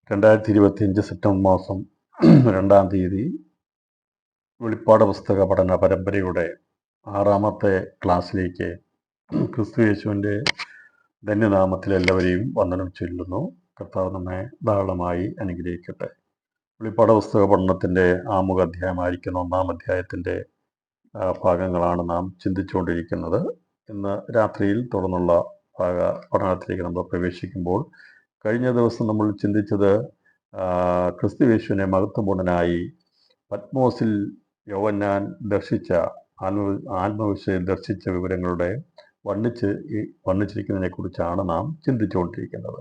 2025 September മാസം 2-ാം തീയതി വെളിപ്പാട് പുസ്തക പഠന പരമ്പരയുടെ 6-ാമത്തെ ക്ലാസ്സിലേക്ക് ക്രിസ്തു യേശുവിൻ്റെ ധന്യനാമത്തിൽ എല്ലാവരെയും വന്ദനം ചൊല്ലുന്നു. കർത്താവ് നമ്മെ ധാരാളമായി അനുഗ്രഹിക്കട്ടെ. വെളിപ്പാട് പുസ്തക പഠനത്തിൻ്റെ ആമുഖ അധ്യായമായിരിക്കുന്ന 1-ാം അധ്യായത്തിൻ്റെ ഭാഗങ്ങളാണ് നാം ചിന്തിച്ചുകൊണ്ടിരിക്കുന്നത്. ഇന്ന് രാത്രിയിൽ തുടർന്നുള്ള പഠനത്തിലേക്ക് നമ്മൾ പ്രവേശിക്കുമ്പോൾ കഴിഞ്ഞ ദിവസം നമ്മൾ ചിന്തിച്ചത് ക്രിസ്തു യേശുവിനെ മഹത്വപൂർണനായി പത്മോസിൽ യോഹന്നാൻ ദർശിച്ച ആത്മവിഷയം ദർശിച്ച വിവരങ്ങളുടെ വർണ്ണിച്ചിരിക്കുന്നതിനെ കുറിച്ചാണ് നാം ചിന്തിച്ചുകൊണ്ടിരിക്കുന്നത്.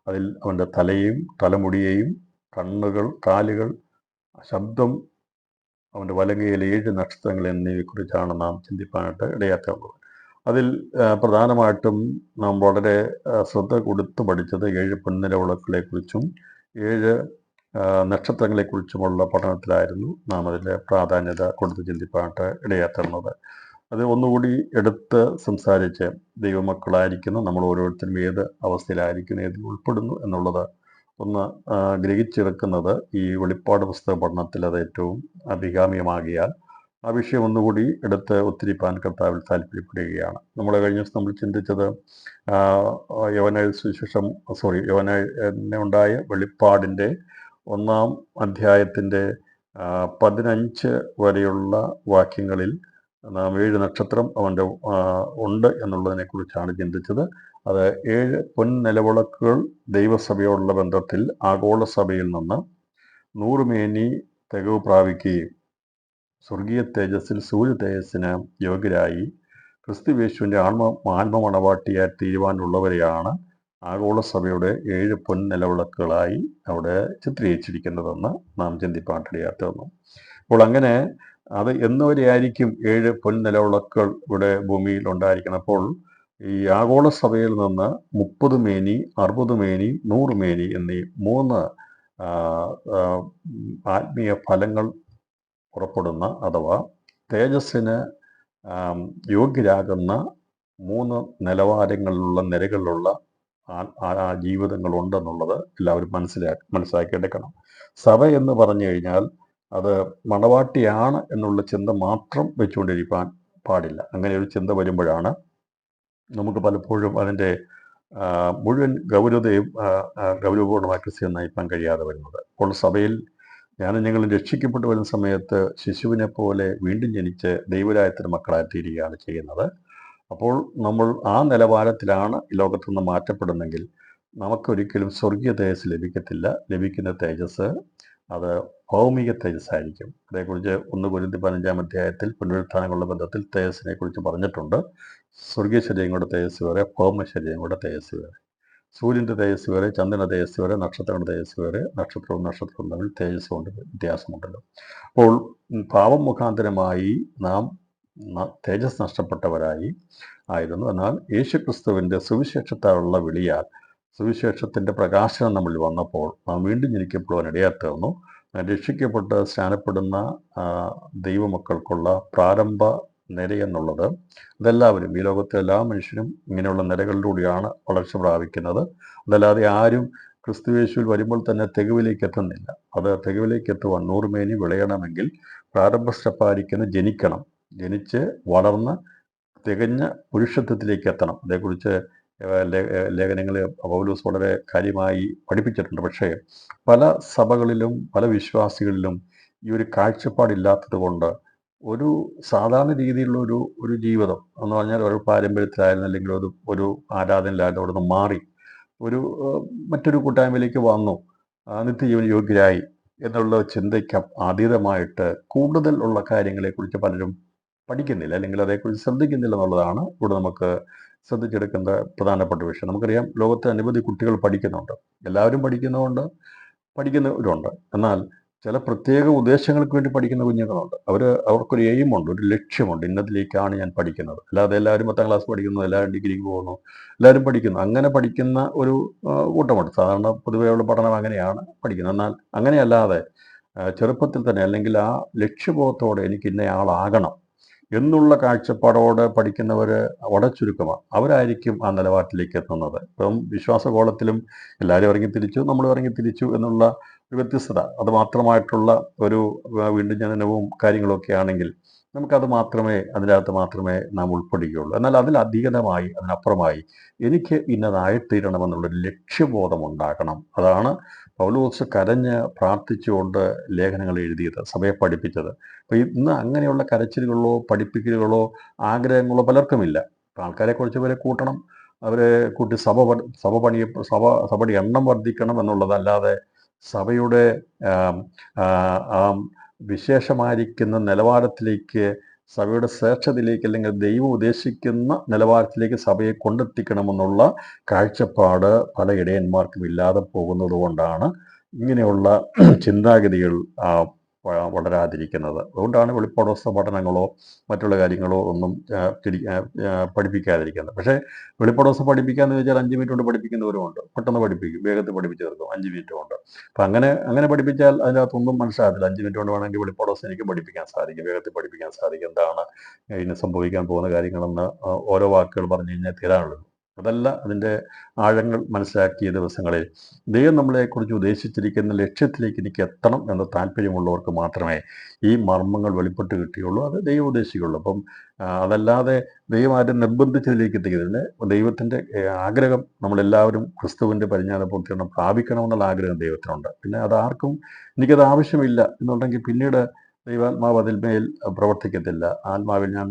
അതിൽ അവൻ്റെ തലയും തലമുടിയെയും കണ്ണുകൾ, കാലുകൾ, ശബ്ദം, അവൻ്റെ വലങ്കയിലെ 7 നക്ഷത്രങ്ങൾ എന്നിവയെക്കുറിച്ചാണ് നാം ചിന്തിപ്പാനായിട്ട് ഇടയാക്കുന്നത്. അതിൽ പ്രധാനമായിട്ടും നാം വളരെ ശ്രദ്ധ കൊടുത്ത് പഠിച്ചത് 7 പൊൻനിലവിളക്കുകളെക്കുറിച്ചും 7 നക്ഷത്രങ്ങളെക്കുറിച്ചുമുള്ള പഠനത്തിലായിരുന്നു നാം അതിൻ്റെ പ്രാധാന്യത കൊടുത്ത് ചിന്തിപ്പാനായിട്ട് ഇടയാത്തുന്നത്. അത് ഒന്നുകൂടി എടുത്ത് സംസാരിച്ച് ദൈവമക്കളായിരിക്കുന്ന നമ്മൾ ഓരോരുത്തരും ഏത് അവസ്ഥയിലായിരിക്കുന്നു, ഏതിൽ ഉൾപ്പെടുന്നു എന്നുള്ളത് ഒന്ന് ഗ്രഹിച്ചെടുക്കുന്നത് ഈ വെളിപ്പാട് പുസ്തക പഠനത്തിൽ അത് ഏറ്റവും അഭികാമ്യമാകിയാൽ ആ വിഷയം ഒന്നുകൂടി എടുത്ത് ഒത്തിരിപ്പാൻ കർത്താവിൽ താല്പര്യപ്പെടുകയാണ്. നമ്മൾ കഴിഞ്ഞ ദിവസം നമ്മൾ ചിന്തിച്ചത് യോഹന്നാൻ ഉണ്ടായ വെളിപ്പാടിൻ്റെ 1-ാം അധ്യായത്തിൻ്റെ 15 വരെയുള്ള വാക്യങ്ങളിൽ നാം 7 നക്ഷത്രം അവൻ്റെ ഉണ്ട് എന്നുള്ളതിനെ കുറിച്ചാണ് ചിന്തിച്ചത്. അത് 7 പൊൻനിലവിളക്കുകൾ ദൈവസഭയോടുള്ള ബന്ധത്തിൽ ആഗോള സഭയിൽ നിന്ന് 100 മേനി തികവ് പ്രാപിക്കുകയും സ്വർഗീയ തേജസ്സിൽ സൂര്യ തേജസ്സിന് യോഗ്യരായി ക്രിസ്തു യേശുവിൻ്റെ ആത്മമണവാട്ടിയായി തീരുവാനുള്ളവരെയാണ് ആഗോള സഭയുടെ 7 പൊൻനിലവിളക്കുകളായി അവിടെ ചിത്രീകരിച്ചിരിക്കുന്നതെന്ന് നാം ചിന്തിപ്പാട്ടിടയാത്ത വന്നു. അപ്പോൾ അങ്ങനെ അത് എന്നുവരെയായിരിക്കും 7 പൊൻനിലവിളക്കുകൾ ഇവിടെ ഭൂമിയിൽ ഉണ്ടായിരിക്കണം. അപ്പോൾ ഈ ആഗോള സഭയിൽ നിന്ന് 30 മേനി, 60 മേനി, 100 മേനി എന്നീ 3 ആത്മീയ ഫലങ്ങൾ പുറപ്പെടുന്ന അഥവാ തേജസ്സിന് യോഗ്യരാകുന്ന 3 നിലവാരങ്ങളിലുള്ള നിരകളിലുള്ള ജീവിതങ്ങളുണ്ടെന്നുള്ളത് എല്ലാവരും മനസ്സിലാക്കിയെടുക്കണം. സഭ എന്ന് പറഞ്ഞു കഴിഞ്ഞാൽ അത് മണവാട്ടിയാണ് എന്നുള്ള ചിന്ത മാത്രം വെച്ചുകൊണ്ടിരിക്കാൻ പാടില്ല. അങ്ങനെ ഒരു ചിന്ത വരുമ്പോഴാണ് നമുക്ക് പലപ്പോഴും അതിൻ്റെ മുഴുവൻ ഗൗരവപൂർണ്ണമായ ക്രിസ്ത്യൻ നയിപ്പാൻ കഴിയാതെ വരുന്നത്. അപ്പോൾ സഭയിൽ ഞങ്ങൾ രക്ഷിക്കപ്പെട്ടു വരുന്ന സമയത്ത് ശിശുവിനെ പോലെ വീണ്ടും ജനിച്ച് ദൈവരായത്തിന് മക്കളായി തീരുകയാണ് ചെയ്യുന്നത്. അപ്പോൾ നമ്മൾ ആ നിലവാരത്തിലാണ് ഈ ലോകത്തു നിന്ന് മാറ്റപ്പെടുന്നെങ്കിൽ നമുക്കൊരിക്കലും സ്വർഗീയ തേജസ് ലഭിക്കത്തില്ല. ലഭിക്കുന്ന തേജസ് അത് ഭൗമിക തേജസ്സായിരിക്കും. അതേക്കുറിച്ച് 1 കൊരിന്ത്യർ 15-ാം അധ്യായത്തിൽ പുനരുത്ഥാനങ്ങളുടെ ബന്ധത്തിൽ തേജസ്സിനെ കുറിച്ച് പറഞ്ഞിട്ടുണ്ട്. സ്വർഗീയ ശരീരങ്ങളുടെ തേജസ് വേറെ, ഭൗമ ശരീരങ്ങളുടെ തേജസ് വേറെ. സൂര്യൻ്റെ തേജസ് വേറെ, ചന്ദ്രൻ്റെ തേജസ് വേറെ, നക്ഷത്രങ്ങളുടെ തേജസ് വേറെ. നക്ഷത്രവും തമ്മിൽ തേജസ് കൊണ്ട് വ്യത്യാസമുണ്ടല്ലോ. അപ്പോൾ പാപം മുഖാന്തരമായി നാം തേജസ് നഷ്ടപ്പെട്ടവരായി ആയിരുന്നു. എന്നാൽ യേശുക്രിസ്തുവിൻ്റെ സുവിശേഷത്താലുള്ള വിളിയാൽ സുവിശേഷത്തിൻ്റെ പ്രകാശനം നമ്മളിൽ വന്നപ്പോൾ നാം വീണ്ടും ജനിക്കപ്പെടുവാൻ ഇടയാത്തീർന്നു. രക്ഷിക്കപ്പെട്ട് സ്നാനപ്പെടുന്ന ദൈവമക്കൾക്കുള്ള പ്രാരംഭ നിരയെന്നുള്ളത് അതെല്ലാവരും, ഈ ലോകത്തെ എല്ലാ മനുഷ്യരും ഇങ്ങനെയുള്ള നിരകളിലൂടെയാണ് വളർച്ച പ്രാപിക്കുന്നത്. അതല്ലാതെ ആരും ക്രിസ്തുയേശുവിൽ വരുമ്പോൾ തന്നെ തികവിലേക്ക് എത്തുന്നില്ല. അത് തികവിലേക്ക് എത്തുവാൻ 100 മേനി വിളയണമെങ്കിൽ പ്രാരംഭ സ്റ്റെപ്പായിരിക്കുന്ന ജനിക്കണം. ജനിച്ച് വളർന്ന് തികഞ്ഞ പുരുഷത്വത്തിലേക്ക് എത്തണം. അതേക്കുറിച്ച് ലേഖനങ്ങളിൽ പൗലോസ് വളരെ കാര്യമായി പഠിപ്പിച്ചിട്ടുണ്ട്. പക്ഷേ പല സഭകളിലും പല വിശ്വാസികളിലും ഈ ഒരു കാഴ്ചപ്പാടില്ലാത്തത് കൊണ്ട് ഒരു സാധാരണ രീതിയിലുള്ള ഒരു ജീവിതം എന്ന് പറഞ്ഞാൽ ഒരു പാരമ്പര്യത്തിലായിരുന്നു, അല്ലെങ്കിൽ ഒരു ആരാധനയിലായിരുന്നു, അവിടെ നിന്ന് മാറി മറ്റൊരു കൂട്ടായ്മയിലേക്ക് വന്നു, നിത്യജീവന യോഗ്യരായി എന്നുള്ള ചിന്തയ്ക്ക് അതീതമായിട്ട് കൂടുതൽ ഉള്ള കാര്യങ്ങളെക്കുറിച്ച് പലരും പഠിക്കുന്നില്ല, അല്ലെങ്കിൽ അതേക്കുറിച്ച് ശ്രദ്ധിക്കുന്നില്ല എന്നുള്ളതാണ് ഇവിടെ നമുക്ക് ശ്രദ്ധിച്ചെടുക്കേണ്ട പ്രധാനപ്പെട്ട വിഷയം. നമുക്കറിയാം, ലോകത്തെ അനവധി കുട്ടികൾ പഠിക്കുന്നുണ്ട്. എല്ലാവരും പഠിക്കുന്നവരുണ്ട്. എന്നാൽ ചില പ്രത്യേക ഉദ്ദേശങ്ങൾക്ക് വേണ്ടി പഠിക്കുന്ന കുഞ്ഞുങ്ങളുണ്ട്. അവർക്കൊരു എയിമുണ്ട്, ഒരു ലക്ഷ്യമുണ്ട്. ഇന്നതിലേക്കാണ് ഞാൻ പഠിക്കുന്നത്. അല്ലാതെ എല്ലാവരും 10-ാം ക്ലാസ് പഠിക്കുന്നു, എല്ലാവരും ഡിഗ്രിക്ക് പോകുന്നു, എല്ലാവരും പഠിക്കുന്നു. അങ്ങനെ പഠിക്കുന്ന ഒരു കൂട്ടമുണ്ട്. സാധാരണ പൊതുവെയുള്ള പഠനം അങ്ങനെയാണ് പഠിക്കുന്നത്. എന്നാൽ അങ്ങനെയല്ലാതെ ചെറുപ്പത്തിൽ തന്നെ, അല്ലെങ്കിൽ ആ ലക്ഷ്യബോധത്തോടെ എനിക്ക് ഇന്നയാളാകണം, എന്നുള്ള കാഴ്ചപ്പാടോടെ പഠിക്കുന്നവർ വളരെ ചുരുക്കമാണ്. അവരായിരിക്കും ആ നിലവാരത്തിലേക്ക് എത്തുന്നത്. ഇപ്പം വിശ്വാസകോളത്തിലും എല്ലാവരും ഇറങ്ങിത്തിരിച്ചു, നമ്മളും ഇറങ്ങിത്തിരിച്ചു എന്നുള്ള ഒരു വ്യത്യസ്തത, അത് മാത്രമായിട്ടുള്ള ഒരു വീണ്ടും ജനനവും കാര്യങ്ങളൊക്കെ ആണെങ്കിൽ നമുക്കത് മാത്രമേ, അതിനകത്ത് മാത്രമേ നാം ഉൾപ്പെടുകയുള്ളൂ. എന്നാൽ അതിലധികമായി, അതിനപ്പുറമായി എനിക്ക് ഇന്നതായിത്തീരണമെന്നുള്ളൊരു ലക്ഷ്യബോധം ഉണ്ടാകണം. അതാണ് പൗലോസ് കരഞ്ഞ് പ്രാർത്ഥിച്ചുകൊണ്ട് ലേഖനങ്ങൾ എഴുതിയത്, സഭയെ പഠിപ്പിച്ചത്. അപ്പോൾ ഇന്ന് അങ്ങനെയുള്ള കരച്ചിലുകളോ പഠിപ്പിക്കലുകളോ ആഗ്രഹങ്ങളോ പലർക്കുമില്ല. ആൾക്കാരെ കുറച്ച് പേരെ കൂട്ടണം, അവരെ കൂട്ടി സഭയുടെ എണ്ണം വർദ്ധിക്കണം എന്നുള്ളതല്ലാതെ സഭയുടെ വിശേഷമായിരിക്കുന്ന നിലവാരത്തിലേക്ക്, സഭയുടെ ശ്രേഷ്ഠതയിലേക്ക്, അല്ലെങ്കിൽ ദൈവം ഉദ്ദേശിക്കുന്ന നിലവാരത്തിലേക്ക് സഭയെ കൊണ്ടെത്തിക്കണമെന്നുള്ള കാഴ്ചപ്പാട് പല ഇടയന്മാർക്കും ഇല്ലാതെ പോകുന്നത് കൊണ്ടാണ് ഇങ്ങനെയുള്ള ചിന്താഗതികൾ വളരാതിരിക്കുന്നത്. അതുകൊണ്ടാണ് വെളിപ്പാടോസ്ത പഠനങ്ങളോ മറ്റുള്ള കാര്യങ്ങളോ ഒന്നും പഠിപ്പിക്കാതിരിക്കുന്നത്. പക്ഷേ വെളിപ്പാടോസ്ത പഠിപ്പിക്കാന്ന് വെച്ചാൽ 5 മിനിറ്റ് കൊണ്ട് പഠിപ്പിക്കുന്നവരുമുണ്ട്. പെട്ടെന്ന് പഠിപ്പിക്കും, വേഗത്തിൽ പഠിപ്പിച്ചു തീർക്കും 5 മിനിറ്റ് കൊണ്ട്. അപ്പം അങ്ങനെ പഠിപ്പിച്ചാൽ അതിനകത്തൊന്നും മനസ്സിലാകത്തില്ല. 5 മിനിറ്റ് കൊണ്ട് വേണമെങ്കിൽ വെളിപ്പാടോസ്തം എനിക്ക് പഠിപ്പിക്കാൻ സാധിക്കും, വേഗത്തിൽ പഠിപ്പിക്കാൻ സാധിക്കും. എന്താണ് ഇനി സംഭവിക്കാൻ പോകുന്ന കാര്യങ്ങളെന്ന് ഓരോ വാക്കുകൾ പറഞ്ഞു കഴിഞ്ഞാൽ തീരാനുള്ളത്. അതല്ല അതിൻ്റെ ആഴങ്ങൾ മനസ്സിലാക്കിയ ദിവസങ്ങളിൽ ദൈവം നമ്മളെക്കുറിച്ച് ഉദ്ദേശിച്ചിരിക്കുന്ന ലക്ഷ്യത്തിലേക്ക് എനിക്ക് എത്തണം എന്ന താല്പര്യമുള്ളവർക്ക് മാത്രമേ ഈ മർമ്മങ്ങൾ വെളിപ്പെട്ട് കിട്ടിയുള്ളൂ, അത് ദൈവം ഉദ്ദേശിക്കുള്ളൂ. അപ്പം അതല്ലാതെ ദൈവം ആരും നിർബന്ധിച്ചതിലേക്ക് എത്തിക്കുന്നില്ല. ദൈവത്തിൻ്റെ ആഗ്രഹം നമ്മളെല്ലാവരും ക്രിസ്തുവിൻ്റെ പരിജ്ഞാന പൂർത്തീകരണം പ്രാപിക്കണമെന്നുള്ള ആഗ്രഹം ദൈവത്തിനുണ്ട്. പിന്നെ അതാർക്കും എനിക്കത് ആവശ്യമില്ല എന്നുണ്ടെങ്കിൽ പിന്നീട് ദൈവാത്മാവ് അതിന്മേൽ പ്രവർത്തിക്കത്തില്ല. ആത്മാവിൽ ഞാൻ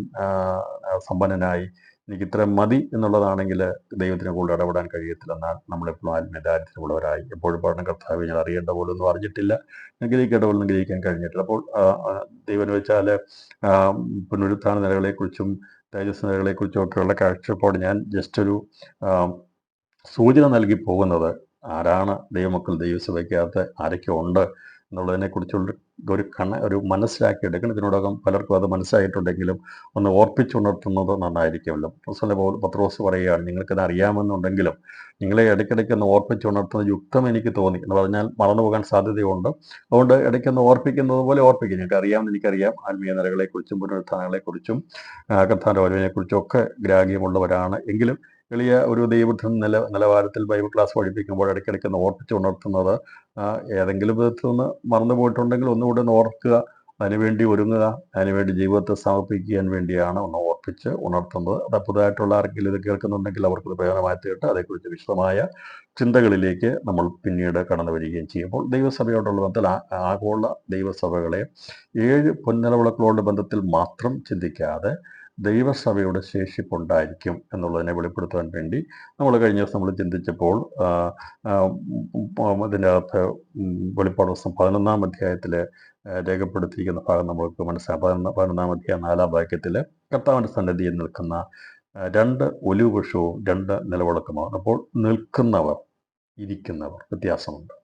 സമ്പന്നനായി എനിക്ക് ഇത്ര മതി എന്നുള്ളതാണെങ്കിൽ ദൈവത്തിന് കൂടുതൽ ഇടപെടാൻ കഴിയത്തില്ല. എന്നാൽ നമ്മളെപ്പോഴും ആത്മീയ ദാരിദ്ര്യമുള്ളവരായി എപ്പോഴും പഠനം കർത്താവ് ഞാൻ അറിയേണ്ട പോലും ഒന്നും അറിഞ്ഞിട്ടില്ല, ഗ്രഹിക്കേണ്ട പോലും ഗ്രഹിക്കാൻ കഴിഞ്ഞിട്ടില്ല. അപ്പോൾ ദൈവം വെച്ചാൽ പുനരുത്ഥാന നിലകളെക്കുറിച്ചും തേജസ് നിലകളെക്കുറിച്ചും ഒക്കെയുള്ള കാഴ്ചപ്പാട് ഞാൻ ജസ്റ്റ് ഒരു സൂചന നൽകി പോകുന്നത്, ആരാണ് ദൈവമക്കൾ, ദൈവസഭയ്ക്കകത്ത് ആരൊക്കെ ഉണ്ട് എന്നുള്ളതിനെക്കുറിച്ചുള്ള ഒരു മനസ്സിലാക്കിയെടുക്കണം. ഇതിനോടകം പലർക്കും അത് മനസ്സിലായിട്ടുണ്ടെങ്കിലും ഒന്ന് ഓർപ്പിച്ചുണർത്തുന്നത് നന്നായിരിക്കുമല്ലോ. പത്രോസ് പറയുകയാണ്, നിങ്ങൾക്കത് അറിയാമെന്നുണ്ടെങ്കിലും നിങ്ങളെ ഇടയ്ക്കിടയ്ക്ക് ഒന്ന് ഓർപ്പിച്ചുണർത്തുന്നത് യുക്തം എനിക്ക് തോന്നി എന്ന് പറഞ്ഞാൽ മറന്നു പോകാൻ സാധ്യതയുണ്ട്. അതുകൊണ്ട് ഇടയ്ക്കൊന്ന് ഓർപ്പിക്കുന്നത് പോലെ ഓർപ്പിക്കും. എനിക്കറിയാം ആത്മീയ നിലകളെക്കുറിച്ചും പുനരുത്ഥാനങ്ങളെക്കുറിച്ചും കർത്താവിൻ്റെ വരവിനെക്കുറിച്ചും ഒക്കെ ഗ്രാഹ്യമുള്ളവരാണ്. എങ്കിലും എളിയ ഒരു ദൈവത്തിന് നിലവാരത്തിൽ ബൈബിൾ ക്ലാസ് പഠിപ്പിക്കുമ്പോൾ ഇടയ്ക്കിടയ്ക്ക് ഒന്ന് ഓർപ്പിച്ചുണർത്തുന്നത്, ഏതെങ്കിലും വിധത്തിൽ ഒന്ന് മറന്നു പോയിട്ടുണ്ടെങ്കിൽ ഒന്നുകൂടെ ഒന്ന് ഓർക്കുക, അതിനുവേണ്ടി ഒരുങ്ങുക, അതിനുവേണ്ടി ജീവിതത്തെ സമർപ്പിക്കാൻ വേണ്ടിയാണ് ഒന്ന് ഓർപ്പിച്ച് ഉണർത്തുന്നത്. അത് പുതുതായിട്ടുള്ള ആർക്കെങ്കിലും ഇത് കേൾക്കുന്നുണ്ടെങ്കിൽ അവർക്കത് പ്രയോജനമായി തീരട്ടെ. അതേക്കുറിച്ച് വിശദമായ ചിന്തകളിലേക്ക് നമ്മൾ പിന്നീട് കടന്നു വരികയും ചെയ്യുമ്പോൾ ദൈവസഭയോടുള്ള ബന്ധത്തിൽ ആഗോള ദൈവസഭകളെ 7 പൊൻനിലവിളക്കുകളുടെ ബന്ധത്തിൽ മാത്രം ചിന്തിക്കാതെ ദൈവസഭയുടെ ശേഷിപ്പുണ്ടായിരിക്കും എന്നുള്ളതിനെ വെളിപ്പെടുത്താൻ വേണ്ടി നമ്മൾ കഴിഞ്ഞ ദിവസം നമ്മൾ ചിന്തിച്ചപ്പോൾ അതിൻ്റെ അകത്ത് വെളിപ്പാട് ദിവസം 11-ാം അധ്യായത്തിൽ രേഖപ്പെടുത്തിയിരിക്കുന്ന ഭാഗം നമ്മൾക്ക് മനസ്സിലാക്കാം. 11-ാം അധ്യായം 4-ാം വാക്യത്തിൽ കർത്താവിൻ്റെ സന്നിധിയിൽ നിൽക്കുന്ന 2 ഒലിവ് വൃക്ഷവും 2 നിലവിളക്കുമാണ്. അപ്പോൾ നിൽക്കുന്നവർ, ഇരിക്കുന്നവർ വ്യത്യാസമുണ്ട്.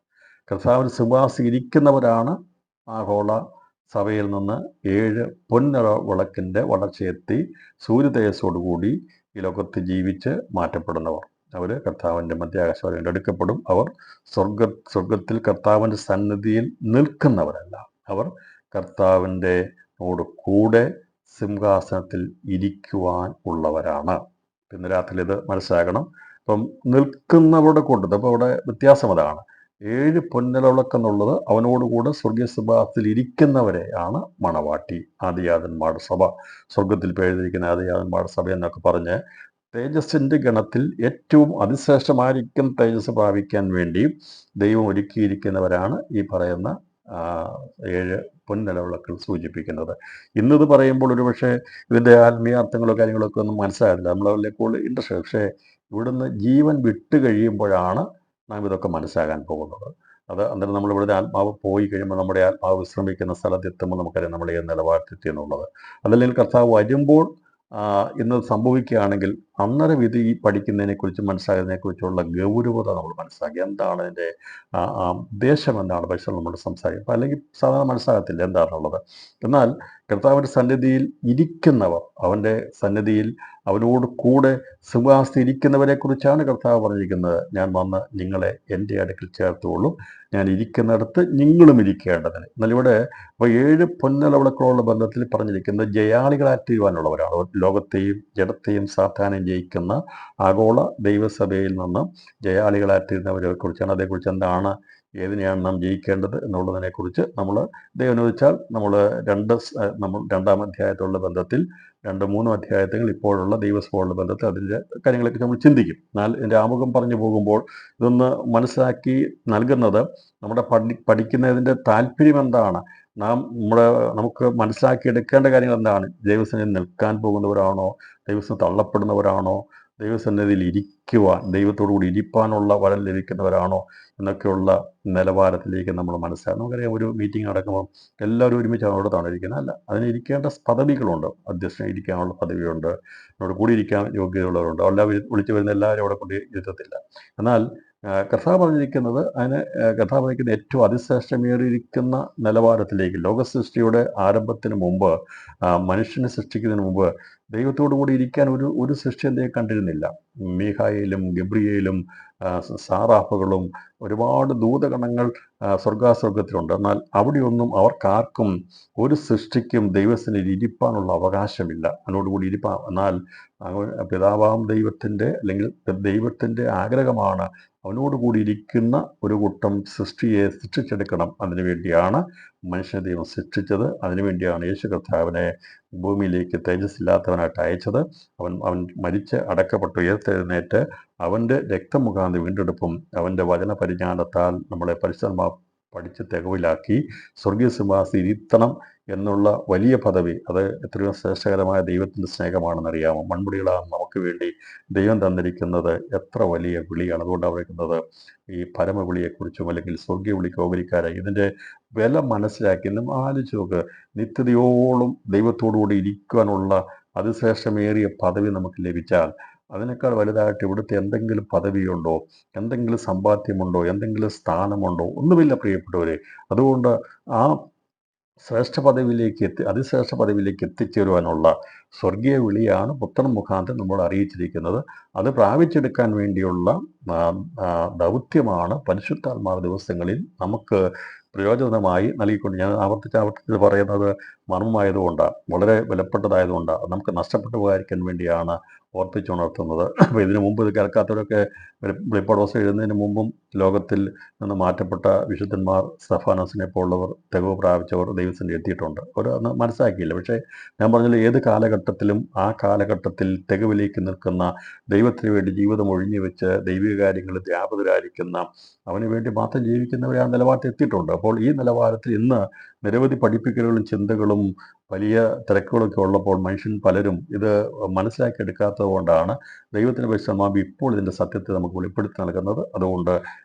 കർത്താവിന് സിംഹാസനത്തിൽ ഇരിക്കുന്നവരാണ് ആഗോള സഭയിൽ നിന്ന് 7 പൊൻനിലവിളക്കിൻ്റെ വളർച്ചയെത്തി സൂര്യതേജസ്സോടുകൂടി ഈ ലോകത്ത് ജീവിച്ച് മാറ്റപ്പെടുന്നവർ. അവർ കർത്താവിൻ്റെ മധ്യാകാശവരയിൽ എടുക്കപ്പെടും. അവർ സ്വർഗത്തിൽ കർത്താവിൻ്റെ സന്നിധിയിൽ നിൽക്കുന്നവരല്ല, അവർ കർത്താവിൻ്റെ കൂടെ സിംഹാസനത്തിൽ ഇരിക്കുവാൻ ഉള്ളവരാണ്. ഇന്ന് രാത്രി ഇത് മനസ്സിലാക്കണം. അപ്പം നിൽക്കുന്നവരുടെ കൂട്ടത്തിൽ, അപ്പോൾ അവിടെ വ്യത്യാസം അതാണ്. 7 പൊൻനിലവിളക്കെന്നുള്ളത് അവനോടുകൂടെ സ്വർഗീയ സിംഹാസനത്തിൽ ഇരിക്കുന്നവരെ ആണ് മണവാട്ടി, ആദിയാതന്മാരുടെ സഭ, സ്വർഗത്തിൽ എഴുതിയിരിക്കുന്ന ആദിയാതന്മാരുടെ സഭ എന്നൊക്കെ പറഞ്ഞ് തേജസ്സിൻ്റെ ഗണത്തിൽ ഏറ്റവും അതിശ്രേഷ്ഠമായിരിക്കും തേജസ് പ്രാപിക്കാൻ വേണ്ടി ദൈവം ഒരുക്കിയിരിക്കുന്നവരാണ് ഈ പറയുന്ന 7 പൊൻനിലവിളക്കുകൾ സൂചിപ്പിക്കുന്നത്. ഇന്നത് പറയുമ്പോൾ ഒരുപക്ഷെ ഇതിൻ്റെ ആത്മീയ അർത്ഥങ്ങളോ കാര്യങ്ങളൊക്കെ ഒന്നും മനസ്സിലാകില്ല, നമ്മളെ കൂടുതൽ ഇൻട്രസ്റ്റ്. പക്ഷേ ഇവിടുന്ന് ജീവൻ വിട്ട് കഴിയുമ്പോഴാണ് നാം ഇതൊക്കെ മനസ്സിലാകാൻ പോകുന്നത്. അത് അന്നേരം നമ്മളിവിടുത്തെ ആത്മാവ് പോയി കഴിയുമ്പോൾ, നമ്മുടെ ആത്മാവ് വിശ്രമിക്കുന്ന സ്ഥലത്തെത്തുമ്പോൾ നമുക്കറിയാം നമ്മൾ ഏത് നിലവാരത്തെത്തി എന്നുള്ളത്. അതല്ലെങ്കിൽ കർത്താവ് വരുമ്പോൾ ഇന്ന് സംഭവിക്കുകയാണെങ്കിൽ അന്നേരം ഇത് ഈ പഠിക്കുന്നതിനെക്കുറിച്ച് മനസ്സിലാകുന്നതിനെക്കുറിച്ചുള്ള ഗൗരവത നമ്മൾ മനസ്സിലാക്കി. എന്താണ് അതിൻ്റെ ഉദ്ദേശം എന്താണ് പരിശുദ്ധ നമ്മൾ സംസാരിക്കും. അപ്പോൾ അല്ലെങ്കിൽ സാധാരണ മനസ്സിലാകത്തില്ല എന്താണുള്ളത്. എന്നാൽ കർത്താവിൻ്റെ സന്നിധിയിൽ ഇരിക്കുന്നവർ, അവൻ്റെ സന്നിധിയിൽ അവനോട് കൂടെ സിംഹാസനത്തിൽ ഇരിക്കുന്നവരെക്കുറിച്ചാണ് കർത്താവ് പറഞ്ഞിരിക്കുന്നത്. ഞാൻ വന്ന് നിങ്ങളെ എൻ്റെ അടുക്കൽ ചേർത്തുകൊള്ളും, ഞാൻ ഇരിക്കുന്നിടത്ത് നിങ്ങളും ഇരിക്കേണ്ടതിന്. എന്നാൽ ഇവിടെ അപ്പോൾ 7 പൊന്നലവിളക്കുകളുള്ള ബന്ധത്തിൽ പറഞ്ഞിരിക്കുന്നത് ജയാളികളായി തീരുവാനുള്ളവരാണ്. ലോകത്തെയും ജഡത്തെയും സാത്താനെയും ജയിക്കുന്ന ആഗോള ദൈവസഭയിൽ നിന്ന് ജയാളികളായി തീരുന്നവരെ കുറിച്ചാണ്. അതേക്കുറിച്ച് എന്താണ്, ഏതിനെയാണ് നാം ജയിക്കേണ്ടത് എന്നുള്ളതിനെക്കുറിച്ച് നമ്മൾ ദൈവം അനുവദിച്ചാൽ നമ്മൾ 2-ാം അധ്യായത്തിലുള്ള ബന്ധത്തിൽ 2-3 അധ്യായത്തിൽ ഇപ്പോഴുള്ള ദൈവസഭയുള്ള ബന്ധത്തിൽ അതിൻ്റെ കാര്യങ്ങളൊക്കെ നമ്മൾ ചിന്തിക്കും. എന്നാൽ എൻ്റെ ആമുഖം പറഞ്ഞു പോകുമ്പോൾ ഇതൊന്ന് മനസ്സിലാക്കി നൽകുന്നത് നമ്മുടെ പഠിക്കുന്നതിൻ്റെ താല്പര്യം എന്താണ്, നമുക്ക് മനസ്സിലാക്കി എടുക്കേണ്ട കാര്യങ്ങൾ എന്താണ്, ദൈവസന്നിധിയിൽ നിൽക്കാൻ പോകുന്നവരാണോ, ദൈവസന്നിധി തള്ളപ്പെടുന്നവരാണോ, ദൈവസന്നിധിയിൽ ഇരിക്കുവാൻ, ദൈവത്തോടു കൂടി ഇരിപ്പാനുള്ള വരം ലഭിക്കുന്നവരാണോ എന്നൊക്കെയുള്ള നിലവാരത്തിലേക്ക് നമ്മൾ മനസ്സിലാക്കും. നമുക്കറിയാം, ഒരു മീറ്റിംഗ് നടക്കുമ്പോൾ എല്ലാവരും ഒരുമിച്ച് അവിടത്താണ് ഇരിക്കുന്നത്. അല്ല, അതിന് ഇരിക്കേണ്ട പദവികളുണ്ട്. അധ്യക്ഷന് ഇരിക്കാനുള്ള പദവിയുണ്ട്, അവിടെ കൂടിയിരിക്കാൻ യോഗ്യതയുള്ളവരുണ്ട്. എല്ലാവരും വിളിച്ചു വരുന്ന എല്ലാവരും അവിടെ കൊണ്ട് ഇരുത്തത്തില്ല. എന്നാൽ കർത്താവ് പറഞ്ഞിരിക്കുന്നത് കർത്താവ് പറഞ്ഞിരിക്കുന്ന ഏറ്റവും അതിശ്രേഷ്ഠമേറിയിരിക്കുന്ന നിലവാരത്തിലേക്ക്, ലോകസൃഷ്ടിയുടെ ആരംഭത്തിന് മുമ്പ്, മനുഷ്യനെ സൃഷ്ടിക്കുന്നതിന് മുമ്പ് ദൈവത്തോടു കൂടി ഇരിക്കാൻ ഒരു സൃഷ്ടിയെ കണ്ടിരുന്നില്ല. മീഖായേലും ഗബ്രിയേലും സാറാഫുകളും ഒരുപാട് ദൂതഗണങ്ങൾ സ്വർഗാസ്വർഗത്തിലുണ്ട്. എന്നാൽ അവിടെയൊന്നും അവർക്കാർക്കും ഒരു സൃഷ്ടിക്കും ദൈവസന്നിധിയിൽ ഇരിപ്പാനുള്ള അവകാശമില്ല, അതിനോടുകൂടി ഇരിപ്പാൻ. എന്നാൽ പിതാവാം ദൈവത്തിൻ്റെ അല്ലെങ്കിൽ ദൈവത്തിൻ്റെ ആഗ്രഹമാണ് അവനോടുകൂടി ഇരിക്കുന്ന ഒരു കൂട്ടം സൃഷ്ടിയെ സൃഷ്ടിച്ചെടുക്കണം. അതിനുവേണ്ടിയാണ് മനുഷ്യ ദൈവം സൃഷ്ടിച്ചത്. അതിനുവേണ്ടിയാണ് യേശു കർത്താവിനെ ഭൂമിയിലേക്ക് തേജസ്സില്ലാത്തവനായിട്ട് അയച്ചത്. അവൻ മരിച്ച് അടക്കപ്പെട്ട് ഉയർത്തെഴുന്നേറ്റ് അവൻ്റെ രക്തമുഖാന്തി വീണ്ടെടുപ്പും അവൻ്റെ വചന പരിജ്ഞാനത്താൽ നമ്മളെ പരിശുദ്ധ പഠിച്ച് തികവിലാക്കി സ്വർഗീയ സിംഹാസനത്തിൽ ഇരുത്തണം എന്നുള്ള വലിയ പദവി, അത് എത്രയോ ശ്രേഷ്ഠകരമായ ദൈവത്തിൻ്റെ സ്നേഹമാണെന്നറിയാമോ? മൺമുടികളാണ് നമുക്ക് വേണ്ടി ദൈവം തന്നിരിക്കുന്നത്. എത്ര വലിയ വിളിയാണ്! അതുകൊണ്ട് പറയുന്നത് ഈ പരമവിളിയെക്കുറിച്ചും അല്ലെങ്കിൽ സ്വർഗീയ വിളിക്ക് ഓഹരിക്കാരായി ഇതിൻ്റെ വില മനസ്സിലാക്കി ആലോചിച്ച് നോക്ക്. നിത്യതയോളം ദൈവത്തോടുകൂടി ഇരിക്കുവാനുള്ള അതിശ്രേഷ്ഠമേറിയ പദവി നമുക്ക് ലഭിച്ചാൽ അതിനേക്കാൾ വലുതായിട്ട് ഇവിടുത്തെ എന്തെങ്കിലും പദവിയുണ്ടോ, എന്തെങ്കിലും സമ്പാദ്യമുണ്ടോ, എന്തെങ്കിലും സ്ഥാനമുണ്ടോ? ഒന്നുമില്ല പ്രിയപ്പെട്ടവരെ. അതുകൊണ്ട് ആ അതിശ്രേഷ്ഠ പദവിയിലേക്ക് എത്തിച്ചേരുവാനുള്ള സ്വർഗീയ വിളിയാണ് പുത്രൻ മുഖാന്തരം നമ്മൾ അറിയിച്ചിരിക്കുന്നത്. അത് പ്രാപിച്ചെടുക്കാൻ വേണ്ടിയുള്ള ദൗത്യമാണ് പരിശുദ്ധാത്മാവ് ദിവസങ്ങളിൽ നമുക്ക് പ്രയോജനമായി നൽകിക്കൊണ്ട്, ഞാൻ ആവർത്തിച്ച് പറയുന്നത് മർമ്മമായതുകൊണ്ടാണ്, വളരെ വിലപ്പെട്ടതായതുകൊണ്ടാണ്, നമുക്ക് നഷ്ടപ്പെട്ടു പോകാതിരിക്കാൻ വേണ്ടിയാണ് ഓർപ്പിച്ചുണർത്തുന്നത്. അപ്പോൾ ഇതിനു മുമ്പ് ഇത് കേൾക്കാത്തവരൊക്കെ വെളിപ്പാട് ദിവസം എഴുതുന്നതിന് മുമ്പും ലോകത്തിൽ നിന്ന് മാറ്റപ്പെട്ട വിശുദ്ധന്മാർ, സ്തെഫാനോസിനെ പോലുള്ളവർ, തികവ് പ്രാപിച്ചവർ ദൈവസന്നിധിയിൽ എത്തിയിട്ടുണ്ട്. അവർ അന്ന് മനസ്സിലാക്കിയില്ല. പക്ഷേ ഞാൻ പറഞ്ഞാൽ ഏത് കാലഘട്ടത്തിലും ആ കാലഘട്ടത്തിൽ തികവിലേക്ക് നിൽക്കുന്ന, ദൈവത്തിന് വേണ്ടി ജീവിതം ഒഴിഞ്ഞു വെച്ച് ദൈവിക കാര്യങ്ങളിൽ വ്യാപൃതരായിരിക്കുന്ന, അവന് വേണ്ടി മാത്രം ജീവിക്കുന്നവരെ ആ നിലവാരത്തിൽ എത്തിയിട്ടുണ്ട്. അപ്പോൾ ഈ നിലവാരത്തിൽ ഇന്ന് നിരവധി പഠിപ്പിക്കലുകളും ചിന്തകളും വലിയ തിരക്കുകളൊക്കെ ഉള്ളപ്പോൾ മനുഷ്യൻ പലരും ഇത് മനസ്സിലാക്കിയെടുക്കാത്തത് കൊണ്ടാണ് ദൈവത്തിൻ്റെ പരിശുദ്ധാത്മാവ് ഇപ്പോൾ ഇതിൻ്റെ സത്യത്തെ നമുക്ക് വെളിപ്പെടുത്തി നൽകുന്നത്. അതുകൊണ്ട്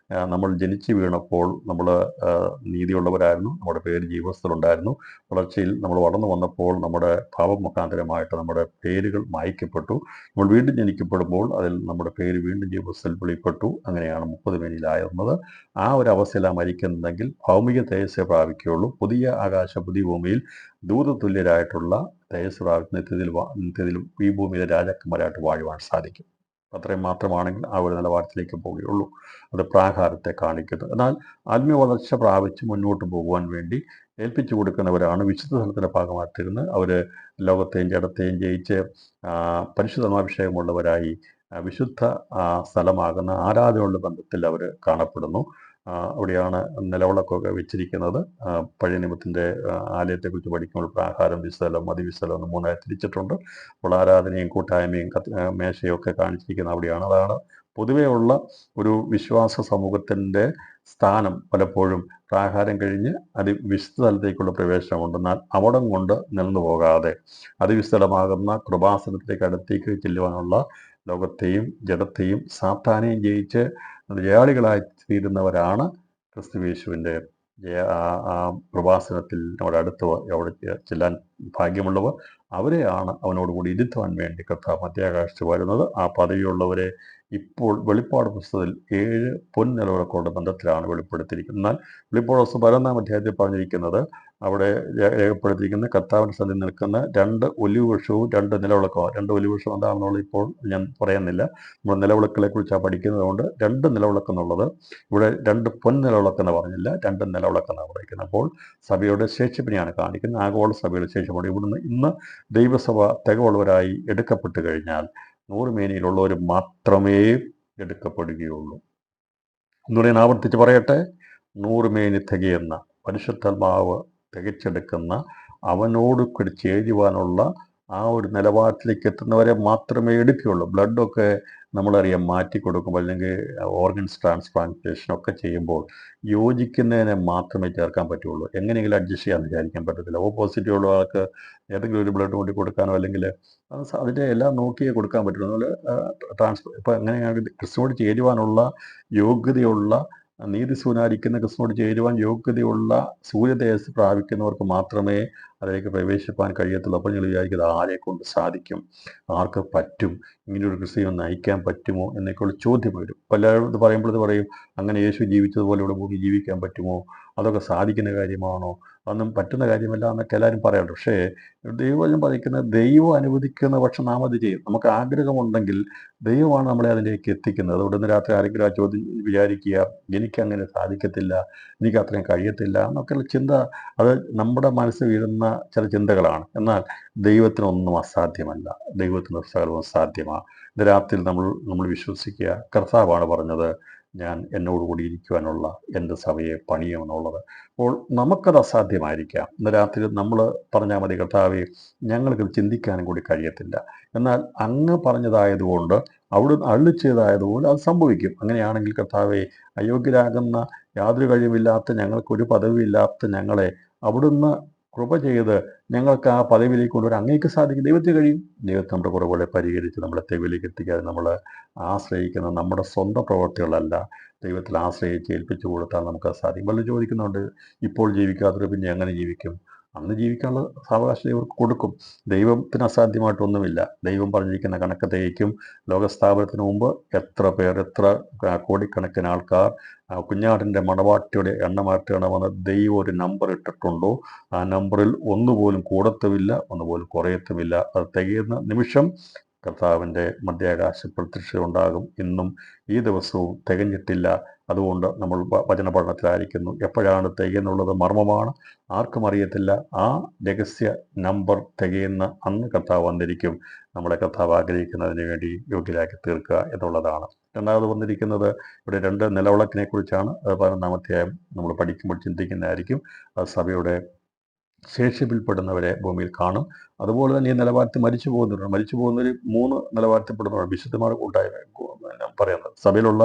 നമ്മൾ ജനിച്ചു വീണപ്പോൾ നമ്മൾ നീതിയുള്ളവരായിരുന്നു, നമ്മുടെ പേര് ജീവസ്ഥലുണ്ടായിരുന്നു. വളർച്ചയിൽ നമ്മൾ വളർന്നു വന്നപ്പോൾ നമ്മുടെ പാപം മുഖാന്തരമായിട്ട് നമ്മുടെ പേരുകൾ മായ്ക്കപ്പെട്ടു. നമ്മൾ വീണ്ടും ജനിക്കപ്പെടുമ്പോൾ അതിൽ നമ്മുടെ പേര് വീണ്ടും ജീവസ്ഥൽ വെളിപ്പെട്ടു. അങ്ങനെയാണ് 30 മേനിയിലായിരുന്നത്. ആ ഒരു അവസ്ഥയിലാണ് മരിക്കുന്നുണ്ടെങ്കിൽ ഭൗമിക തേജസ്സേ പ്രാപിക്കുകയുള്ളൂ. പുതിയ ആകാശ പുതിയ ഭൂമിയിൽ ദൂതതുല്യരായിട്ടുള്ള തേജസ് പ്രാപിക്കുന്ന നിത്യത്തിലും ഈ ഭൂമിയിലെ രാജാക്കന്മാരായിട്ട് വാഴുവാൻ സാധിക്കും. അത്രയും മാത്രമാണെങ്കിൽ ആ ഒരു നിലവാരത്തിലേക്ക് പോവുകയുള്ളൂ. അത് പ്രാകാരത്തെ കാണിക്കുന്നു. എന്നാൽ ആത്മീയ വളർച്ച പ്രാപിച്ച് മുന്നോട്ട് പോകുവാൻ വേണ്ടി ഏൽപ്പിച്ചു കൊടുക്കുന്നവരാണ് വിശുദ്ധ സ്ഥലത്തിൻ്റെ ഭാഗമായിട്ടിരുന്ന് അവർ ലോകത്തെയും ജഡത്തെയും ജയിച്ച് പരിശുദ്ധാഭിഷേകമുള്ളവരായി വിശുദ്ധ സ്ഥലമാകുന്ന ആരാധനയുള്ള ബന്ധത്തിൽ അവർ കാണപ്പെടുന്നു. അവിടെയാണ് നിലവിളക്കൊക്കെ വെച്ചിരിക്കുന്നത്. പഴയ നിയമത്തിൻ്റെ ആലയത്തെക്കുറിച്ച് പഠിക്കുമ്പോൾ പ്രാകാരം, വിശുദ്ധലം, അതിവിശുദ്ധലം എന്ന് 3ആയി തിരിച്ചിട്ടുണ്ട്. അപ്പോൾ ആരാധനയും കൂട്ടായ്മയും മേശയും ഒക്കെ കാണിച്ചിരിക്കുന്നത് അവിടെയാണ്. അതാണ് പൊതുവേ ഉള്ള ഒരു വിശ്വാസ സമൂഹത്തിൻ്റെ സ്ഥാനം. പലപ്പോഴും പ്രാകാരം കഴിഞ്ഞ് വിശുദ്ധ സ്ഥലത്തേക്കുള്ള പ്രവേശനമുണ്ടെന്നാൽ അവിടം കൊണ്ട് നിന്നു പോകാതെ അതിവിശുദ്ധമാകുന്ന കൃപാസനത്തിലേക്ക് അടുത്തേക്ക് ചെല്ലുവാനുള്ള ലോകത്തെയും ജഡത്തെയും സാത്താനെയും ജയിച്ച് ജയാളികളായി തീരുന്നവരാണ് ക്രിസ്തുയേശുവിൻ്റെ കൃപാസനത്തിൽ നമ്മുടെ അടുത്ത് അവിടെ ചെല്ലാൻ ഭാഗ്യമുള്ളവർ. അവരെയാണ് അവനോടുകൂടി ഇരുത്തുവാൻ വേണ്ടി കർത്താവ് മധ്യാകാശത്ത് വരുന്നത്. ആ പദവിയുള്ളവരെ ഇപ്പോൾ വെളിപ്പാട് പുസ്തകത്തിൽ 7 പൊൻനിലവിളക്കുകളുടെ ബന്ധത്തിലാണ് വെളിപ്പെടുത്തിയിരിക്കുന്നത്. എന്നാൽ വെളിപ്പാട് പുസ്തകം 11-ാം അധ്യായത്തിൽ പറഞ്ഞിരിക്കുന്നത് അവിടെ രേഖപ്പെടുത്തിയിരിക്കുന്ന കർത്താവിൻ്റെ സന്നിധിയിൽ നിൽക്കുന്ന 2 ഒലിവ് വൃക്ഷവും 2 നിലവിളക്കുമാണ്. 2 ഒലിവ് വൃക്ഷം എന്താണെന്നുള്ളത് ഇപ്പോൾ ഞാൻ പറയുന്നില്ല. നമ്മൾ നിലവിളക്കുകളെ കുറിച്ചാണ് പഠിക്കുന്നത് കൊണ്ട് 2 നിലവിളക്കെന്നുള്ളത് ഇവിടെ 2 പൊൻനിലവിളക്കെന്ന് പറഞ്ഞില്ല, 2 നിലവിളക്കെന്നാണ് പറയുന്നത്. അപ്പോൾ സഭയുടെ ശേഷിപ്പിനെയാണ് കാണിക്കുന്നത്. ആഗോള സഭയുടെ ശേഷിപ്പാണ്. ഇവിടുന്ന് ഇന്ന് ദൈവസഭ തികവുള്ളവരായി എടുക്കപ്പെട്ട് കഴിഞ്ഞാൽ 100 മേനിയിലുള്ളവർ മാത്രമേ എടുക്കപ്പെടുകയുള്ളൂ. ഒന്നുകൂടി ഞാൻ ആവർത്തിച്ച് പറയട്ടെ, 100 മേനി തികയുന്ന പരിശുദ്ധാത്മാവ് തികച്ചെടുക്കുന്ന അവനോട് ചേരുവാനുള്ള ആ ഒരു നിലവാരത്തിലേക്ക് എത്തുന്നവരെ മാത്രമേ എടുക്കുകയുള്ളൂ. ബ്ലഡൊക്കെ നമ്മളറിയാം മാറ്റി കൊടുക്കുമ്പോൾ അല്ലെങ്കിൽ ഓർഗൻസ് ട്രാൻസ്പ്ലാന്റേഷനൊക്കെ ചെയ്യുമ്പോൾ യോജിക്കുന്നതിനെ മാത്രമേ ചേർക്കാൻ പറ്റുള്ളൂ. എങ്ങനെയെങ്കിലും അഡ്ജസ്റ്റ് ചെയ്യാൻ വിചാരിക്കാൻ പറ്റത്തില്ല. ഓപ്പോസിറ്റീവ് ഉള്ള ആൾക്ക് ഏതെങ്കിലും ഒരു ബ്ലഡ് കൊണ്ട് കൊടുക്കാനോ അല്ലെങ്കിൽ അതിൻ്റെ എല്ലാം നോക്കിയേ കൊടുക്കാൻ പറ്റുള്ളൂ. അതുപോലെ ഇപ്പം എങ്ങനെയാണെങ്കിൽ ക്രിസ്തുവോട് ചേരുവാനുള്ള യോഗ്യതയുള്ള നീതി സൂനാരിക്കുന്ന ക്രിസ്തുവോട് ചേരുവാൻ യോഗ്യതയുള്ള സൂര്യതേജസ് പ്രാപിക്കുന്നവർക്ക് മാത്രമേ അതിലേക്ക് പ്രവേശിപ്പാൻ കഴിയത്തുള്ളൂ. അപ്പോൾ നിങ്ങൾ വിചാരിക്കുന്നത് ആരെ കൊണ്ട് സാധിക്കും, ആർക്ക് പറ്റും, ഇങ്ങനെയൊരു ക്രിസ്ത്യനെ നയിക്കാൻ പറ്റുമോ എന്നൊക്കെയുള്ള ചോദ്യം വരും. പലരും ഇത് പറയുമ്പോൾ പറയും അങ്ങനെ യേശു ജീവിച്ചതുപോലെ ഇവിടെ ഭൂമി ജീവിക്കാൻ പറ്റുമോ, അതൊക്കെ സാധിക്കുന്ന കാര്യമാണോ, അതൊന്നും പറ്റുന്ന കാര്യമല്ല എന്നൊക്കെ എല്ലാവരും പറയാറുണ്ട്. പക്ഷേ ദൈവം പറയുന്നത് ദൈവം അനുവദിക്കുന്ന പക്ഷം നാം അത് ചെയ്യും. നമുക്ക് ആഗ്രഹമുണ്ടെങ്കിൽ ദൈവമാണ് നമ്മളെ അതിലേക്ക് എത്തിക്കുന്നത്. അതുകൊണ്ട് ഇന്ന് രാത്രി ആരെങ്കിലും ആ ചോദ്യം വിചാരിക്കുക, എനിക്കങ്ങനെ സാധിക്കത്തില്ല, എനിക്ക് അത്രയും കഴിയത്തില്ല എന്നൊക്കെയുള്ള ചിന്ത, അത് നമ്മുടെ മനസ്സിൽ വീഴുന്ന ചില ചിന്തകളാണ്. എന്നാൽ ദൈവത്തിനൊന്നും അസാധ്യമല്ല, ദൈവത്തിന് സകലവും സാധ്യമാണ്. ഇന്ന് രാത്രി നമ്മൾ വിശ്വസിക്കുക, കർത്താവാണ് പറഞ്ഞത് ഞാൻ എന്നോടുകൂടി ഇരിക്കുവാനുള്ള എൻ്റെ സഭയെ പണിയുമെന്നുള്ളത്. അപ്പോൾ നമുക്കത് അസാധ്യമായിരിക്കാം. ഇന്ന് രാത്രി നമ്മൾ പറഞ്ഞാൽ മതി, കർത്താവെ ഞങ്ങൾക്ക് ചിന്തിക്കാനും കൂടി കഴിയത്തില്ല, എന്നാൽ അങ്ങ് പറഞ്ഞതായതുകൊണ്ട് അവിടുന്ന് അരുളി ചെയ്തതായതുകൊണ്ട് അത് സംഭവിക്കും. അങ്ങനെയാണെങ്കിൽ കർത്താവെ അയോഗ്യരാകുന്ന യാതൊരു കഴിവില്ലാത്ത ഞങ്ങൾക്കൊരു പദവിയില്ലാത്ത ഞങ്ങളെ അവിടുന്ന് കൃപ ചെയ്ത് ഞങ്ങൾക്ക് ആ പദവിയിലേക്ക് കൊണ്ടുവരാൻ അങ്ങേക്ക് സാധിക്കും. ദൈവത്തിന് കഴിയും. ദൈവത്തെ നമ്മുടെ കുറവുകളെ പരിഹരിച്ച് നമ്മളെ തെരുവിലേക്ക് എത്തിക്കാതെ നമ്മൾ ആശ്രയിക്കുന്ന നമ്മുടെ സ്വന്തം പ്രവർത്തികളല്ല, ദൈവത്തിൽ ആശ്രയിച്ച് ഏൽപ്പിച്ചു കൊടുത്താൽ നമുക്ക് സാധിക്കും. വല്ലതും ചോദിക്കുന്നുണ്ട്, ഇപ്പോൾ ജീവിക്കാത്തവർ പിന്നെ എങ്ങനെ ജീവിക്കും? അന്ന് ജീവിക്കാനുള്ള സാവകാശം ഇവർക്ക് കൊടുക്കും. ദൈവത്തിന് അസാധ്യമായിട്ടൊന്നുമില്ല. ദൈവം പറഞ്ഞിരിക്കുന്ന കണക്ക് തികയ്ക്കും. ലോകസ്ഥാപനത്തിന് മുമ്പ് എത്ര പേർ, എത്ര കോടിക്കണക്കിന് ആൾക്കാർ കുഞ്ഞാടിൻ്റെ മണവാട്ടിയുടെ എണ്ണമാറ്റണമെന്ന് ദൈവം ഒരു നമ്പർ ഇട്ടിട്ടുണ്ടോ, ആ നമ്പറിൽ ഒന്നുപോലും കൂടത്തുമില്ല, ഒന്നുപോലും കുറയത്തുമില്ല. അത് തികയുന്ന നിമിഷം കർത്താവിൻ്റെ മധ്യാകാശ പ്രത്യക്ഷത ഉണ്ടാകും. ഇന്നും ഈ ദിവസവും തികഞ്ഞിട്ടില്ല. അതുകൊണ്ട് നമ്മൾ വചന പഠനത്തിലായിരിക്കുന്നു. എപ്പോഴാണ് തികയെന്നുള്ളത് മർമ്മമാണ്, ആർക്കും അറിയത്തില്ല. ആ രഹസ്യ നമ്പർ തികയുന്ന അന്ന് കർത്താവ് വന്നിരിക്കും. നമ്മളെ കർത്താവ് ആഗ്രഹിക്കുന്നതിന് വേണ്ടി യോഗ്യരാക്കി തീർക്കുക എന്നുള്ളതാണ്. രണ്ടാമത് വന്നിരിക്കുന്നത് ഇവിടെ 2 നിലവിളക്കിനെ കുറിച്ചാണ്. അത് 11-ാം അധ്യായം നമ്മൾ പഠിക്കുമ്പോൾ ചിന്തിക്കുന്നതായിരിക്കും. അത് സഭയുടെ ശേഷിപ്പിൽപ്പെടുന്നവരെ ഭൂമിയിൽ കാണും. അതുപോലെ തന്നെ ഈ നിലവാരത്തിൽ മരിച്ചു പോകുന്നവർ 3 നിലവാരത്തിൽപ്പെടുന്നവർ വിശുദ്ധന്മാർ കൂട്ടായ്മ പറയുന്നത്. സഭയിലുള്ള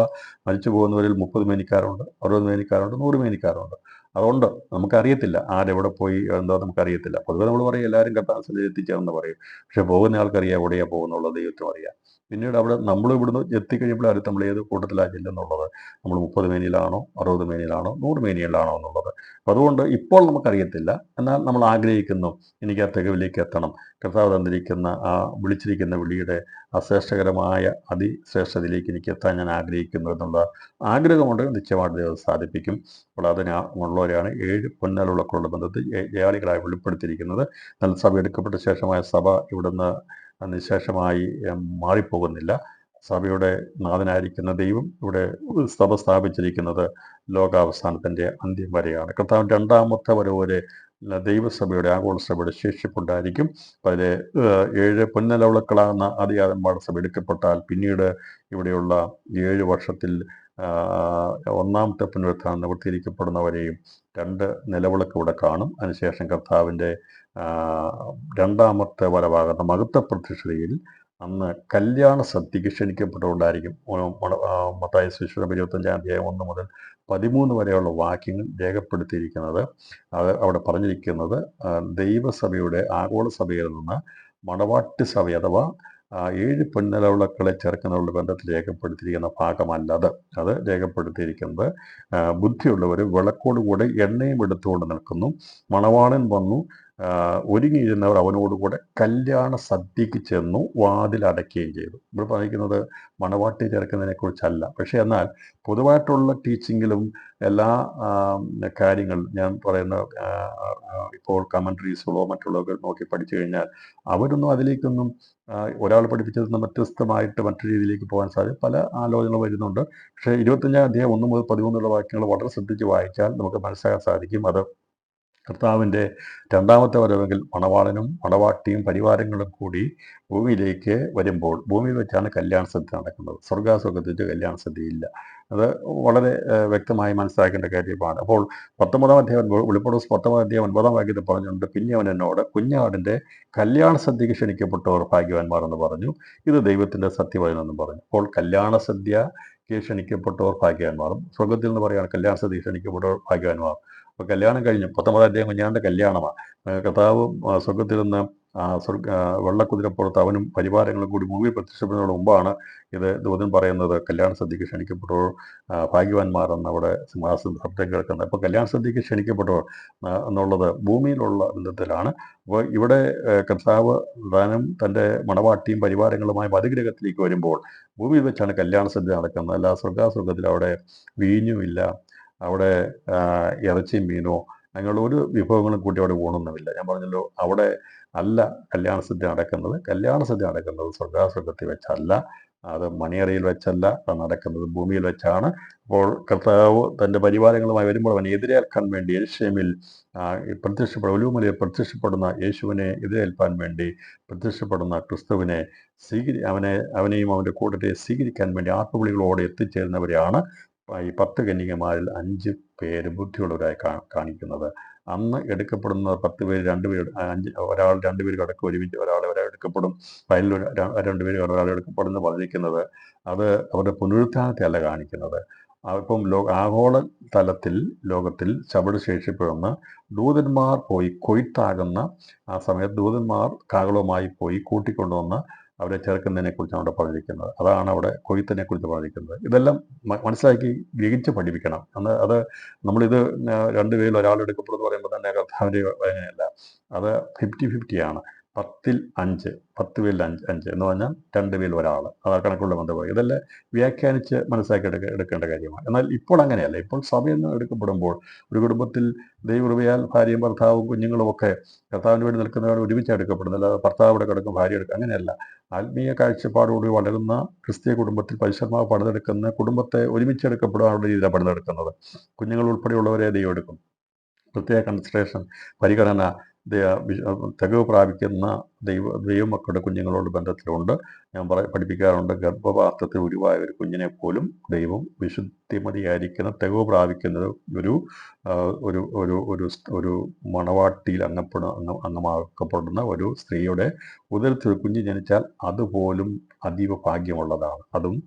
മരിച്ചു പോകുന്നവരിൽ 30 മേനിക്കാരുണ്ട്, 60 മേനിക്കാരുണ്ട്, 100 മേനിക്കാരുണ്ട്. അതുകൊണ്ട് നമുക്കറിയത്തില്ല ആരെവിടെ പോയി എന്താ നമുക്കറിയത്തില്ല. പൊതുവെ നമ്മൾ പറയും എല്ലാവരും കർത്താവിൽ എത്തിച്ചേർന്ന് പറയും. പക്ഷെ പോകുന്ന ആൾക്കറിയാം എവിടെയാണ് പോകുന്നുള്ളത്, ദൈവത്തിനും അറിയാം. പിന്നീട് അവിടെ നമ്മൾ ഇവിടുന്ന് എത്തിക്കഴിയുമ്പോൾ അറിയാം നമ്മൾ ഏത് കൂട്ടത്തിലാണ് ചെല്ലുന്നുള്ളത്. നമ്മൾ 30 മേനിയിലാണോ, 60 മേനിയിലാണോ, 100 മേനിയിലാണോ എന്നുള്ളത്. അപ്പം അതുകൊണ്ട് ഇപ്പോൾ നമുക്കറിയത്തില്ല. എന്നാൽ നമ്മൾ ആഗ്രഹിക്കുന്നു, എനിക്ക് ആ തികവിലേക്ക് എത്തണം. കർത്താവ് തന്നിരിക്കുന്ന ആ വിളിച്ചിരിക്കുന്ന വിളിയുടെ അശ്രേഷ്ഠകരമായ അതിശ്രേഷ്ഠതയിലേക്ക് എനിക്ക് എത്താൻ ഞാൻ ആഗ്രഹിക്കുന്നു എന്നുള്ള ആഗ്രഹമുണ്ടെങ്കിൽ നിശ്ചയമായിട്ട് ദൈവം സാധിപ്പിക്കും. അപ്പോൾ അതിനുള്ളവരെയാണ് 7 പൊൻനിലവിളക്കുകളുടെ ബന്ധത്തിൽ ജയാളികളായി വെളിപ്പെടുത്തിയിരിക്കുന്നത്. എന്നാൽ സഭ എടുക്കപ്പെട്ട ശേഷമായ സഭ ഇവിടുന്ന് നിശേഷമായി മാറിപ്പോകുന്നില്ല. സഭയുടെ നാഥനായിരിക്കുന്ന ദൈവം ഇവിടെ സഭ സ്ഥാപിച്ചിരിക്കുന്നത് ലോകാവസാനത്തിൻ്റെ അന്ത്യം വരെയാണ്. കർത്താവിൻ്റെ 2ാമത്തെ വരവരെ ദൈവസഭയുടെ ആഗോള സഭയുടെ ശേഷിപ്പുണ്ടായിരിക്കും. അപ്പോൾ അതിലെ 7 പൊൻനിലവിളക്കുകളാകുന്ന ആദിയാകന്മാരുടെ സഭ എടുക്കപ്പെട്ടാൽ പിന്നീട് ഇവിടെയുള്ള 7 വർഷത്തിൽ 1-ാമത്തെ പുനരുത്ഥാനം നിവർത്തിയിരിക്കപ്പെടുന്നവരെയും 2 നിലവിളക്ക് ഇവിടെ കാണും. അതിനുശേഷം കർത്താവിൻ്റെ 2ാമത്തെ വരവാകുന്ന മഹത്വ പ്രത്യക്ഷതയിൽ അന്ന് കല്യാണ സദ്യക്ക് ക്ഷണിക്കപ്പെട്ടുകൊണ്ടായിരിക്കും. മത്തായി സുവിശേഷം 25-ാം അധ്യായം 1 മുതൽ 13 വരെയുള്ള വാക്യങ്ങൾ രേഖപ്പെടുത്തിയിരിക്കുന്നത്. അത് അവിടെ പറഞ്ഞിരിക്കുന്നത് ദൈവസഭയുടെ ആഗോള സഭയിൽ നിന്ന് മണവാട്ടി സഭ അഥവാ 7 പൊൻനിലവിളക്കുകളെ ചേർക്കുന്നവരുടെ ബന്ധത്തിൽ രേഖപ്പെടുത്തിയിരിക്കുന്ന ഭാഗമല്ലത്. അത് രേഖപ്പെടുത്തിയിരിക്കുന്നത് ബുദ്ധിയുള്ളവർ വിളക്കോടുകൂടെ എണ്ണയും എടുത്തുകൊണ്ട് നിൽക്കുന്നു. മണവാളൻ വന്നു ഒരുങ്ങിയിരുന്നവർ അവനോടുകൂടെ കല്യാണ സദ്യക്ക് ചെന്നു വാതിലടയ്ക്കുകയും ചെയ്തു. ഇവിടെ പറഞ്ഞിരിക്കുന്നത് മണവാട്ടി ചേർക്കുന്നതിനെക്കുറിച്ചല്ല. പക്ഷേ എന്നാൽ പൊതുവായിട്ടുള്ള ടീച്ചിങ്ങിലും എല്ലാ കാര്യങ്ങൾ ഞാൻ പറയുന്ന ഇപ്പോൾ കമൻട്രീസുകളോ മറ്റുള്ളവർ നോക്കി പഠിച്ചു കഴിഞ്ഞാൽ അവരൊന്നും അതിലേക്കൊന്നും ഒരാൾ പഠിപ്പിച്ചതിൽ നിന്ന് വ്യത്യസ്തമായിട്ട് മറ്റു രീതിയിലേക്ക് പോകാൻ സാധിക്കും. പല ആലോചനകൾ വരുന്നുണ്ട്. പക്ഷേ 25 അധ്യായം 1 മുതൽ 13 വാക്യങ്ങൾ വളരെ ശ്രദ്ധിച്ച് വായിച്ചാൽ നമുക്ക് മനസ്സിലാക്കാൻ സാധിക്കും. അത് കർത്താവിൻ്റെ രണ്ടാമത്തെ വരവെങ്കിൽ മണവാളനും മണവാട്ടിയും പരിവാരങ്ങളും കൂടി ഭൂമിയിലേക്ക് വരുമ്പോൾ ഭൂമിയിൽ വെച്ചാണ് കല്യാണ സദ്യ നടക്കുന്നത്. സ്വർഗാസ്വർഗത്തിൽ കല്യാണ സദ്യയില്ല. അത് വളരെ വ്യക്തമായി മനസ്സിലാക്കേണ്ട കാര്യമാണ്. അപ്പോൾ 19 അധ്യായം വെളിപ്പാട് 19 അധ്യായം 9 വാക്യത്തിൽ പറഞ്ഞിട്ടുണ്ട്, പിന്നെ അവൻ എന്നോട് കുഞ്ഞാടിൻ്റെ കല്യാണ സദ്യക്ക് ക്ഷണിക്കപ്പെട്ടവർ ഭാഗ്യവാന്മാർ എന്ന് പറഞ്ഞു. ഇത് ദൈവത്തിൻ്റെ സത്യവചനെന്നും പറഞ്ഞു. അപ്പോൾ കല്യാണ സദ്യക്ക് ക്ഷണിക്കപ്പെട്ടവർ ഭാഗ്യവാന്മാരും സ്വർഗത്തിൽ നിന്ന് പറയുകയാണ് കല്യാണ സദ്യ ക്ഷണിക്കപ്പെട്ടവർ ഭാഗ്യവാന്മാർ. അപ്പോൾ കല്യാണം കഴിഞ്ഞു 19 അധ്യായം കുഞ്ഞാൻ്റെ കല്യാണമാണ്. കർത്താവ് സ്വർഗത്തിൽ നിന്ന് വെള്ളക്കുതിരപ്പുറത്ത് അവനും പരിവാരങ്ങളും കൂടി ഭൂമിയിൽ പ്രത്യക്ഷപ്പെടുന്നതിന് മുമ്പാണ് ഇത് ദൂതൻ പറയുന്നത് കല്യാണ സദ്യക്ക് ക്ഷണിക്കപ്പെട്ടവർ ഭാഗ്യവാന്മാർ എന്ന് അവിടെ സിംഹാസനം ശബ്ദം കേൾക്കുന്നത്. അപ്പോൾ കല്യാണ സദ്യക്ക് ക്ഷണിക്കപ്പെട്ടവർ എന്നുള്ളത് ഭൂമിയിലുള്ള ബന്ധത്തിലാണ്. അപ്പോൾ ഇവിടെ കർത്താവ് താനും തൻ്റെ മണവാട്ടിയും പരിവാരങ്ങളുമായി മധുഗ്രഹത്തിലേക്ക് വരുമ്പോൾ ഭൂമിയിൽ വെച്ചാണ് കല്യാണ സദ്യ നടക്കുന്നത്. അല്ല സ്വർഗാസ്വർഗത്തിൽ അവിടെ വീഞ്ഞുമില്ല, അവിടെ ഇറച്ചിയും മീനോ അങ്ങനെയുള്ള ഒരു വിഭവങ്ങളും കൂട്ടി അവിടെ ഊണൊന്നുമില്ല. ഞാൻ പറഞ്ഞല്ലോ അവിടെ അല്ല കല്യാണ സദ്യ നടക്കുന്നത്. കല്യാണ സദ്യ നടക്കുന്നത് സ്വർഗാസ്വർഗത്തിൽ വെച്ചല്ല, അത് മണിയറയിൽ വെച്ചല്ല, അത് നടക്കുന്നത് ഭൂമിയിൽ വെച്ചാണ്. അപ്പോൾ കർത്താവ് തൻ്റെ പരിവാരങ്ങളുമായി വരുമ്പോൾ അവനെ എതിരേൽക്കാൻ വേണ്ടി യെരൂശലേമിൽ ഒലിവുമലയിൽ പ്രത്യക്ഷപ്പെടുന്ന യേശുവിനെ എതിരേൽപ്പാൻ വേണ്ടി പ്രത്യക്ഷപ്പെടുന്ന ക്രിസ്തുവിനെ അവനെയും അവൻ്റെ കൂട്ടത്തെ സ്വീകരിക്കാൻ വേണ്ടി ആർപ്പുവിളികളോടെ എത്തിച്ചേരുന്നവരെയാണ് ഈ 10 കന്യകമാരിൽ 5 പേര് ബുദ്ധിയുള്ളവരായി കാണിക്കുന്നത്. അന്ന് എടുക്കപ്പെടുന്ന 10 പേര് 2 പേര് ഒരാൾ 2 പേര് കടക്കും, ഒരുമിച്ച് ഒരാൾ എടുക്കപ്പെടും, അതിൽ 2 പേര് ഒരാൾ എടുക്കപ്പെടുന്ന പറഞ്ഞിരിക്കുന്നത് അത് അവരുടെ പുനരുത്ഥാനത്തെ അല്ല കാണിക്കുന്നത്. ഇപ്പം ആഗോള തലത്തിൽ ലോകത്തിൽ ചവിട് ശേഷിപ്പെടുന്ന ദൂതന്മാർ പോയി കൊയ്ത്താകുന്ന ആ സമയത്ത് ദൂതന്മാർ കാഹളവുമായി പോയി കൂട്ടിക്കൊണ്ടുവന്ന് അവരെ ചേർക്കുന്നതിനെ കുറിച്ചാണ് അവിടെ പറഞ്ഞിരിക്കുന്നത്. അതാണ് അവിടെ കൊയ്ത്തിനെ കുറിച്ച് പറഞ്ഞിരിക്കുന്നത്. ഇതെല്ലാം മനസ്സിലാക്കി ഗ്രഹിച്ച് പഠിപ്പിക്കണം. അത് നമ്മളിത് 2 പേരിൽ ഒരാൾ എടുക്കപ്പെടുമെന്ന് പറയുമ്പോൾ തന്നെ കർത്താവിൻ്റെ അങ്ങനെയല്ല, അത് 50-50 10-ൽ 5, 10 പേരിൽ 5 എന്ന് പറഞ്ഞാൽ 2 പേരിൽ ഒരാൾ, അതാ കണക്കുള്ള ബന്ധപ്പെടുക. ഇതെല്ലാം വ്യാഖ്യാനിച്ച് മനസ്സിലാക്കി എടുക്കേണ്ട കാര്യമാണ്. എന്നാൽ ഇപ്പോൾ അങ്ങനെയല്ല. ഇപ്പോൾ സഭയിൽ നിന്ന് എടുക്കപ്പെടുമ്പോൾ ഒരു കുടുംബത്തിൽ ദൈവകൃപയാൽ ഭാര്യയും ഭർത്താവും കുഞ്ഞുങ്ങളും ഒക്കെ കർത്താവിന് വേണ്ടി നിൽക്കുന്നവർ ഒരുമിച്ച് എടുക്കപ്പെടുന്നത്, അല്ലാതെ ഭർത്താവ് ഇവിടെ കിടക്കും ഭാര്യ എടുക്കും അങ്ങനെയല്ല. ആത്മീയ കാഴ്ചപ്പാടോടുകൂടി വളരുന്ന ക്രിസ്തീയ കുടുംബത്തിൽ പരിശുദ്ധാത്മാവ് പണിതെടുക്കുന്ന കുടുംബത്തെ ഒരുമിച്ചെടുക്കപ്പെടാനുള്ള രീതിയിലാണ് പണിതെടുക്കുന്നത്. കുഞ്ഞുങ്ങൾ ഉൾപ്പെടെയുള്ളവരെ ദൈവം എടുക്കും. പ്രത്യേക കൺസിഡറേഷൻ, പരിഗണന തികവ് പ്രാപിക്കുന്ന ദൈവമക്കളുടെ കുഞ്ഞുങ്ങളോട് ബന്ധത്തിലുണ്ട്. ഞാൻ പഠിപ്പിക്കാറുണ്ട്, ഗർഭപാത്രത്തിൽ ഉരുവായ ഒരു കുഞ്ഞിനെ പോലും ദൈവം വിശുദ്ധിമതിയായിരിക്കുന്ന തികവ് പ്രാപിക്കുന്നത് ഒരു മണവാട്ടിയിൽ അംഗമാക്കപ്പെടുന്ന ഒരു സ്ത്രീയുടെ ഉദരത്തിൽ കുഞ്ഞ് ജനിച്ചാൽ അതുപോലും അതീവ ഭാഗ്യമുള്ളതാണ്. അതും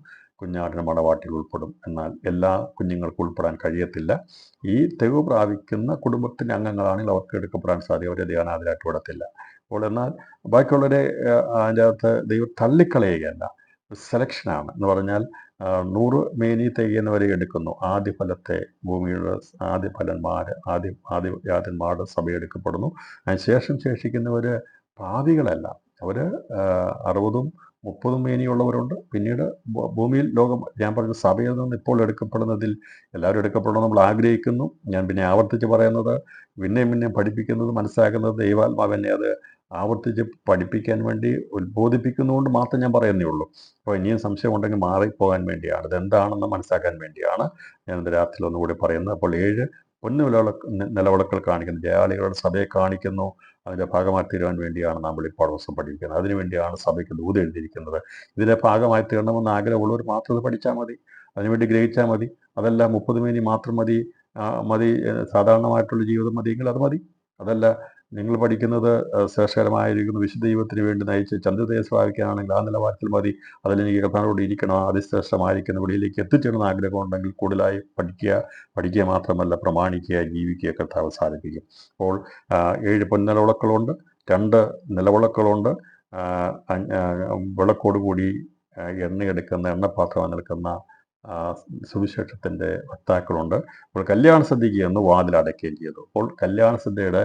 കുഞ്ഞാടിന് മണവാട്ടിൽ ഉൾപ്പെടും. എന്നാൽ എല്ലാ കുഞ്ഞുങ്ങൾക്കും ഉൾപ്പെടാൻ കഴിയത്തില്ല. ഈ തെളിവ് പ്രാപിക്കുന്ന കുടുംബത്തിൻ്റെ അംഗങ്ങളാണെങ്കിൽ അവർക്ക് എടുക്കപ്പെടാൻ സാധിക്കും. അവരെ ധ്യാനാതിരായിട്ട് വിടത്തില്ല. അപ്പോൾ എന്നാൽ ബാക്കിയുള്ളവരെ അതിൻ്റെ അകത്ത് ദൈവം തള്ളിക്കളയുകയല്ല, സെലക്ഷനാണ്. എന്ന് പറഞ്ഞാൽ 100 മേനി തികയുന്നവരെ എടുക്കുന്നു. ആദ്യ ഫലത്തെ ഭൂമിയുടെ ആദ്യജാതന്മാരുടെ സഭയെടുക്കപ്പെടുന്നു. അതിനുശേഷം ശേഷിക്കുന്നവർ പാപികളല്ല, അവർ 60-ഉം 30 മേനിയുള്ളവരുണ്ട്. പിന്നീട് ഭൂമിയിൽ ഞാൻ പറഞ്ഞ സഭയിൽ നിന്ന് ഇപ്പോൾ എടുക്കപ്പെടുന്നതിൽ എല്ലാവരും എടുക്കപ്പെടണം നമ്മൾ ആഗ്രഹിക്കുന്നു. ഞാൻ പിന്നെ ആവർത്തിച്ച് പറയുന്നത്, പിന്നെയും പഠിപ്പിക്കുന്നത്, മനസ്സിലാക്കുന്നത് ദൈവാത്മാവെന്നെ അത് ആവർത്തിച്ച് പഠിപ്പിക്കാൻ വേണ്ടി ഉത്ബോധിപ്പിക്കുന്നതുകൊണ്ട് മാത്രം ഞാൻ പറയുന്നേ ഉള്ളൂ. അപ്പോൾ ഇനിയും സംശയം ഉണ്ടെങ്കിൽ മാറിപ്പോകാൻ വേണ്ടിയാണ്, ഇതെന്താണെന്ന് മനസ്സിലാക്കാൻ വേണ്ടിയാണ് ഞാൻ ഇന്ന് രാത്രി ഒന്നുകൂടി പറയുന്നത്. അപ്പോൾ 7 പൊന്നു നിലവിളക്കൾ കാണിക്കുന്നു, ജയാളികളുടെ സഭയെ കാണിക്കുന്നു. അതിൻ്റെ ഭാഗമായി തീരുവാൻ വേണ്ടിയാണ് നാം വെളിപ്പാട് പുസ്തകം പഠിക്കുന്നത്. അതിനുവേണ്ടിയാണ് സഭയ്ക്ക് ദൂത് എഴുതിയിരിക്കുന്നത്. ഇതിൻ്റെ ഭാഗമായി തീരണമെന്ന് ആഗ്രഹമുള്ളവർ മാത്രം ഇത് പഠിച്ചാൽ മതി, അതിനുവേണ്ടി ഗ്രഹിച്ചാൽ മതി. അതല്ല 30 മേനി മാത്രം മതി സാധാരണമായിട്ടുള്ള ജീവിതം മതിയെങ്കിൽ അത് മതി. അതല്ല നിങ്ങൾ പഠിക്കുന്നത് ശ്രേഷ്ഠകരമായിരിക്കുന്ന വിശുദ്ധ ജീവിതത്തിന് വേണ്ടി നയിച്ച് ചന്ദ്രതയെ സ്വാഭിക്കാനാണെങ്കിൽ ആ നിലവാരത്തിൽ മതി. അതിലെനിക്ക് കർത്താവിനോട് ഇരിക്കണം, അതിശ്രേഷ്ഠമായിരിക്കുന്ന വിളിയിലേക്ക് എത്തിച്ചേരുന്ന ആഗ്രഹമുണ്ടെങ്കിൽ കൂടുതലായി പഠിക്കുക മാത്രമല്ല പ്രമാണിക്കുക, ജീവിക്കുക കർത്താവ് സാധിപ്പിക്കും. അപ്പോൾ 7 പൊൻനിലവിളക്കുകളുണ്ട്, 2 നിലവിളക്കുകളുണ്ട്, വിളക്കോടുകൂടി എണ്ണയെടുക്കുന്ന എണ്ണപ്പാത്രം നിൽക്കുന്ന സുവിശേഷത്തിൻ്റെ വക്താക്കളുണ്ട്. അപ്പോൾ കല്യാണ സദ്യയ്ക്ക് എന്ന് വാതിലടയ്ക്കുകയും ചെയ്തു. അപ്പോൾ കല്യാണ സദ്യയുടെ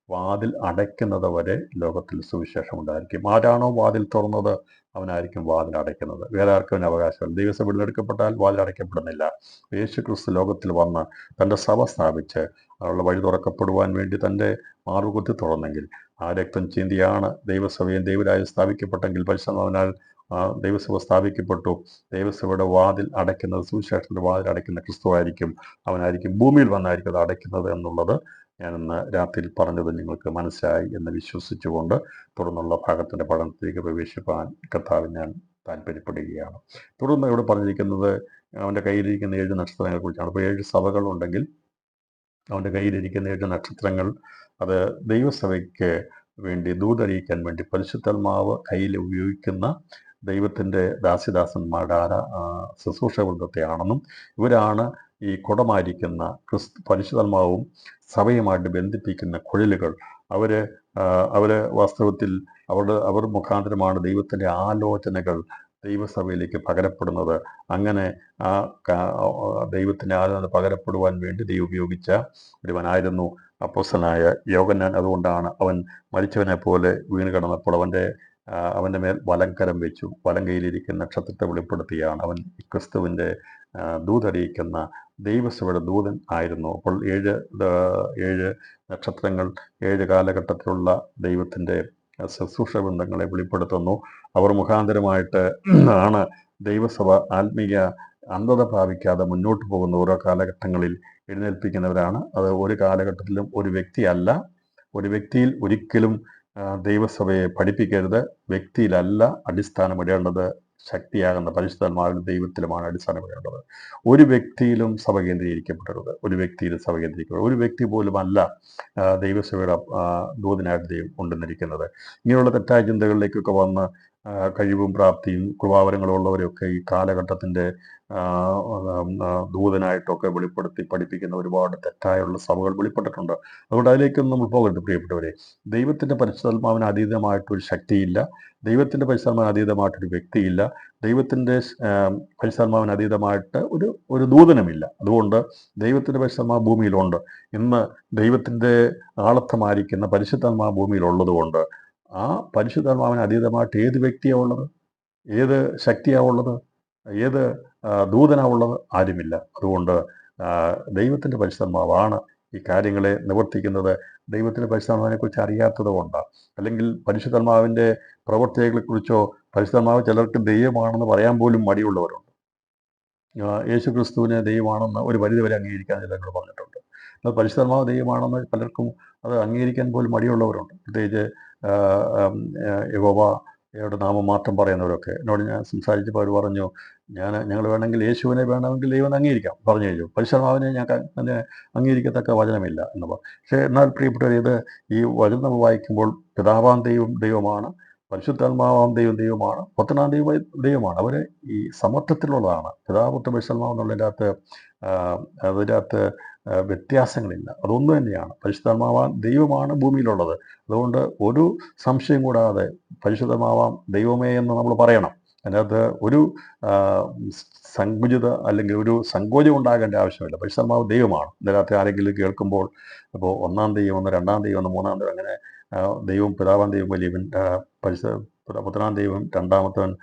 വാതിൽ അടയ്ക്കുന്നത് വരെ ലോകത്തിൽ സുവിശേഷം ഉണ്ടായിരിക്കും. ആരാണോ വാതിൽ തുറന്നത് അവനായിരിക്കും വാതിൽ അടയ്ക്കുന്നത്. വേറെ ആർക്കും അതിന് അവകാശമില്ല. ദൈവസഭ എടുക്കപ്പെട്ടാൽ വാതിൽ അടയ്ക്കപ്പെടുന്നില്ല. യേശു ക്രിസ്തു ലോകത്തിൽ വന്ന് തൻ്റെ സഭ സ്ഥാപിച്ച് അവരുടെ വഴി തുറക്കപ്പെടുവാൻ വേണ്ടി തൻ്റെ മാറുകുത്തി തുറന്നെങ്കിൽ, ആ രക്തം ചിന്തിയാണ് ദൈവസഭയും ദൈവരാജ്യം സ്ഥാപിക്കപ്പെട്ടെങ്കിൽ, പരിശുദ്ധാത്മാവിനാൽ ദൈവസഭ സ്ഥാപിക്കപ്പെട്ടു. ദൈവസഭയുടെ വാതിൽ അടയ്ക്കുന്നത്, സുവിശേഷത്തിൻ്റെ വാതിൽ അടയ്ക്കുന്ന ക്രിസ്തുവായിരിക്കും. അവനായിരിക്കും ഭൂമിയിൽ വന്നായിരിക്കും അത് അടയ്ക്കുന്നത് എന്നുള്ളത് ഞാനിന്ന് രാത്രിയിൽ പറഞ്ഞത് നിങ്ങൾക്ക് മനസ്സിലായി എന്ന് വിശ്വസിച്ചുകൊണ്ട് തുടർന്നുള്ള ഭാഗത്തിൻ്റെ പഠനത്തിലേക്ക് പ്രവേശിപ്പാൻ കർത്താവിൽ ഞാൻ താല്പര്യപ്പെടുകയാണ്. തുടർന്ന് ഇവിടെ പറഞ്ഞിരിക്കുന്നത് അവൻ്റെ കയ്യിലിരിക്കുന്ന 7 നക്ഷത്രങ്ങളെ കുറിച്ചാണ്. അപ്പോൾ 7 സഭകളുണ്ടെങ്കിൽ അവൻ്റെ കയ്യിലിരിക്കുന്ന 7 നക്ഷത്രങ്ങൾ അത് ദൈവസഭയ്ക്ക് വേണ്ടി ദൂതറിയിക്കാൻ വേണ്ടി പരിശുദ്ധാത്മാവ് കയ്യിൽ ഉപയോഗിക്കുന്ന ദൈവത്തിൻ്റെ ദാസിദാസന്മാരുടെ ശുശ്രൂഷ വൃന്ദത്തെയാണെന്നും ഇവരാണ് ഈ കുടമായിരിക്കുന്ന പരിശുദ്ധാത്മാവും സഭയുമായിട്ട് ബന്ധിപ്പിക്കുന്ന കുഴലുകൾ. അവർ വാസ്തവത്തിൽ അവർ മുഖാന്തരമാണ് ദൈവത്തിൻ്റെ ആലോചനകൾ ദൈവസഭയിലേക്ക് പകരപ്പെടുന്നത്. അങ്ങനെ ആ ദൈവത്തിൻ്റെ ആലോചന പകരപ്പെടുവാൻ വേണ്ടി ദൈവം ഉപയോഗിച്ച ഒരുവനായിരുന്നു അപ്പോസ്തലനായ യോഹന്നാൻ. അതുകൊണ്ടാണ് അവൻ മരിച്ചവനെ പോലെ വീണ് കിടന്നപ്പോൾ അവൻ്റെ മേൽ വലങ്കരം വെച്ചു. വലം കയ്യിലിരിക്കുന്ന നക്ഷത്രത്തെ വെളിപ്പെടുത്തിയാണ് അവൻ ക്രിസ്തുവിൻ്റെ ദൂതറിയിക്കുന്ന ദൈവസഭയുടെ ദൂതൻ ആയിരുന്നു. അപ്പോൾ 7 നക്ഷത്രങ്ങൾ 7 കാലഘട്ടത്തിലുള്ള ദൈവത്തിൻ്റെ ശുശ്രൂഷ ബന്ധങ്ങളെ വെളിപ്പെടുത്തുന്നു. അവർ മുഖാന്തരമായിട്ട് ആണ് ദൈവസഭ ആത്മീയ അന്ധത പ്രാപിക്കാതെ മുന്നോട്ട് പോകുന്ന ഓരോ കാലഘട്ടങ്ങളിൽ എഴുന്നേൽപ്പിക്കുന്നവരാണ്. അത് ഒരു കാലഘട്ടത്തിലും ഒരു വ്യക്തിയല്ല. ഒരു വ്യക്തിയിൽ ഒരിക്കലും ദൈവസഭയെ പഠിപ്പിക്കരുത്. വ്യക്തിയിലല്ല അടിസ്ഥാനമിടേണ്ടത്. ശക്തിയാകുന്ന പരിശുദ്ധാത്മാവിലും ദൈവത്തിലുമാണ് അടിസ്ഥാനമിടേണ്ടത്. ഒരു വ്യക്തിയിലും സഭ കേന്ദ്രീകരിക്കപ്പെടരുത്. ഒരു വ്യക്തി പോലും അല്ല ദൈവസഭയുടെ ദൂതനായിട്ട് ദൈവം കൊണ്ടുവന്നിരിക്കുന്നത്. ഇങ്ങനെയുള്ള തെറ്റായ ചിന്തകളിലേക്കൊക്കെ വന്ന് കഴിവും പ്രാപ്തിയും കൃപാവരങ്ങളും ഉള്ളവരെയൊക്കെ ഈ കാലഘട്ടത്തിൻ്റെ ദൂതനായിട്ടൊക്കെ വെളിപ്പെടുത്തി പഠിപ്പിക്കുന്ന ഒരുപാട് തെറ്റായുള്ള സഭകൾ വെളിപ്പെട്ടിട്ടുണ്ട്. അതുകൊണ്ട് അതിലേക്കൊന്നും നമ്മൾ പോകരുത് പ്രിയപ്പെട്ടവരെ. ദൈവത്തിൻ്റെ പരിശുദ്ധാത്മാവിന് അതീതമായിട്ടൊരു ശക്തിയില്ല. ദൈവത്തിൻ്റെ പരിശുദ്ധാത്മാവിന് അതീതമായിട്ടൊരു വ്യക്തിയില്ല. ദൈവത്തിൻ്റെ പരിശുദ്ധാത്മാവിന് അതീതമായിട്ട് ഒരു ദൂതനുമില്ല. അതുകൊണ്ട് ദൈവത്തിൻ്റെ പരിശുദ്ധാത്മാവ് ഭൂമിയിലുണ്ട്. ഇന്ന് ദൈവത്തിൻ്റെ ആളത്തമായിരിക്കുന്ന പരിശുദ്ധാത്മാവ് ഭൂമിയിലുള്ളതുകൊണ്ട് ആ പരിശുദ്ധാത്മാവിന് അതീതമായിട്ട് ഏത് വ്യക്തിയാണ് ഉള്ളത്? ഏത് ശക്തിയാണ് ഉള്ളത്? ഏത് ദൂതനാണ് ഉള്ളത്? ആരുമില്ല. അതുകൊണ്ട് ദൈവത്തിൻ്റെ പരിശുദ്ധാത്മാവാണ് ഈ കാര്യങ്ങളെ നിവർത്തിക്കുന്നത്. ദൈവത്തിൻ്റെ പരിശുദ്ധാത്മാവിനെക്കുറിച്ച് അറിയാത്തത് കൊണ്ടാണ്. അല്ലെങ്കിൽ പരിശുദ്ധാത്മാവിൻ്റെ പ്രവർത്തികളെക്കുറിച്ചോ, പരിശുദ്ധാത്മാവ് ചിലർക്ക് ദൈവമാണെന്ന് പറയാൻ പോലും മടിയുള്ളവരുണ്ട്. യേശു ക്രിസ്തുവിനെ ദൈവമാണെന്ന് ഒരു പരിധിവരെ അംഗീകരിക്കാൻ ചിലർ പറഞ്ഞിട്ടുണ്ട്. എന്നാൽ പരിശുദ്ധാത്മാവ് ദൈവമാണെന്ന് പലർക്കും അത് അംഗീകരിക്കാൻ പോലും മടിയുള്ളവരുണ്ട്. പ്രത്യേകിച്ച് യഹോവയുടെ നാമമാത്രം പറയുന്നവരൊക്കെ എന്നോട് ഞാൻ സംസാരിച്ചപ്പോൾ അവർ പറഞ്ഞു, ഞങ്ങൾ വേണമെങ്കിൽ യേശുവിനെ വേണമെങ്കിൽ ദൈവം അംഗീകരിക്കാം പറഞ്ഞു കഴിഞ്ഞു, പരിശുദ്ധാത്മാവിനെ ഞങ്ങൾക്ക് തന്നെ അംഗീകരിക്കത്തക്ക വചനമില്ല എന്ന് പറഞ്ഞു. പക്ഷേ എന്നാൽ പ്രിയപ്പെട്ടവർ, ഈ വചനം വായിക്കുമ്പോൾ പിതാവാം ദൈവമാണ്, പരിശുദ്ധാത്മാവാം ദൈവമാണ്, പുത്രനാം ദൈവമാണ്. അവർ ഈ സമത്വത്തിലുള്ളതാണ്. പിതാപുത്ര പരിശുദ്ധാത്മാവ് എന്നുള്ളതിൻ്റെ അതിനകത്ത് വ്യത്യാസങ്ങളില്ല. അതൊന്നു തന്നെയാണ്. പരിശുദ്ധാത്മാവാം ദൈവമാണ് ഭൂമിയിലുള്ളത്. അതുകൊണ്ട് ഒരു സംശയം കൂടാതെ പരിശുദ്ധമാവാം ദൈവമേ എന്ന് നമ്മൾ പറയണം. അതിനകത്ത് ഒരു സങ്കുചിത അല്ലെങ്കിൽ ഒരു സങ്കോചം ഉണ്ടാകേണ്ട ആവശ്യമില്ല. പരിശുദ്ധാത്മാവ് ദൈവമാണ്. ഇതിനകത്ത് ആരെങ്കിലും കേൾക്കുമ്പോൾ അപ്പോൾ ഒന്നാം ദൈവം, രണ്ടാം ദൈവം, മൂന്നാം ദൈവം, അങ്ങനെ ദൈവം പിതാവാം ദൈവം വലിയവൻ, പുത്രനാം ദൈവം രണ്ടാമത്തവൻ,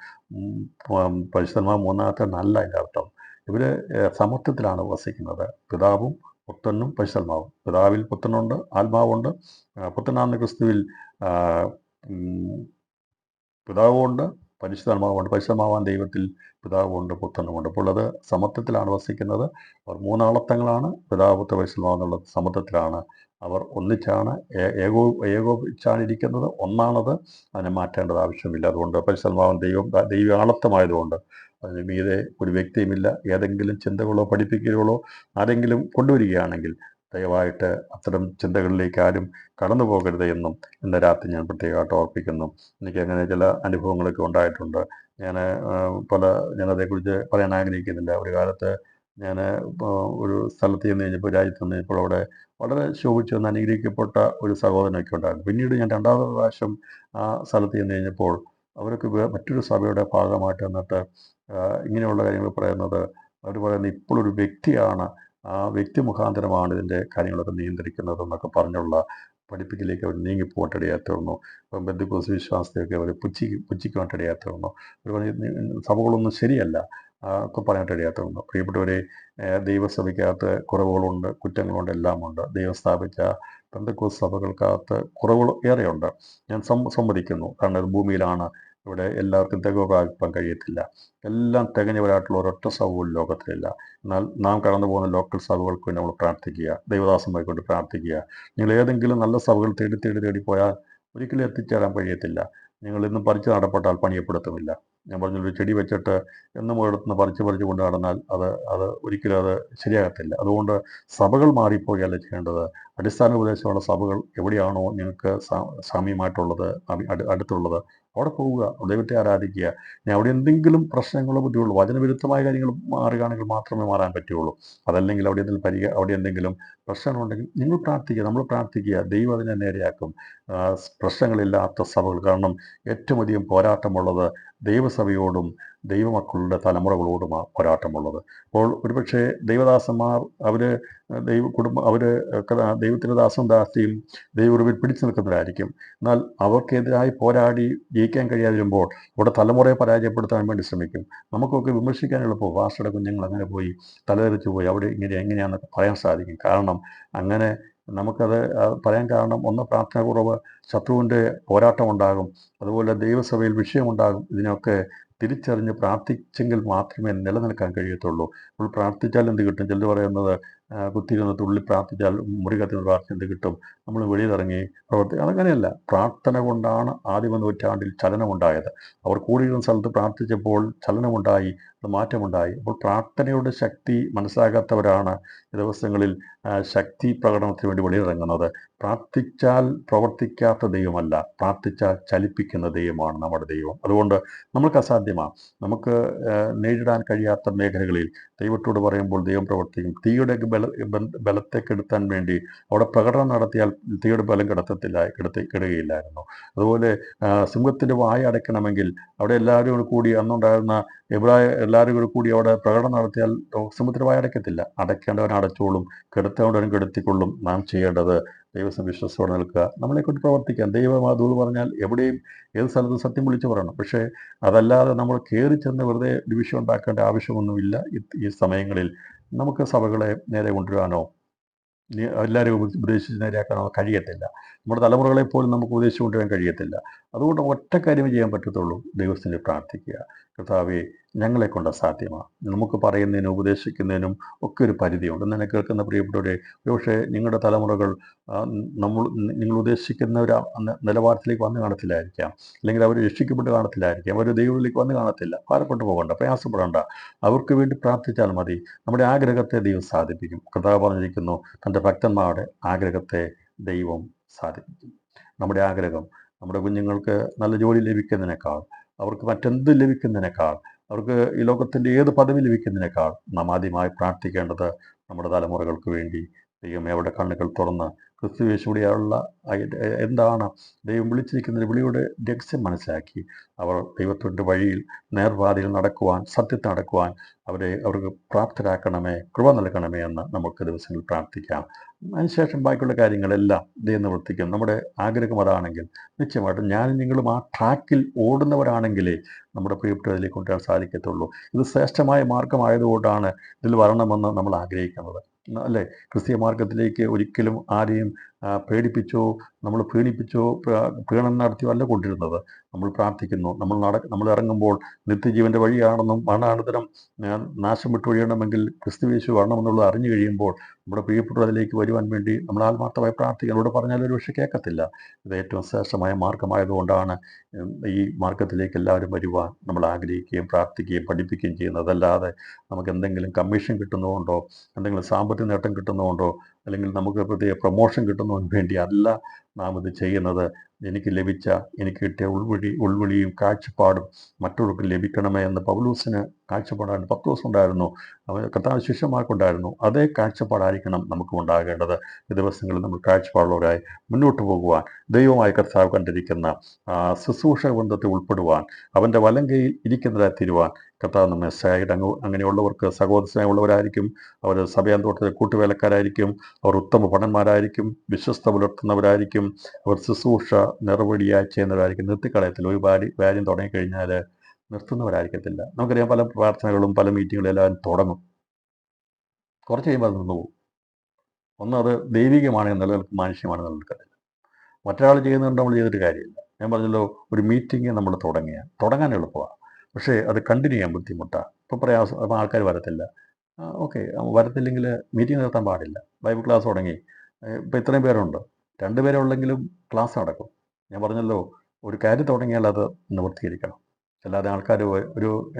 പരിശുദ്ധാത്മാവ് മൂന്നാമത്തവൻ അല്ല. അതിൻ്റെ അർത്ഥം ഇവർ സമത്വത്തിലാണ് വസിക്കുന്നത്. പിതാവും പുത്രനും പരിശുദ്ധാത്മാവും. പിതാവിൽ പുത്രനുണ്ട്, ആത്മാവുണ്ട്. പുത്രനാകുന്ന ക്രിസ്തുവിൽ പിതാവുമുണ്ട്, പരിശുദ്ധാത്മാവുണ്ട്. പരിശുദ്ധമാവാൻ ദൈവത്തിൽ പിതാവുമുണ്ട്, പുത്രനുമുണ്ട്. അപ്പോൾ അത് സമത്വത്തിലാണ് വസിക്കുന്നത്. അവർ മൂന്നാളത്തങ്ങളാണ്. പിതാവ് പുത്ര പരിശുദ്ധമാവ് എന്നുള്ള സമത്വത്തിലാണ് അവർ ഒന്നിച്ചാണ് ഏകോപിച്ചാണിരിക്കുന്നത്. ഒന്നാണത്. അതിനെ മാറ്റേണ്ടത് ആവശ്യമില്ല. അതുകൊണ്ട് പരിശുദ്ധമാവൻ ദൈവാളത്വമായതുകൊണ്ട് അതിന് മീതെ ഒരു വ്യക്തിയുമില്ല. ഏതെങ്കിലും ചിന്തകളോ പഠിപ്പിക്കലുകളോ ആരെങ്കിലും കൊണ്ടുവരികയാണെങ്കിൽ ദയവായിട്ട് അത്തരം ചിന്തകളിലേക്ക് ആരും കടന്നു പോകരുത് എന്നും ഇന്ന് രാത്രി ഞാൻ പ്രത്യേകമായിട്ട് ഓർപ്പിക്കുന്നു. എനിക്ക് അങ്ങനെ ചില അനുഭവങ്ങളൊക്കെ ഉണ്ടായിട്ടുണ്ട്. ഞാനതേക്കുറിച്ച് പറയാൻ ആഗ്രഹിക്കുന്നില്ല. ഒരു കാലത്ത് ഞാൻ ഒരു സ്ഥലത്ത് ചെന്ന് കഴിഞ്ഞപ്പോൾ, രാജ്യത്ത് ചെന്ന് കഴിഞ്ഞപ്പോൾ അവിടെ വളരെ ശോഭിച്ചു വന്ന് അനുഗ്രഹിക്കപ്പെട്ട ഒരു സഹോദരനൊക്കെ ഉണ്ടായിരുന്നു. പിന്നീട് ഞാൻ രണ്ടാമത്തെ പ്രാവശ്യം ആ സ്ഥലത്ത് ചെന്ന് കഴിഞ്ഞപ്പോൾ അവരൊക്കെ മറ്റൊരു സഭയുടെ ഭാഗമായിട്ട് എന്നിട്ട് ഇങ്ങനെയുള്ള കാര്യങ്ങൾ പറയുന്നത്, അവർ പറയുന്നത് ഇപ്പോഴൊരു വ്യക്തിയാണ് ആ വ്യക്തി മുഖാന്തരമാണ് ഇതിൻ്റെ കാര്യങ്ങളൊക്കെ നിയന്ത്രിക്കുന്നതെന്നൊക്കെ പറഞ്ഞുള്ള പഠിപ്പിക്കലേക്ക് അവർ നീങ്ങിപ്പോകാനിടയായി തീർന്നു. ഇപ്പം ബന്ധുക്കോസ് വിശ്വാസത്തെയൊക്കെ അവർ പുച്ഛിക്കുവാനിടയായി തീർന്നു. അവർ പറഞ്ഞു സഭകളൊന്നും ശരിയല്ല ഒക്കെ പറയാനിടയായി തീർന്നു. പ്രിയപ്പെട്ടവരെ, ദൈവസഭയ്ക്കകത്ത് കുറവുകളുണ്ട്, കുറ്റങ്ങളുണ്ട്, എല്ലാമുണ്ട്. ദൈവം സ്ഥാപിച്ച പെന്തക്കോസ്ത് സഭകൾക്കകത്ത് കുറവുകൾ ഏറെയുണ്ട്. ഞാൻ സമ്മതിക്കുന്നു. കാരണം ഇത് ഭൂമിയിലാണ്. ഇവിടെ എല്ലാവർക്കും തികവ് പ്രാപിപ്പാൻ കഴിയത്തില്ല. എല്ലാം തികഞ്ഞവരായിട്ടുള്ള ഒരൊറ്റ സഭ പോലും ലോകത്തിലില്ല. എന്നാൽ നാം കടന്നു പോകുന്ന ലോക്കൽ സഭകൾക്ക് വേണ്ടി നമ്മൾ പ്രാർത്ഥിക്കുക, ദൈവദാസന്മാരെ കൊണ്ട് പ്രാർത്ഥിക്കുക. നിങ്ങൾ ഏതെങ്കിലും നല്ല സഭകൾ തേടി തേടി തേടി പോയാൽ ഒരിക്കലും എത്തിച്ചേരാൻ കഴിയത്തില്ല. നിങ്ങൾ ഇന്നും പറിച്ചു നടപ്പെട്ടാൽ പണിയപ്പെടുത്തുമില്ല. ഞാൻ പറഞ്ഞൊരു ചെടി വെച്ചിട്ട് എന്നും ഒരിടത്തുനിന്ന് പറിച്ച് കൊണ്ട് നടന്നാൽ അത് ഒരിക്കലും അത് ശരിയാകത്തില്ല. അതുകൊണ്ട് സഭകൾ മാറിപ്പോവുകയല്ല ചെയ്യേണ്ടത്. അടിസ്ഥാന ഉപദേശമുള്ള സഭകൾ എവിടെയാണോ നിങ്ങൾക്ക് സാമ്യമായിട്ടുള്ളത്, അടുത്തുള്ളത്, അവിടെ പോവുക, ദൈവത്തെ ആരാധിക്കുക. ഇനി അവിടെ എന്തെങ്കിലും പ്രശ്നങ്ങളോ ബുദ്ധിമുട്ടുള്ളൂ, വചനവിരുദ്ധമായ കാര്യങ്ങൾ മാറുകയാണെങ്കിൽ മാത്രമേ മാറാൻ പറ്റുള്ളൂ. അതല്ലെങ്കിൽ അവിടെ എന്തെങ്കിലും പ്രശ്നങ്ങളുണ്ടെങ്കിൽ നിങ്ങൾ പ്രാർത്ഥിക്കുക, നമ്മൾ പ്രാർത്ഥിക്കുക. ദൈവം അതിനെ നേരെയാക്കും. പ്രശ്നങ്ങളില്ലാത്ത സഭകൾ. കാരണം ഏറ്റവും അധികം പോരാട്ടമുള്ളത് ദൈവസഭയോടും ദൈവമക്കളുടെ തലമുറകളോടുമാണ് പോരാട്ടമുള്ളത്. അപ്പോൾ ഒരുപക്ഷെ ദൈവദാസന്മാർ അവർ ദൈവത്തിൻ്റെ ദാസനും ദാസിയും ദൈവകൃപയിൽ പിടിച്ചു നിൽക്കുന്നവരായിരിക്കും. എന്നാൽ അവർക്കെതിരായി പോരാടി ജയിക്കാൻ കഴിയാതെ വരുമ്പോൾ അവിടെ തലമുറയെ പരാജയപ്പെടുത്താൻ വേണ്ടി ശ്രമിക്കും. നമുക്കൊക്കെ വിമർശിക്കാൻ എളുപ്പം. പാസ്റ്ററുടെ കുഞ്ഞുങ്ങൾ അങ്ങനെ പോയി, തലതെറിച്ച് പോയി, അവിടെ എങ്ങനെയാണെന്നൊക്കെ പറയാൻ സാധിക്കും. കാരണം അങ്ങനെ നമുക്കത് പറയാൻ കാരണം ഒന്ന്, പ്രാർത്ഥന കുറവ്, ശത്രുവിൻ്റെ പോരാട്ടം ഉണ്ടാകും, അതുപോലെ ദൈവസഭയിൽ വിഷയമുണ്ടാകും. ഇതിനൊക്കെ തിരിച്ചറിഞ്ഞ് പ്രാർത്ഥിച്ചെങ്കിൽ മാത്രമേ നിലനിൽക്കാൻ കഴിയത്തുള്ളൂ. അപ്പോൾ പ്രാർത്ഥിച്ചാൽ എന്ത് കിട്ടും? ചിലർ പറയുന്നത് കുത്തിയിരുന്ന് തുള്ളി പ്രാർത്ഥിച്ചാൽ മുറി കത്തിന്ന് പ്രാർത്ഥിച്ച് എന്ത് കിട്ടും? നമ്മൾ വെളിയിലിറങ്ങി അതങ്ങനെയല്ല. പ്രാർത്ഥന കൊണ്ടാണ് ആദിമ നൂറ്റാണ്ടിൽ ചലനമുണ്ടായത്. അവർ കൂടിയിരുന്ന സ്ഥലത്ത് പ്രാർത്ഥിച്ചപ്പോൾ ചലനമുണ്ടായി, അത് മാറ്റമുണ്ടായി. അപ്പോൾ പ്രാർത്ഥനയുടെ ശക്തി മനസ്സിലാകാത്തവരാണ് ഈ ദിവസങ്ങളിൽ ശക്തി പ്രകടനത്തിന് വേണ്ടി വെളിയിറങ്ങുന്നത്. പ്രാർത്ഥിച്ചാൽ പ്രവർത്തിക്കാത്ത ദൈവമല്ല, പ്രാർത്ഥിച്ചാൽ ചലിപ്പിക്കുന്ന ദൈവമാണ് നമ്മുടെ ദൈവം. അതുകൊണ്ട് നമുക്ക് അസാധ്യമാണ്. നമുക്ക് നേരിടാൻ കഴിയാത്ത മേഖലകളിൽ ദൈവത്തോട് പറയുമ്പോൾ ദൈവം പ്രവർത്തിക്കും. തീയുടെ ബലത്തെ കെടുത്താൻ വേണ്ടി അവിടെ പ്രകടനം നടത്തിയാൽ തീയുടെ ബലം കെടുകയില്ലായിരുന്നു. അതുപോലെ സിംഹത്തിൻ്റെ വായ അടയ്ക്കണമെങ്കിൽ അവിടെ എല്ലാവരും കൂടി, അന്നുണ്ടായിരുന്ന എല്ലാവരും കൂടി അവിടെ പ്രകടനം നടത്തിയാൽ സിംഹത്തിൻ്റെ വായ അടയ്ക്കത്തില്ല. അടയ്ക്കേണ്ടവൻ അടച്ചോളും, കെടുത്തേണ്ടവൻ കെടുത്തിക്കൊള്ളും. നാം ചെയ്യേണ്ടത് ദൈവവിശ്വാസത്തോടെ നിൽക്കുക, നമ്മളെക്കൊണ്ട് പ്രവർത്തിക്കാം. ദൈവം അതുകൊണ്ട് പറഞ്ഞാൽ എവിടെയും ഏത് സ്ഥലത്തും സത്യം വിളിച്ചു പറയണം. പക്ഷേ അതല്ലാതെ നമ്മൾ കയറി ചെന്ന് വെറുതെ ഡിവിഷൻ ഉണ്ടാക്കേണ്ട ആവശ്യമൊന്നുമില്ല. ഈ സമയങ്ങളിൽ നമുക്ക് സഭകളെ നേരെ കൊണ്ടുവരാനോ എല്ലാവരും ഉപദേശിച്ച് നേരെയാക്കാനോ കഴിയത്തില്ല. നമ്മുടെ തലമുറകളെപ്പോലും നമുക്ക് ഉപദേശിച്ച് കൊണ്ടുവരാൻ കഴിയത്തില്ല. അതുകൊണ്ട് ഒറ്റ കാര്യമേ ചെയ്യാൻ പറ്റത്തുള്ളൂ, ദൈവത്തിന് പ്രാർത്ഥിക്കുക. കർത്താവേ, ഞങ്ങളെ കൊണ്ട് അസാധ്യമാണ്. നമുക്ക് പറയുന്നതിനും ഉപദേശിക്കുന്നതിനും ഒക്കെ ഒരു പരിധിയുണ്ട്. എന്നെ കേൾക്കുന്ന പ്രിയപ്പെട്ടവരെ, പക്ഷേ നിങ്ങളുടെ തലമുറകൾ നിങ്ങൾ ഉദ്ദേശിക്കുന്ന ഒരു നിലവാരത്തിലേക്ക് വന്ന് കാണത്തില്ലായിരിക്കാം, അല്ലെങ്കിൽ അവർ രക്ഷിക്കപ്പെട്ട് കാണത്തില്ലായിരിക്കാം, അവർ ദൈവത്തിലേക്ക് വന്ന് കാണത്തില്ല. ഭാരപ്പെട്ടു പോകണ്ട, പ്രയാസപ്പെടേണ്ട. അവർക്ക് വേണ്ടി പ്രാർത്ഥിച്ചാൽ മതി. നമ്മുടെ ആഗ്രഹത്തെ ദൈവം സാധിപ്പിക്കും. കർത്താവ് പറഞ്ഞിരിക്കുന്നു, തൻ്റെ ഭക്തന്മാരുടെ ആഗ്രഹത്തെ ദൈവം സാധിപ്പിക്കും. നമ്മുടെ ആഗ്രഹം, നമ്മുടെ കുഞ്ഞുങ്ങൾക്ക് നല്ല ജോലി ലഭിക്കുന്നതിനേക്കാൾ, അവർക്ക് മറ്റെന്ത് ലഭിക്കുന്നതിനേക്കാൾ, അവർക്ക് ഈ ലോകത്തിൻ്റെ ഏത് പദവി ലഭിക്കുന്നതിനേക്കാൾ നാം ആദ്യമായി പ്രാർത്ഥിക്കേണ്ടത് നമ്മുടെ തലമുറകൾക്ക് വേണ്ടി. ദൈവം അവരുടെ കണ്ണുകൾ തുറന്ന് ക്രിസ്തുയേശുവിടെയുള്ള എന്താണ് ദൈവം വിളിച്ചിരിക്കുന്ന വിളിയുടെ രഹസ്യം മനസ്സിലാക്കി അവർ ദൈവത്തിൻ്റെ വഴിയിൽ നേർപാതയിൽ നടക്കുവാൻ, സത്യത്തിൽ നടക്കുവാൻ അവർക്ക് പ്രാപ്തരാക്കണമേ, കൃപ നൽകണമേ എന്ന് നമുക്ക് ദിവസങ്ങളിൽ പ്രാർത്ഥിക്കാം. അതിനുശേഷം ബാക്കിയുള്ള കാര്യങ്ങളെല്ലാം ദൈവം നിവർത്തിക്കും. നമ്മുടെ ആഗ്രഹം അതാണെങ്കിൽ നിശ്ചയമായിട്ടും ഞാനും നിങ്ങളും ആ ട്രാക്കിൽ ഓടുന്നവരാണെങ്കിലേ നമ്മുടെ പ്രിയപ്പെട്ടതിലേക്ക് കൊണ്ടുവരാൻ സാധിക്കത്തുള്ളൂ. ഇത് ശ്രേഷ്ഠമായ മാർഗമായതുകൊണ്ടാണ് ഇതിൽ വരണമെന്ന് നമ്മൾ ആഗ്രഹിക്കുന്നത്, അല്ലേ? ക്രിസ്തീയ മാർഗത്തിലേക്ക് ഒരിക്കലും ആരെയും പേടിപ്പിച്ചോ നമ്മൾ പ്രീണനം നടത്തിയോ അല്ല കൊണ്ടിരുന്നത്. നമ്മൾ പ്രാർത്ഥിക്കുന്നു, നമ്മൾ ഇറങ്ങുമ്പോൾ നിത്യജീവൻ്റെ വഴിയാണെന്നും മരണാനന്തരം നാശം വിട്ടു ഒഴിയണമെങ്കിൽ ക്രിസ്തുയേശു വരണമെന്നുള്ളത് അറിഞ്ഞു കഴിയുമ്പോൾ നമ്മുടെ പ്രിയപ്പെട്ടതിലേക്ക് വരുവാൻ വേണ്ടി നമ്മൾ ആത്മാർത്ഥമായി പ്രാർത്ഥിക്കണം. ഇവിടെ പറഞ്ഞാൽ ഒരു പക്ഷേ കേൾക്കത്തില്ല. ഇത് ഏറ്റവും ശ്രേഷ്ഠമായ മാർഗമായതുകൊണ്ടാണ് ഈ മാർഗത്തിലേക്ക് എല്ലാവരും വരുവാൻ നമ്മൾ ആഗ്രഹിക്കുകയും പ്രാർത്ഥിക്കുകയും പഠിപ്പിക്കുകയും ചെയ്യുന്നത്. അതല്ലാതെ നമുക്ക് എന്തെങ്കിലും കമ്മീഷൻ കിട്ടുന്നതുകൊണ്ടോ, എന്തെങ്കിലും സാമ്പത്തിക നേട്ടം കിട്ടുന്നതുകൊണ്ടോ, അല്ലെങ്കിൽ നമുക്ക് പ്രത്യേക പ്രൊമോഷൻ കിട്ടുന്നതിന് വേണ്ടി അല്ല നാം ഇത് ചെയ്യുന്നത്? എനിക്ക് കിട്ടിയ ഉൾവിളിയും കാഴ്ചപ്പാടും മറ്റുള്ളവർക്ക് ലഭിക്കണമേ എന്ന് പൗലൂസിന് കാഴ്ചപ്പാടായിരുന്നു, പത്രോസ് ഉണ്ടായിരുന്നു, കർത്താവ് ശിഷ്യന്മാർക്കുണ്ടായിരുന്നു. അതേ കാഴ്ചപ്പാടായിരിക്കണം നമുക്കും ഉണ്ടാകേണ്ടത്. ഈ ദിവസങ്ങളിൽ നമ്മൾ കാഴ്ചപ്പാടുള്ളവരായി മുന്നോട്ട് പോകുവാൻ, ദൈവമായി കർത്താവ് കണ്ടിരിക്കുന്ന ശുശ്രൂഷ ബന്ധത്തിൽ ഉൾപ്പെടുവാൻ, അവൻ്റെ വലം കൈയിൽ ഇരിക്കുന്നതായി തീരുവാൻ കർത്താവ് നമ്മെ സഹായിക്കട്ടെ. അങ്ങനെയുള്ളവർക്ക് സഹോദര സ്നേഹമുള്ളവരായിരിക്കും, അവർ സഭയാന്തോട്ടത്തിലെ കൂട്ടുവേലക്കാരായിരിക്കും, അവർ ഉത്തമ ഭടന്മാരായിരിക്കും, വിശ്വസ്ത പുലർത്തുന്നവരായിരിക്കും, അവർ ശുശ്രൂഷ നിറവടിയായി ചെയ്യുന്നവരായിരിക്കും. നിർത്തിക്കളയത്തിൽ ഒരു കാര്യം തുടങ്ങിക്കഴിഞ്ഞാൽ നിർത്തുന്നവരായിരിക്കത്തില്ല. നമുക്കറിയാം, പല പ്രാർത്ഥനകളും പല മീറ്റിങ്ങുകളും എല്ലാവരും തുടങ്ങും, കുറച്ച് കഴിയുമ്പോൾ അത് നിന്നു പോകും. ഒന്ന്, അത് ദൈവികമാണെങ്കിൽ നിലനിൽക്കും, മാനുഷ്യമാണെങ്കിൽ നിലനിൽക്കത്തില്ല. മറ്റൊരാൾ ചെയ്യുന്നുണ്ട്, നമ്മൾ ചെയ്തിട്ട് കാര്യമില്ല. ഞാൻ പറഞ്ഞല്ലോ, ഒരു മീറ്റിംഗ് നമ്മൾ തുടങ്ങാൻ എളുപ്പമാണ്, പക്ഷേ അത് കണ്ടിന്യൂ ചെയ്യാൻ ബുദ്ധിമുട്ടാണ്. ഇപ്പോൾ പ്രയാസം, അപ്പോൾ ആൾക്കാർ വരത്തില്ല. ഓക്കെ, വരത്തില്ലെങ്കിൽ മീറ്റിംഗ് നിർത്താൻ പാടില്ല. ബൈബിൾ ക്ലാസ് തുടങ്ങി, ഇപ്പോൾ ഇത്രയും പേരുണ്ട്, 2 പേരെ ഉള്ളെങ്കിലും ക്ലാസ് നടക്കും. ഞാൻ പറഞ്ഞല്ലോ, ഒരു കാര്യം തുടങ്ങിയാൽ അത് നിവൃത്തീകരിക്കണം. അല്ലാതെ ആൾക്കാർ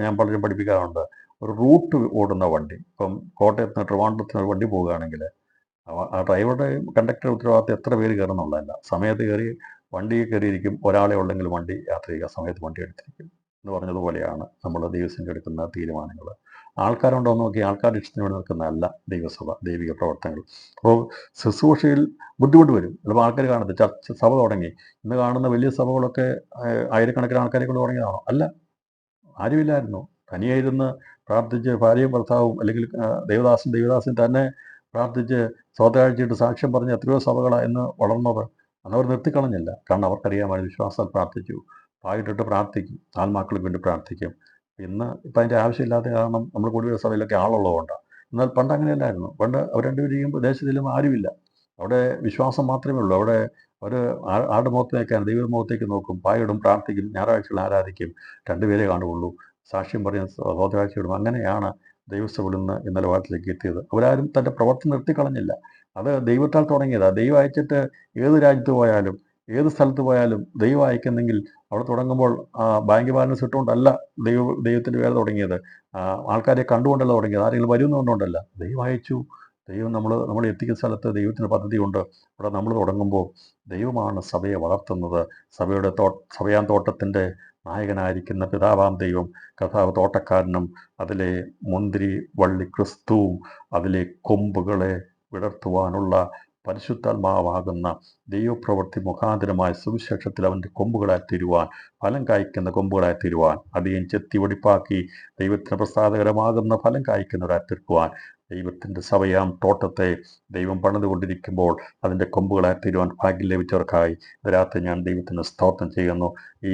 ഞാൻ പലരും പഠിപ്പിക്കാറുണ്ട്, ഒരു റൂട്ട് ഓടുന്ന വണ്ടി, ഇപ്പം കോട്ടയത്ത് നിന്ന് ട്രിവാൻഡ്രത്തിന് ഒരു വണ്ടി പോവുകയാണെങ്കിൽ ആ ഡ്രൈവറുടെ കണ്ടക്ടർ ഉത്തരവാദിത്തം എത്ര പേര് കയറുന്നുള്ളതല്ല. സമയത്ത് കയറി വണ്ടിയിൽ കയറിയിരിക്കും, ഒരാളെ ഉള്ളെങ്കിൽ വണ്ടി യാത്ര ചെയ്യുക, സമയത്ത് വണ്ടി എടുത്തിരിക്കും എന്ന് പറഞ്ഞതുപോലെയാണ് നമ്മൾ ദൈവസഭ എടുക്കുന്ന തീരുമാനങ്ങൾ. ആൾക്കാരുണ്ടോ എന്ന് നോക്കി ആൾക്കാരുടെ ഇഷ്ടത്തിന് വേണ്ടി നിൽക്കുന്നതല്ല ദൈവസഭ, ദൈവിക പ്രവർത്തനങ്ങൾ. അപ്പോൾ ശുശ്രൂഷയിൽ ബുദ്ധിമുട്ട് വരും. ചിലപ്പോൾ ആൾക്കാർ കാണത്തില്ല, ചർച്ച സഭ തുടങ്ങി. ഇന്ന് കാണുന്ന വലിയ സഭകളൊക്കെ ആയിരക്കണക്കിന് ആൾക്കാരെ കൊണ്ട് തുടങ്ങിയതാണോ? അല്ല, ആരുമില്ലായിരുന്നു. തനിയായിരുന്ന് പ്രാർത്ഥിച്ച് ഭാര്യയും ഭർത്താവും, അല്ലെങ്കിൽ ദേവദാസൻ തന്നെ പ്രാർത്ഥിച്ച് സ്വതകാഴ്ചയിട്ട് സാക്ഷ്യം പറഞ്ഞ് എത്രയോ സഭകളാണ് ഇന്ന് വളർന്നത്. അന്നവർ നിർത്തിക്കളഞ്ഞില്ല. കാരണം അവർക്കറിയാമായിരുന്നു, വിശ്വാസം പ്രാർത്ഥിച്ചു, പായിട്ടിട്ട് പ്രാർത്ഥിക്കും, ആത്മാക്കൾക്ക് വേണ്ടി പ്രാർത്ഥിക്കും. ഇപ്പം അതിൻ്റെ ആവശ്യമില്ലാത്ത കാരണം നമ്മൾ കൂടുതൽ സഭയിലൊക്കെ ആളുള്ളതുകൊണ്ടാണ്. എന്നാൽ പണ്ട് അങ്ങനെയല്ലായിരുന്നു. പണ്ട് അവർ രണ്ടുപേരും ചെയ്യുമ്പോൾ ദേശത്തിലും ആരുമില്ല, അവിടെ വിശ്വാസം മാത്രമേ ഉള്ളൂ. അവിടെ അവർ ആരുടെ മുഖത്തേക്കാണ്, ദൈവ മുഖത്തേക്ക് നോക്കും, പായിടും, പ്രാർത്ഥിക്കും, ഞായറാഴ്ചകൾ ആരാധിക്കും, 2 പേരെ കാണുകയുള്ളൂ, സാക്ഷ്യം പറഞ്ഞ് സ്വതകാഴ്ചയിടും. അങ്ങനെയാണ് ദൈവസഭയിൽ നിന്ന് ഈ നിലവാരത്തിലേക്ക് എത്തിയത്. അവരാരും തൻ്റെ പ്രവർത്തനം നിർത്തിക്കളഞ്ഞില്ല. അത് ദൈവത്താൽ തുടങ്ങിയതാണ്. ദൈവം അയച്ചിട്ട് ഏത് രാജ്യത്ത് പോയാലും ഏത് സ്ഥലത്ത് പോയാലും ദൈവം അയക്കുന്നെങ്കിൽ അവിടെ തുടങ്ങുമ്പോൾ ബാങ്ക് ബാലൻസ് ഇട്ടുകൊണ്ടല്ല ദൈവത്തിൻ്റെ വേല തുടങ്ങിയത്, ആൾക്കാരെ കണ്ടുകൊണ്ടല്ല തുടങ്ങിയത്, ആരെങ്കിലും വരുന്നുകൊണ്ടല്ല. ദൈവം അയച്ചു. ദൈവം നമ്മളെ എത്തിക്കുന്ന സ്ഥലത്ത് ദൈവത്തിന് പദ്ധതിയുണ്ട്. അവിടെ നമ്മൾ തുടങ്ങുമ്പോൾ ദൈവമാണ് സഭയെ വളർത്തുന്നത്. സഭയാന്തോട്ടത്തിൻ്റെ നായകനായിരിക്കുന്ന പിതാവാം ദൈവം, കർത്താവ് തോട്ടക്കാരനും അതിലെ മുന്തിരി വള്ളി ക്രിസ്തുവും അതിലെ കൊമ്പുകളെ വിടർത്തുവാനുള്ള പരിശുദ്ധാത്മാവാകുന്ന ദൈവപ്രവൃത്തി മുഖാന്തരമായ സുവിശേഷത്തിൽ അവൻ്റെ കൊമ്പുകളായി തീരുവാൻ, ഫലം കായ്ക്കുന്ന കൊമ്പുകളായി തീരുവാൻ, അധികം ചെത്തി വെടിപ്പാക്കി ദൈവത്തിന് പ്രസാദകരമാകുന്ന ഫലം കായ്ക്കുന്നവരായി തീർക്കുവാൻ, ദൈവത്തിൻ്റെ സഭയാം തോട്ടത്തെ ദൈവം പണിതുകൊണ്ടിരിക്കുമ്പോൾ അതിൻ്റെ കൊമ്പുകളായി തീരുവാൻ ഭാഗ്യം ലഭിച്ചവർക്കായി രാത്രി ഞാൻ ദൈവത്തിന് സ്തോത്രം ചെയ്യുന്നു. ഈ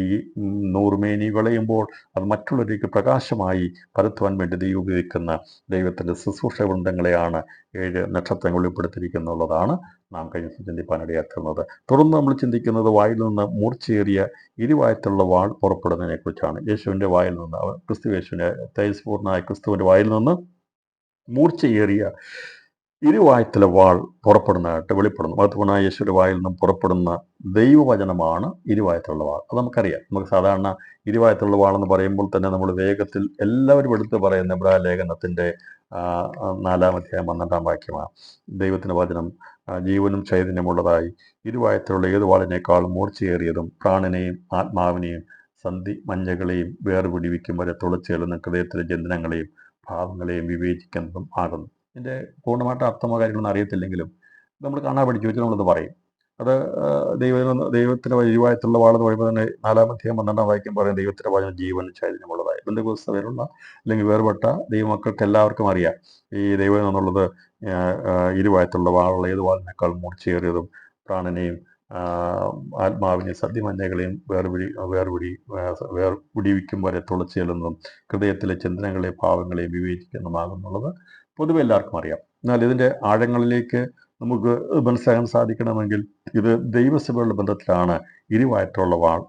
100 മേനി വിളയുമ്പോൾ അത് മറ്റുള്ളവർക്ക് പ്രകാശമായി പരത്തുവാൻ വേണ്ടി ദൈവം ഉപയോഗിക്കുന്ന ദൈവത്തിൻ്റെ ശുശ്രൂഷ വൃന്ദങ്ങളെയാണ് 7 നക്ഷത്രങ്ങൾ ഉൾപ്പെടുത്തിയിരിക്കുന്നുള്ളതാണ് നാം കഴിഞ്ഞ ചിന്തിപ്പാനിടയാക്കുന്നത്. തുടർന്ന് നമ്മൾ ചിന്തിക്കുന്നത് വായിൽ നിന്ന് മൂർച്ചയേറിയ ഇരുവായത്തുള്ള വാൾ പുറപ്പെടുന്നതിനെ കുറിച്ചാണ്. യേശുവിൻ്റെ വായിൽ നിന്ന്, യേശുവിൻ്റെ തേജസ്പൂർണ്ണമായ ക്രിസ്തുവിൻ്റെ വായിൽ നിന്ന് മൂർച്ചയേറിയ ഇരുവായത്തിലെ വാൾ പുറപ്പെടുന്നതായിട്ട് വെളിപ്പെടുന്നു. മഹത്വപൂർണ്ണമായ യേശുവിൻ്റെ വായിൽ നിന്നും പുറപ്പെടുന്ന ദൈവവചനമാണ് ഇരുവായത്തിലുള്ള വാൾ. അത് നമുക്കറിയാം. നമുക്ക് സാധാരണ ഇരുവായത്തിലുള്ള വാളെന്ന് പറയുമ്പോൾ തന്നെ നമ്മൾ വേഗത്തിൽ എല്ലാവരും എടുത്ത് പറയുന്ന എബ്രായ ലേഖനത്തിൻ്റെ 4-ാം അധ്യായം 12-ാം വാക്യമാണ്. ദൈവത്തിൻ്റെ വചനം ജീവനും ചൈതന്യമുള്ളതായി ഇരുവായത്തിലുള്ള ഏത് വാളിനേക്കാളും മൂർച്ചയേറിയതും പ്രാണനെയും ആത്മാവിനെയും സന്ധി മഞ്ഞകളെയും വേർപിടിവിക്കും വരെ തുളച്ചേളുന്ന ഹൃദയത്തിലെ ജന്തുനങ്ങളെയും ഭാവങ്ങളെയും വിവേചിക്കുന്നതും ആകുന്നു. ഇതിൻ്റെ പൂർണ്ണമായിട്ട് അർത്ഥമോ കാര്യങ്ങളൊന്നും അറിയത്തില്ലെങ്കിലും നമ്മൾ കാണാൻ പഠിച്ചു വെച്ചാൽ നമ്മളത് പറയും. അത് ദൈവത്തിൻ്റെ ഇരുവായത്തുള്ള വാളെന്ന് പറയുമ്പോൾ തന്നെ 4-ാം അധ്യായം 12-ാം വാക്യം പറയും, ദൈവത്തിൻ്റെ വചനം ജീവൻ ചൈതന്യമുള്ളതായി. ബന്ധുക്രിസ്തവരുള്ള അല്ലെങ്കിൽ വേർപെട്ട ദൈവമക്കൾക്ക് എല്ലാവർക്കും അറിയാം, ഈ ദൈവം എന്നുള്ളത് ഇരുവായത്തുള്ള വാളുള്ള ഏത് വാളിനേക്കാൾ മൂർച്ചയേറിയതും പ്രാണനെയും ആത്മാവിനെയും സദ്യമന്യകളെയും വേർപിടിവിക്കും വരെ തുളച്ചെല്ലുന്നതും ഹൃദയത്തിലെ ചിന്തനങ്ങളെയും ഭാവങ്ങളെയും വിവേചിക്കുന്നതുമാകുന്നുള്ളത് പൊതുവെ എല്ലാവർക്കും അറിയാം. എന്നാൽ ഇതിൻ്റെ ആഴങ്ങളിലേക്ക് നമുക്ക് മനസ്സിലാക്കാൻ സാധിക്കണമെങ്കിൽ ഇത് ദൈവസഭയുടെ ബന്ധത്തിലാണ് ഇരുവായത്തുള്ള വാൾ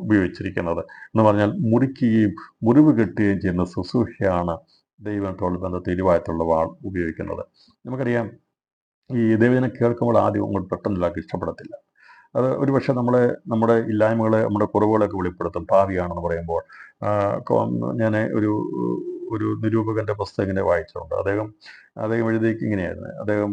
ഉപയോഗിച്ചിരിക്കുന്നത്. എന്ന് പറഞ്ഞാൽ മുറിക്കുകയും മുറിവ് കെട്ടുകയും ചെയ്യുന്ന ശുശ്രൂഷയാണ് ദൈവത്തോടുള്ള ബന്ധത്തിൽ ഇരുവായത്തുള്ള വാൾ ഉപയോഗിക്കുന്നത്. നമുക്കറിയാം, ഈ ദൈവജനം കേൾക്കുമ്പോൾ ആദ്യം അങ്ങോട്ട് പെട്ടെന്ന് എല്ലാവർക്കും ഇഷ്ടപ്പെടത്തില്ല. അത് ഒരുപക്ഷെ നമ്മുടെ ഇല്ലായ്മകളെ, നമ്മുടെ കുറവുകളൊക്കെ വെളിപ്പെടുത്തും. പാപിയാണെന്ന് പറയുമ്പോൾ ഞാൻ ഒരു നിരൂപകൻ്റെ പുസ്തകം ഇങ്ങനെ വായിച്ചിട്ടുണ്ട്. അദ്ദേഹം എഴുതിയേക്ക് ഇങ്ങനെയായിരുന്നു. അദ്ദേഹം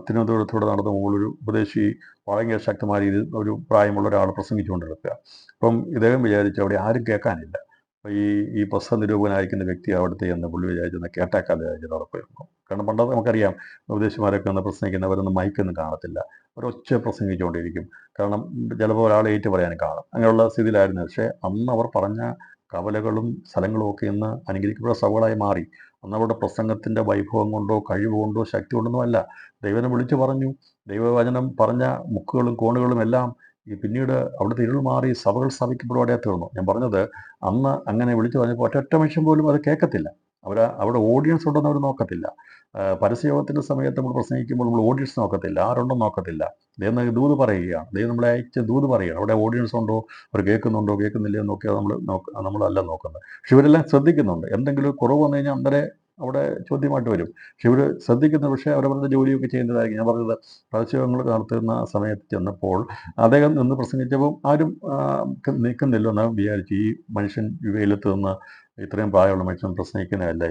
തിരുവനന്തപുരത്തൂടെ നടന്നു പോകുമ്പോൾ ഒരു ഉപദേശി വളരെ ശക്തമായ രീതിയിൽ ഒരു പ്രായമുള്ള ഒരാൾ പ്രസംഗിച്ചുകൊണ്ടിരിക്കുക. അപ്പം ഇദ്ദേഹം വിചാരിച്ചു അവിടെ ആരും കേൾക്കാനില്ല. അപ്പോൾ ഈ പുസ്തക നിരൂപകനായിരിക്കുന്ന വ്യക്തി അവിടുത്തെ എന്ന് പുള്ളി വിചാരിച്ചെന്ന് കേട്ടാക്കാതെ വിചാരിച്ചത് ഉറപ്പായിരുന്നു. കാരണം പണ്ടത്തെ നമുക്കറിയാം ഉപദേശിമാരൊക്കെ ഒന്ന് പ്രസംഗിക്കുന്നവരൊന്നും മൈക്കൊന്നും കാണത്തില്ല, ഒരൊച്ച പ്രസംഗിച്ചുകൊണ്ടിരിക്കും. കാരണം ചിലപ്പോൾ ഒരാൾ ഏറ്റു പറയാനും കാണും, അങ്ങനെയുള്ള സ്ഥിതിയിലായിരുന്നു. പക്ഷേ അന്ന് അവർ പറഞ്ഞ കവലകളും സ്ഥലങ്ങളും ഒക്കെ ഇന്ന് അനുഗ്രഹിക്കപ്പെട്ട സഭകളായി മാറി. അന്ന് അവരുടെ പ്രസംഗത്തിൻ്റെ വൈഭവം കൊണ്ടോ കഴിവ് കൊണ്ടോ ശക്തി കൊണ്ടൊന്നുമല്ല, ദൈവനെ വിളിച്ചു പറഞ്ഞു. ദൈവവചനം പറഞ്ഞ മുക്കുകളും കോണുകളും എല്ലാം പിന്നീട് അവിടുത്തെ ഇരുൾ മാറി സഭകൾ സ്ഥാപിക്കപ്പെടുവാടെ തീർന്നു. ഞാൻ പറഞ്ഞത് അന്ന് അങ്ങനെ വിളിച്ചു പറഞ്ഞപ്പോൾ ഒറ്റ മനുഷ്യൻ പോലും അത് കേൾക്കത്തില്ല. അവിടെ ഓഡിയൻസ് ഉണ്ടെന്ന് അവർ നോക്കത്തില്ല. പരസ്യയോഗത്തിൻ്റെ സമയത്ത് നമ്മൾ പ്രസംഗിക്കുമ്പോൾ നമ്മൾ ഓഡിയൻസ് നോക്കത്തില്ല, ആരുണ്ടെന്ന് നോക്കത്തില്ല. ദൈവം ദൂത് പറയുകയാണ്, ദൈവം നമ്മളെ അയച്ച് ദൂത് പറയുകയാണ്. അവിടെ ഓഡിയൻസ് ഉണ്ടോ, അവർ കേൾക്കുന്നുണ്ടോ കേൾക്കുന്നില്ലയോ നോക്കിയാൽ നമ്മളല്ല നോക്കുന്നത്. പക്ഷെ ഇവരെല്ലാം ശ്രദ്ധിക്കുന്നുണ്ട്. എന്തെങ്കിലും കുറവ് വന്നു കഴിഞ്ഞാൽ അന്നേരം അവിടെ ചോദ്യമായിട്ട് വരും. പക്ഷെ ഇവർ ശ്രദ്ധിക്കുന്ന, പക്ഷേ അവരവരുടെ ജോലിയൊക്കെ ചെയ്യുന്നതായിരിക്കും. ഞാൻ പറഞ്ഞത് പരസ്യങ്ങൾ നടത്തുന്ന സമയത്ത് ചെന്നപ്പോൾ അദ്ദേഹം നിന്ന് പ്രസംഗിച്ചപ്പോൾ ആരും നിൽക്കുന്നില്ല എന്ന് വിചാരിച്ചു. ഈ മനുഷ്യൻ വെയിലത്ത് നിന്ന് ഇത്രയും പ്രായമുള്ള മനുഷ്യൻ പ്രസംഗിക്കുന്നതല്ലേ.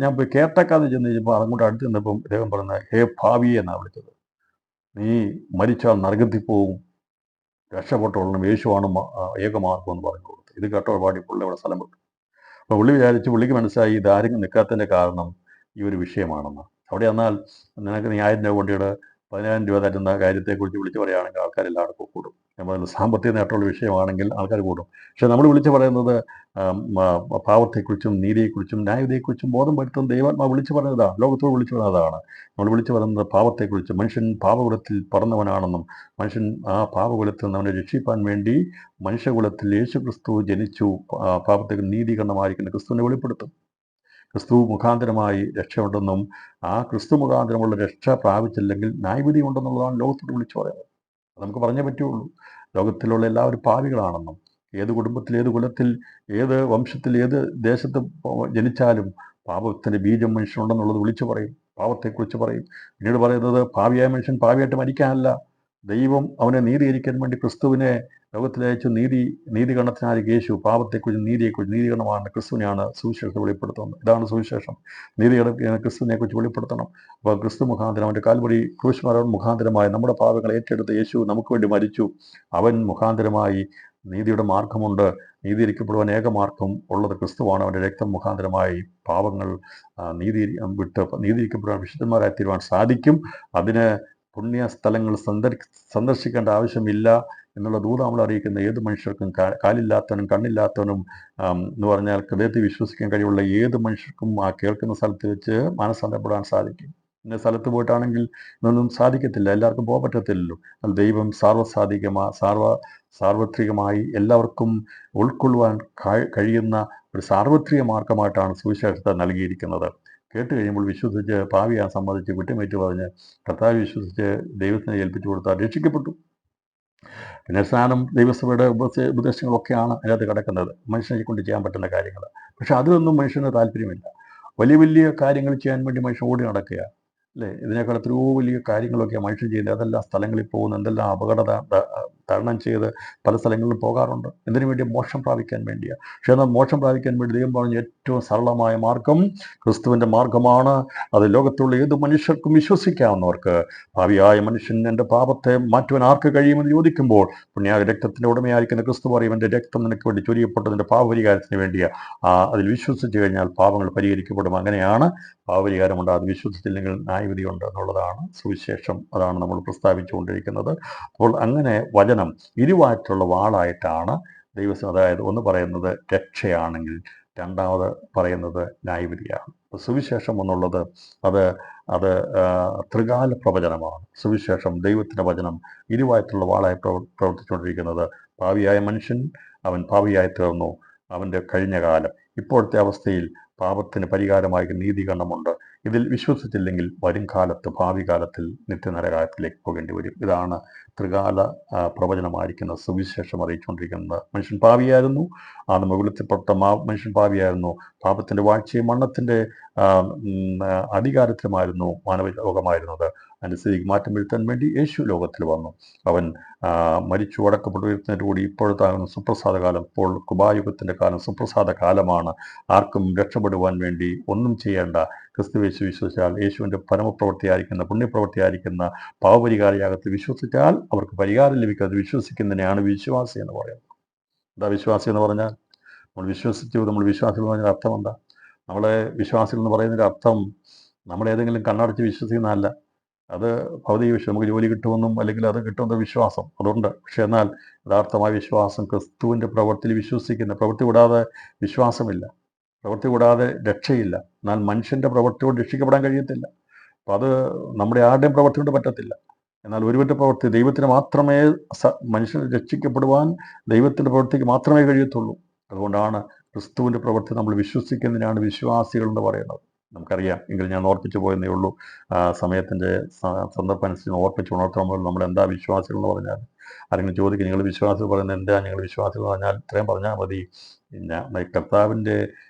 ഞാൻ പോയി കേട്ടക്കാതെ ചെന്ന് കഴിഞ്ഞപ്പോൾ അങ്ങോട്ട് അടുത്ത് ചെന്നപ്പം അദ്ദേഹം പറഞ്ഞ ഹേ ഭാവി എന്നാണ് വിളിച്ചത്. നീ മരിച്ചാൽ നരകത്തിൽ പോവും, രക്ഷപ്പെട്ടോളണം, യേശുവാണ് ഏകമാർഗം എന്ന് പറഞ്ഞു കൊടുത്തു. ഇത് കേട്ടോ പാടി പുള്ളി അവിടെ സ്ഥലം വിട്ടു. അപ്പോൾ പുള്ളി വിചാരിച്ചു, പുള്ളിക്ക് മനസ്സിലായി ഇതാരും നിൽക്കാത്തതിൻ്റെ കാരണം ഈ ഒരു വിഷയമാണെന്ന്. അവിടെ എന്നാൽ നിനക്ക് നീ 1000 രൂപ കൊണ്ടിയുടെ 10,000 രൂപ തരുന്ന കാര്യത്തെക്കുറിച്ച് വിളിച്ചു പറയുകയാണെങ്കിൽ ആൾക്കാരെല്ലാവർക്കും കൂടും. നമ്മൾ സാമ്പത്തിക നേട്ടമുള്ള വിഷയമാണെങ്കിൽ ആൾക്കാർ കൂടും. പക്ഷെ നമ്മൾ വിളിച്ചു പറയുന്നത് പാവത്തെക്കുറിച്ചും നീതിയെക്കുറിച്ചും ന്യായതയെക്കുറിച്ചും ബോധം വരുത്തുന്ന ദൈവാത്മാവ് വിളിച്ചു പറഞ്ഞതാണ്, ലോകത്തോട് വിളിച്ചു പറഞ്ഞതാണ്. നമ്മൾ വിളിച്ചു പറയുന്നത് പാവത്തെക്കുറിച്ച്. മനുഷ്യൻ പാപകുലത്തിൽ പറന്നവനാണെന്നും മനുഷ്യൻ ആ പാപകുലത്തിൽ നിന്ന് അവനെ രക്ഷിപ്പാൻ വേണ്ടി മനുഷ്യകുലത്തിൽ യേശുക്രിസ്തു ജനിച്ചു, പാപത്തേക്ക് നീതീകരണമായിരിക്കുന്ന ക്രിസ്തുവിനെ വെളിപ്പെടുത്തും. ക്രിസ്തു മുഖാന്തരമായി രക്ഷയുണ്ടെന്നും ആ ക്രിസ്തു മുഖാന്തരമുള്ള രക്ഷ പ്രാപിച്ചില്ലെങ്കിൽ ന്യായവിധി ഉണ്ടെന്നുള്ളതാണ് ലോകത്തോട് വിളിച്ചു പറയുന്നത്. അത് നമുക്ക് പറഞ്ഞേ പറ്റുള്ളൂ. ലോകത്തിലുള്ള എല്ലാവരും പാപികളാണെന്നും ഏത് കുടുംബത്തിൽ, ഏത് കുലത്തിൽ, ഏത് വംശത്തിൽ, ഏത് ദേശത്ത് ജനിച്ചാലും പാപത്തിൻ്റെ ബീജം മനുഷ്യനുണ്ടെന്നുള്ളത് വിളിച്ചു പറയും, പാപത്തെക്കുറിച്ച് പറയും. പിന്നീട് പറയുന്നത് പാപിയായ മനുഷ്യൻ പാപിയായിട്ട് മരിക്കാനല്ല, ദൈവം അവനെ നീതീകരിക്കാൻ വേണ്ടി ക്രിസ്തുവിനെ ലോകത്തിലയച്ചു. നീതികരണത്തിനായി യേശു പാപത്തെക്കുറിച്ച് നീതിയെക്കുറിച്ച് നീതീകരണമാണ് ക്രിസ്തുവിനെയാണ് സുവിശേഷത്തെ വെളിപ്പെടുത്തുന്നത്. ഇതാണ് സുവിശേഷം. ക്രിസ്തുവിനെക്കുറിച്ച് വെളിപ്പെടുത്തണം. അപ്പോൾ ക്രിസ്തു മുഖാന്തരം അവൻ്റെ കാൽവരി ക്രൂശ് മുഖാന്തരമായി നമ്മുടെ പാപങ്ങൾ ഏറ്റെടുത്ത് യേശു നമുക്ക് വേണ്ടി മരിച്ചു. അവൻ മുഖാന്തരമായി നീതിയുടെ മാർഗമുണ്ട്. നീതിയിരിക്കപ്പെടുവാൻ ഏകമാർഗം ഉള്ളത് ക്രിസ്തുവാണ്. അവൻ്റെ രക്തം മുഖാന്തരമായി പാപങ്ങൾ വിട്ട് നീതിയിരിക്കപ്പെടുവാൻ വിശുദ്ധന്മാരായി തീരുവാൻ സാധിക്കും. അതിന് പുണ്യ സ്ഥലങ്ങൾ സന്ദർശിക്കേണ്ട ആവശ്യമില്ല എന്നുള്ള ദൂത നമ്മൾ അറിയിക്കുന്ന ഏത് മനുഷ്യർക്കും, കാലില്ലാത്തവനും കണ്ണില്ലാത്തവനും എന്ന് പറഞ്ഞാൽ ഹൃദയത്തിൽ വിശ്വസിക്കാൻ കഴിവുള്ള ഏത് മനുഷ്യർക്കും ആ കേൾക്കുന്ന സ്ഥലത്ത് വെച്ച് മാനസാന്തരപ്പെടാൻ സാധിക്കും. ഇന്ന സ്ഥലത്ത് പോയിട്ടാണെങ്കിൽ ഇതൊന്നും സാധിക്കത്തില്ല, എല്ലാവർക്കും പോകാൻ പറ്റത്തില്ലല്ലോ. അത് ദൈവം സാർവത്രികമായി എല്ലാവർക്കും ഉൾക്കൊള്ളുവാൻ കഴിയുന്ന ഒരു സാർവത്രിക മാർഗമായിട്ടാണ് സുവിശേഷത്തെ നൽകിയിരിക്കുന്നത്. കേട്ട് കഴിയുമ്പോൾ വിശ്വസിച്ച് പാവിയാൻ സമ്മതിച്ച് കുറ്റമേറ്റു പറഞ്ഞ് കർത്താവ് വിശ്വസിച്ച് ദൈവത്തിനെ ഏൽപ്പിച്ചു കൊടുത്താൽ രക്ഷിക്കപ്പെട്ടു. പിന്നെ സ്നാനം, ദൈവസഭയുടെ ഉപദേശങ്ങളൊക്കെയാണ് അതിനകത്ത് കിടക്കുന്നത്, മനുഷ്യനെ കൊണ്ട് ചെയ്യാൻ പറ്റുന്ന കാര്യങ്ങൾ. പക്ഷെ അതിലൊന്നും മനുഷ്യന് താല്പര്യമില്ല. വലിയ വലിയ കാര്യങ്ങൾ ചെയ്യാൻ വേണ്ടി മനുഷ്യൻ ഓടി നടക്കുക അല്ലേ. ഇതിനേക്കാൾ എത്രയോ വലിയ കാര്യങ്ങളൊക്കെയാണ് മനുഷ്യൻ ചെയ്യുന്നത്. അതെല്ലാം സ്ഥലങ്ങളിൽ പോകുന്നു, എന്തെല്ലാം അപകടത തരണം ചെയ്ത് പല സ്ഥലങ്ങളിലും പോകാറുണ്ട്. എന്തിനു വേണ്ടി? മോക്ഷം പ്രാപിക്കാൻ വേണ്ടിയാണ്. പക്ഷേ എന്നാൽ മോക്ഷം പ്രാപിക്കാൻ വേണ്ടി ദൈവം പറഞ്ഞ ഏറ്റവും സരളമായ മാർഗം ക്രിസ്തുവിൻ്റെ മാർഗമാണ്. അത് ലോകത്തുള്ള ഏത് മനുഷ്യർക്കും വിശ്വസിക്കാവുന്നവർക്ക്. ഭാവിയായ മനുഷ്യൻ എൻ്റെ പാപത്തെ മാറ്റുവാൻ ആർക്ക് കഴിയുമെന്ന് ചോദിക്കുമ്പോൾ പുണ്യായ രക്തത്തിൻ്റെ ഉടമയായിരിക്കുന്ന ക്രിസ്തു പറയും, എൻ്റെ രക്തം നിനക്ക് വേണ്ടി ചൊരിയപ്പെട്ടതിൻ്റെ പാപപരിഹാരത്തിന് വേണ്ടിയാണ്. അതിൽ വിശ്വസിച്ച് കഴിഞ്ഞാൽ പാപങ്ങൾ പരിഹരിക്കപ്പെടും. അങ്ങനെയാണ് പാപപരിഹാരമുണ്ട്. അത് വിശ്വസിച്ചില്ലെങ്കിൽ ന്യായവിധിയുണ്ട് എന്നുള്ളതാണ് സുവിശേഷം. അതാണ് നമ്മൾ പ്രസ്താവിച്ചുകൊണ്ടിരിക്കുന്നത്. അപ്പോൾ അങ്ങനെ വചനം ഇരുവാറ്റുള്ള വാളായിട്ടാണ് ദൈവം, അതായത് ഒന്ന് പറയുന്നത് രക്ഷയാണെങ്കിൽ രണ്ടാമത് പറയുന്നത് ന്യായവിധിയാണ്. സുവിശേഷം എന്നുള്ളത് അത് ത്രികാല പ്രവചനമാണ്. സുവിശേഷം, ദൈവത്തിൻ്റെ വചനം ഇരുവായിട്ടുള്ള വാളായി പ്രവർത്തിച്ചുകൊണ്ടിരിക്കുന്നത്. ഭാവിയായ മനുഷ്യൻ അവൻ ഭാവിയായി തീർന്നു. അവൻ്റെ കഴിഞ്ഞ കാലം, ഇപ്പോഴത്തെ അവസ്ഥയിൽ പാപത്തിന് പരിഹാരമായി നീതീകരണമുണ്ട്. ഇതിൽ വിശ്വസിച്ചില്ലെങ്കിൽ വരും കാലത്ത്, ഭാവി കാലത്തിൽ നിത്യനരകത്തിലേക്ക് പോകേണ്ടി വരും. ഇതാണ് ത്രികാല പ്രവചനമായിരിക്കുന്ന സുവിശേഷം അറിയിച്ചുകൊണ്ടിരിക്കുന്നത്. മനുഷ്യൻ പാപിയായിരുന്നു, ആ മുകളിൽപ്പെട്ട മനുഷ്യൻ പാപിയായിരുന്നു. പാപത്തിൻ്റെ വാഴ്ചയും മരണത്തിൻ്റെ അധികാരത്തിലുമായിരുന്നു മാനവ ലോകമായിരുന്നത്. അതിൻ്റെ സ്ഥിതിക്ക് മാറ്റം വരുത്താൻ വേണ്ടി യേശു ലോകത്തിൽ വന്നു. അവൻ മരിച്ചു അടക്കപ്പെട്ടു ഉയർത്തുന്നതിനോടുകൂടി ഇപ്പോഴത്താകുന്ന സുപ്രസാദ കാലം, ഇപ്പോൾ കൃപായുഗത്തിൻ്റെ കാലം സുപ്രസാദ കാലമാണ്. ആർക്കും രക്ഷപ്പെടുവാൻ വേണ്ടി ഒന്നും ചെയ്യേണ്ട. ക്രിസ്തുയേശു വിശ്വസിച്ചാൽ, യേശുവിൻ്റെ പരമപ്രവൃത്തിയായിരിക്കുന്ന പുണ്യപ്രവൃത്തിയായിരിക്കുന്ന പാവപരിഹാരയാഗത്തിൽ വിശ്വസിച്ചാൽ അവർക്ക് പരിഹാരം ലഭിക്കും. അത് വിശ്വസിക്കുന്നതിനെയാണ് വിശ്വാസി എന്ന് പറയുന്നത്. എന്താ വിശ്വാസി എന്ന് പറഞ്ഞാൽ? നമ്മൾ വിശ്വാസികൾ എന്ന് പറഞ്ഞാൽ അർത്ഥം എന്താ? നമ്മളെ വിശ്വാസികൾ എന്ന് പറയുന്നതിൻ്റെ അർത്ഥം നമ്മളേതെങ്കിലും കണ്ണടച്ച് വിശ്വസിക്കുന്നതല്ല. അത് ഭൗതിക വിശ്വാസം, നമുക്ക് ജോലി കിട്ടുമെന്നും അല്ലെങ്കിൽ അത് കിട്ടുമെന്ന വിശ്വാസം അതുണ്ട്. പക്ഷെ എന്നാൽ യഥാർത്ഥമായ വിശ്വാസം ക്രിസ്തുവിൻ്റെ പ്രവൃത്തിയിൽ വിശ്വസിക്കുന്ന, പ്രവൃത്തി കൂടാതെ വിശ്വാസമില്ല, പ്രവൃത്തി കൂടാതെ രക്ഷയില്ല. എന്നാൽ മനുഷ്യൻ്റെ പ്രവൃത്തി കൊണ്ട് രക്ഷിക്കപ്പെടാൻ കഴിയത്തില്ല. അപ്പം അത് നമ്മുടെ ആരുടെയും പ്രവൃത്തി കൊണ്ട് പറ്റത്തില്ല. എന്നാൽ ഒരുവൻ്റെ പ്രവൃത്തി, ദൈവത്തിന് മാത്രമേ മനുഷ്യൻ രക്ഷിക്കപ്പെടുവാൻ ദൈവത്തിൻ്റെ പ്രവൃത്തിക്ക് മാത്രമേ കഴിയത്തുള്ളൂ. അതുകൊണ്ടാണ് ക്രിസ്തുവിൻ്റെ പ്രവൃത്തി നമ്മൾ വിശ്വസിക്കുന്നതിനാണ് വിശ്വാസികൾ എന്ന് പറയുന്നത്. നമുക്കറിയാം, എങ്കിൽ ഞാൻ ഓർപ്പിച്ചു പോയെന്നേ ഉള്ളൂ. സമയത്തിൻ്റെ സന്ദർഭം അനുസരിച്ച് ഓർപ്പിച്ച് ഉണർത്തുമ്പോൾ നമ്മൾ എന്താ വിശ്വാസികൾ എന്ന് പറഞ്ഞാൽ, ആരെങ്കിലും ചോദിക്കും നിങ്ങൾ വിശ്വാസികൾ പറയുന്നത് എന്താ, ഞങ്ങൾ വിശ്വാസികൾ പറഞ്ഞാൽ ഇത്രയും പറഞ്ഞാൽ മതി. കർത്താവിൻ്റെ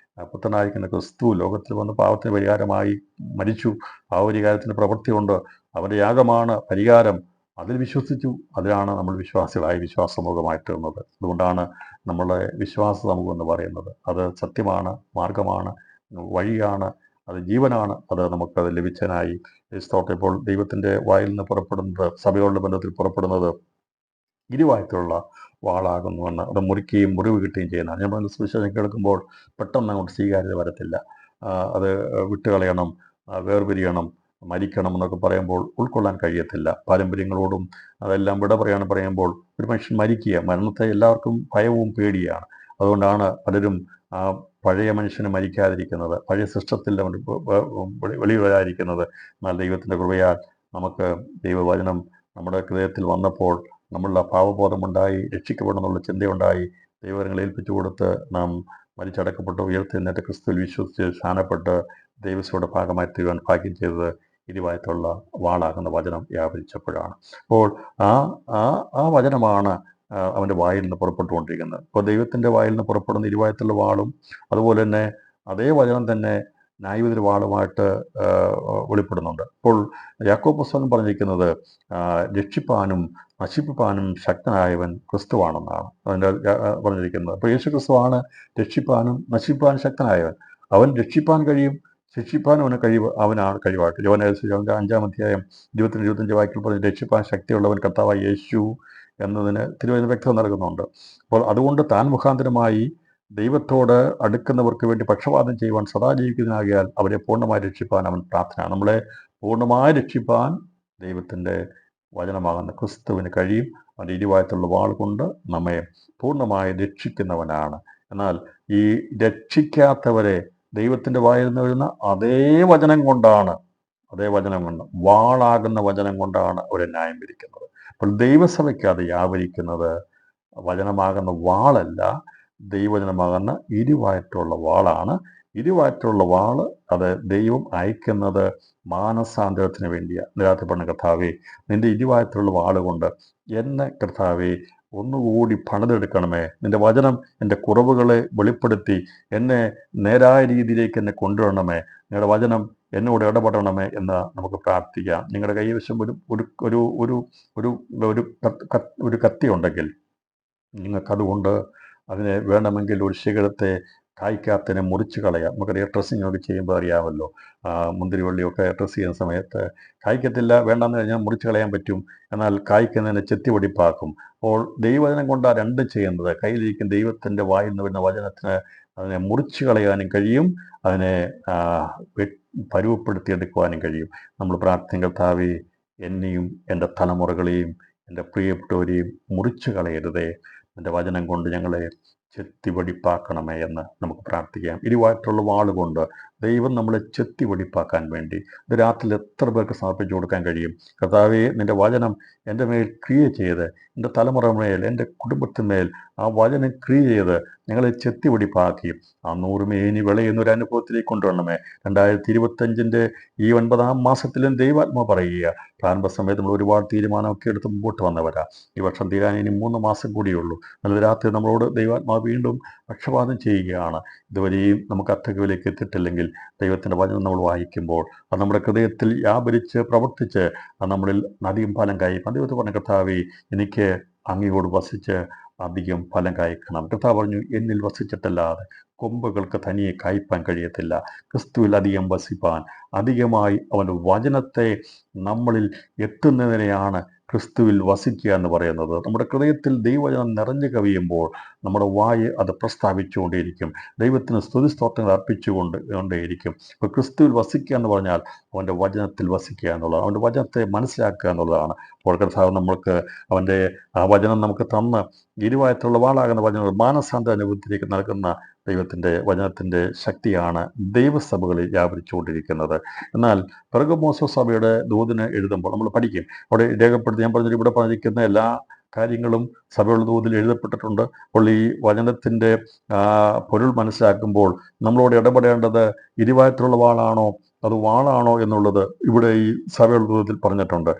പുത്രനായിരിക്കുന്ന ക്രിസ്തു ലോകത്തിൽ വന്ന് പാവത്തിന് പരിഹാരമായി മരിച്ചു. പാവപരിഹാരത്തിന് പ്രവൃത്തി കൊണ്ട്, അവൻ്റെ യാഗമാണ് പരിഹാരം. അതിൽ വിശ്വസിച്ചു. അതിലാണ് നമ്മൾ വിശ്വാസികളായി വിശ്വാസമുഖമായി തീർന്നത്. അതുകൊണ്ടാണ് നമ്മളെ വിശ്വാസ സമൂഹം എന്ന് പറയുന്നത്. അത് സത്യമാണ്, മാർഗമാണ്, വഴിയാണ്, അത് ജീവനാണ്. അത് നമുക്കത് ലഭിച്ചതിനായി സ്തോത്രം. ഇപ്പോൾ ദൈവത്തിൻ്റെ വായിൽ നിന്ന് പുറപ്പെടുന്നത്, സഭകളുടെ ബന്ധത്തിൽ പുറപ്പെടുന്നത് ഇരുവായത്തിലുള്ള വാളാകുന്നുവെന്ന്, അത് മുറിക്കുകയും മുറിവ് കിട്ടുകയും ചെയ്യുന്നതാണ്. ഞാൻ പറഞ്ഞ സുവിശേഷം കേൾക്കുമ്പോൾ പെട്ടെന്ന് അങ്ങോട്ട് സ്വീകാര്യത വരത്തില്ല. അത് വിട്ടുകളയണം, വേർപിരിയണം, മരിക്കണം എന്നൊക്കെ പറയുമ്പോൾ ഉൾക്കൊള്ളാൻ കഴിയത്തില്ല. പാരമ്പര്യങ്ങളോടും അതെല്ലാം വിട പറയുമ്പോൾ ഒരു മനുഷ്യൻ മരിക്കുക, മരണത്തെ എല്ലാവർക്കും ഭയവും പേടിയാണ്. അതുകൊണ്ടാണ് പലരും ആ പഴയ മനുഷ്യന് മരിക്കാതിരിക്കുന്നത്, പഴയ സിസ്റ്റത്തിൽ വെളിയിൽ വരാതിരിക്കുന്നത്. എന്നാൽ ദൈവത്തിൻ്റെ കൃപയാൽ നമുക്ക് ദൈവവചനം നമ്മുടെ ഹൃദയത്തിൽ വന്നപ്പോൾ നമ്മളുടെ ഭാവബോധമുണ്ടായി, രക്ഷിക്കപ്പെടണമെന്നുള്ള ചിന്തയുണ്ടായി, ദൈവങ്ങളെ ഏൽപ്പിച്ചു കൊടുത്ത് നാം മരിച്ചടക്കപ്പെട്ട് ഉയർത്തെഴുന്നേറ്റ് ക്രിസ്തുവിൽ വിശ്വസിച്ച് സ്ഥാനപ്പെട്ട് ദൈവസഭയുടെ ഭാഗമായി തീരുവാൻ ഭാഗ്യം ചെയ്തത് ഇരുവായത്തുള്ള വാളാകുന്ന വചനം വ്യാപരിച്ചപ്പോഴാണ്. അപ്പോൾ ആ വചനമാണ് അവൻ്റെ വായിൽ നിന്ന് പുറപ്പെട്ടുകൊണ്ടിരിക്കുന്നത്. അപ്പോൾ ദൈവത്തിൻ്റെ വായിൽ നിന്ന് പുറപ്പെടുന്ന ഇരുവായത്തുള്ള വാളും അതുപോലെ തന്നെ അതേ വചനം തന്നെ ന്യായവിധിയുടെ വാളുമായിട്ട് വെളിപ്പെടുന്നുണ്ട്. അപ്പോൾ യാക്കോബ് പുസ്തകം പറഞ്ഞിരിക്കുന്നത് രക്ഷിപ്പാനും നശിപ്പിപ്പാനും ശക്തനായവൻ ക്രിസ്തുവാണെന്നാണ് അതിൻ്റെ പറഞ്ഞിരിക്കുന്നത്. അപ്പോൾ യേശു ക്രിസ്തുവാണ് രക്ഷിപ്പാനും നശിപ്പാനും ശക്തനായവൻ. അവൻ രക്ഷിപ്പാൻ കഴിയും, ശിക്ഷിപ്പാൻ അവനാണ് കഴിവായിട്ട്. യോഹന്നാന്റെ 5-ാം അധ്യായം 22-25 വാക്യത്തിൽ പറഞ്ഞ് രക്ഷിപ്പാൻ ശക്തിയുള്ളവൻ കർത്താവായ യേശു എന്നതിന് തിരുവചനം വ്യക്തത നൽകുന്നുണ്ട്. അപ്പോൾ അതുകൊണ്ട് താൻ മുഖാന്തരമായി ദൈവത്തോട് അടുക്കുന്നവർക്ക് വേണ്ടി പക്ഷപാതം ചെയ്യുവാൻ സദാ ജീവിക്കുന്നതിനാകിയാൽ അവരെ പൂർണ്ണമായി രക്ഷിപ്പാൻ അവൻ പ്രാർത്ഥന. നമ്മളെ പൂർണ്ണമായി രക്ഷിപ്പാൻ ദൈവത്തിൻ്റെ വചനമാകുന്ന ക്രിസ്തുവിന് കഴിയും. അവൻ്റെ ഇരുവായത്തുള്ള വാൾ കൊണ്ട് നമ്മെ പൂർണ്ണമായി രക്ഷിക്കുന്നവനാണ്. എന്നാൽ ഈ രക്ഷിക്കാത്തവരെ ദൈവത്തിൻ്റെ വായിൽ നിന്ന് വരുന്ന അതേ വചനം കൊണ്ട് വാളാകുന്ന വചനം കൊണ്ടാണ് അവരെ ന്യായം വിധിക്കുന്നത്. അപ്പോൾ ദൈവസഭയ്ക്ക് അത് വ്യാപരിക്കുന്നത് വചനമാകുന്ന വാളല്ല, ദൈവവചനമാകുന്ന ഇരുവായറ്റുള്ള വാളാണ്. ഇരുവായറ്റുള്ള വാള് അത് ദൈവം അയക്കുന്നത് മാനസാന്തരത്തിന് വേണ്ടിയാണ്. നിരാശപ്പെടുന്ന കർത്താവേ, നിന്റെ ഇരുവായത്തുള്ള വാള് കൊണ്ട് എന്നെ കർത്താവേ ഒന്നുകൂടി പണിതെടുക്കണമേ. നിന്റെ വചനം എൻ്റെ കുറവുകളെ വെളിപ്പെടുത്തി എന്നെ നേരായ രീതിയിലേക്ക് എന്നെ കൊണ്ടുവരണമേ. നിങ്ങളുടെ വചനം എന്നോട് ഇടപെടണമേ എന്ന് നമുക്ക് പ്രാർത്ഥിക്കാം. നിങ്ങളുടെ കൈവശം ഒരു കത്തി ഉണ്ടെങ്കിൽ നിങ്ങൾക്കതുകൊണ്ട് അതിനെ വേണമെങ്കിൽ ഒരു ശിഖരത്തെ കായ്ക്കാത്തതിനെ മുറിച്ച് കളയാം. നമുക്കറിയാം, ഡ്രസ്സിങ് ഒക്കെ ചെയ്യുമ്പോൾ അറിയാമല്ലോ, മുന്തിരി വള്ളിയൊക്കെ ഡ്രസ്സ് ചെയ്യുന്ന സമയത്ത് കായ്ക്കത്തില്ല, വേണ്ടാന്ന് കഴിഞ്ഞാൽ മുറിച്ച് കളയാൻ പറ്റും. എന്നാൽ കായ്ക്കുന്നതിനെ ചെത്തിവടിപ്പാക്കും. അപ്പോൾ ദൈവവചനം കൊണ്ടാണ് രണ്ടും ചെയ്യുന്നത്. കയ്യിലിരിക്കുന്ന ദൈവത്തിൻ്റെ വായിൽ നിന്ന് വരുന്ന വചനത്തിന് അതിനെ മുറിച്ച് കളയാനും കഴിയും, അതിനെ പരുവപ്പെടുത്തിയെടുക്കുവാനും കഴിയും. നമ്മൾ പ്രാർത്ഥന കർത്താവേ, എന്നെയും എൻ്റെ തലമുറകളെയും എൻ്റെ പ്രിയപ്പെട്ടവരെയും മുറിച്ച് കളയരുതേ, എൻ്റെ വചനം കൊണ്ട് ഞങ്ങളെ ചെത്തിവടിപ്പാക്കണമേ എന്ന് നമുക്ക് പ്രാർത്ഥിക്കാം. ഇരുവായിട്ടുള്ള വാളുകൊണ്ട് ദൈവം നമ്മളെ ചെത്തിവടിപ്പാക്കാൻ വേണ്ടി ഇത് രാത്രിയിൽ എത്ര പേർക്ക് സമർപ്പിച്ചു കൊടുക്കാൻ കഴിയും? കർത്താവേ, നിൻ്റെ വചനം എൻ്റെ മേൽ ക്രിയ ചെയ്ത്, എൻ്റെ തലമുറ മേൽ, എൻ്റെ കുടുംബത്തിന്മേൽ ആ വചനം ക്രിയ ചെയ്ത് ഞങ്ങളെ ചെത്തിവടിപ്പാക്കി ആ 100 മേനി വിളയുന്നൊരു അനുഭവത്തിലേക്ക് കൊണ്ടുവരണമേ. 2025 ഈ 9-ാം മാസത്തിലും ദൈവാത്മ പറയുക, പ്രാരംഭ സമയത്ത് നമ്മൾ ഒരുപാട് തീരുമാനമൊക്കെ എടുത്ത് മുമ്പോട്ട് വന്നവരാ. ഈ വർഷം തീരാൻ ഇനി 3 മാസം കൂടിയുള്ളൂ. നല്ല രാത്രി നമ്മളോട് ദൈവാത്മാ വീണ്ടും പക്ഷപാതം ചെയ്യുകയാണ്. ഇതുവരെയും നമുക്ക് അത്തകവിലേക്ക് എത്തിയിട്ടില്ലെങ്കിൽ ദൈവത്തിൻ്റെ വചനം നമ്മൾ വായിക്കുമ്പോൾ അത് നമ്മുടെ ഹൃദയത്തിൽ വ്യാപരിച്ച് പ്രവർത്തിച്ച് അത് നമ്മളിൽ അധികം ഫലം കായ്ക്കും. ദൈവത്തിൽ പറഞ്ഞ കർത്താവേ, എനിക്ക് അങ്ങയോട് വസിച്ച് അധികം ഫലം കായ്ക്കണം. കർത്താവ് പറഞ്ഞു, എന്നിൽ വസിച്ചിട്ടല്ലാതെ കൊമ്പുകൾക്ക് തനിയെ കായ്പാൻ കഴിയത്തില്ല. ക്രിസ്തുവിൽ അധികം വസിപ്പാൻ, അധികമായി അവൻ്റെ വചനത്തെ നമ്മളിൽ എത്തുന്നതിനെയാണ് ക്രിസ്തുവിൽ വസിക്കുക എന്ന് പറയുന്നത്. നമ്മുടെ ഹൃദയത്തിൽ ദൈവവചനം നിറഞ്ഞു കവിയുമ്പോൾ നമ്മുടെ വായ് അത് പ്രസ്താവിച്ചുകൊണ്ടേയിരിക്കും. ദൈവത്തിന് സ്തുതിസ്തോത്രങ്ങൾ കൊണ്ടേയിരിക്കും. ഇപ്പോൾ ക്രിസ്തുവിൽ വസിക്കുക എന്ന് പറഞ്ഞാൽ അവൻ്റെ വചനത്തിൽ വസിക്കുക എന്നുള്ളതാണ്, അവൻ്റെ വചനത്തെ മനസ്സിലാക്കുക എന്നുള്ളതാണ്. അപ്പോൾ കർത്താവ് നമ്മൾക്ക് അവൻ്റെ ആ വചനം നമുക്ക് തന്ന് ഇരുവായത്തുള്ള വാളാകുന്ന വചനങ്ങൾ മാനസാന്തര അനുഭവത്തിലേക്ക് നൽകുന്ന ദൈവത്തിൻ്റെ വചനത്തിൻ്റെ ശക്തിയാണ് ദൈവസഭകളിൽ വ്യാപരിച്ചുകൊണ്ടിരിക്കുന്നത്. എന്നാൽ പെർഗമോസ് സഭയുടെ ദൂതിന് എഴുതുമ്പോൾ നമ്മൾ പഠിക്കും, അവിടെ രേഖപ്പെടുത്തി ഞാൻ പറഞ്ഞിട്ട് ഇവിടെ പറഞ്ഞിരിക്കുന്ന എല്ലാ കാര്യങ്ങളും സഭയുടെ ദൂതിൽ എഴുതപ്പെട്ടിട്ടുണ്ട്. അപ്പോൾ ഈ വചനത്തിൻ്റെ പൊരുൾ മനസ്സിലാക്കുമ്പോൾ നമ്മളോട് ഇടപെടേണ്ടത് ഇരുവായത്തിലുള്ള വാളാണോ അത് വാളാണോ എന്നുള്ളത് ഇവിടെ ഈ സഭയുടെ ദൂതത്തിൽ പറഞ്ഞിട്ടുണ്ട്.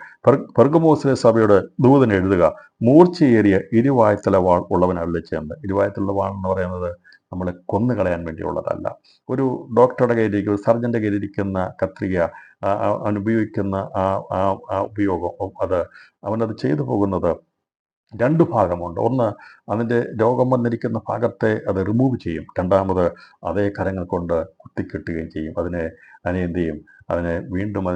പെർഗമോസിലെ സഭയുടെ ദൂതന് എഴുതുക, മൂർച്ചയേറിയ ഇരുവായത്തല വാൾ ഉള്ളവനല്ല ചെയ്യുന്നത്. ഇരുവായത്തുള്ള വാൾ എന്ന് പറയുന്നത് നമ്മളെ കൊന്നുകളയാൻ വേണ്ടിയുള്ളതല്ല. ഒരു ഡോക്ടറുടെ കയ്യിലിരിക്കുന്ന, ഒരു സർജൻ്റെ കയ്യിലിരിക്കുന്ന കത്രിക, അവൻ ഉപയോഗിക്കുന്ന ആ ഉപയോഗം അവനത് ചെയ്തു പോകുന്നത് രണ്ട് ഭാഗമുണ്ട്. ഒന്ന്, അതിൻ്റെ രോഗം വന്നിരിക്കുന്ന ഭാഗത്തെ അത് റിമൂവ് ചെയ്യും. രണ്ടാമത് അതേ കരങ്ങൾ കൊണ്ട് കുത്തിക്കെട്ടുകയും ചെയ്യും. അതിനെ എന്ത് ചെയ്യും? വീണ്ടും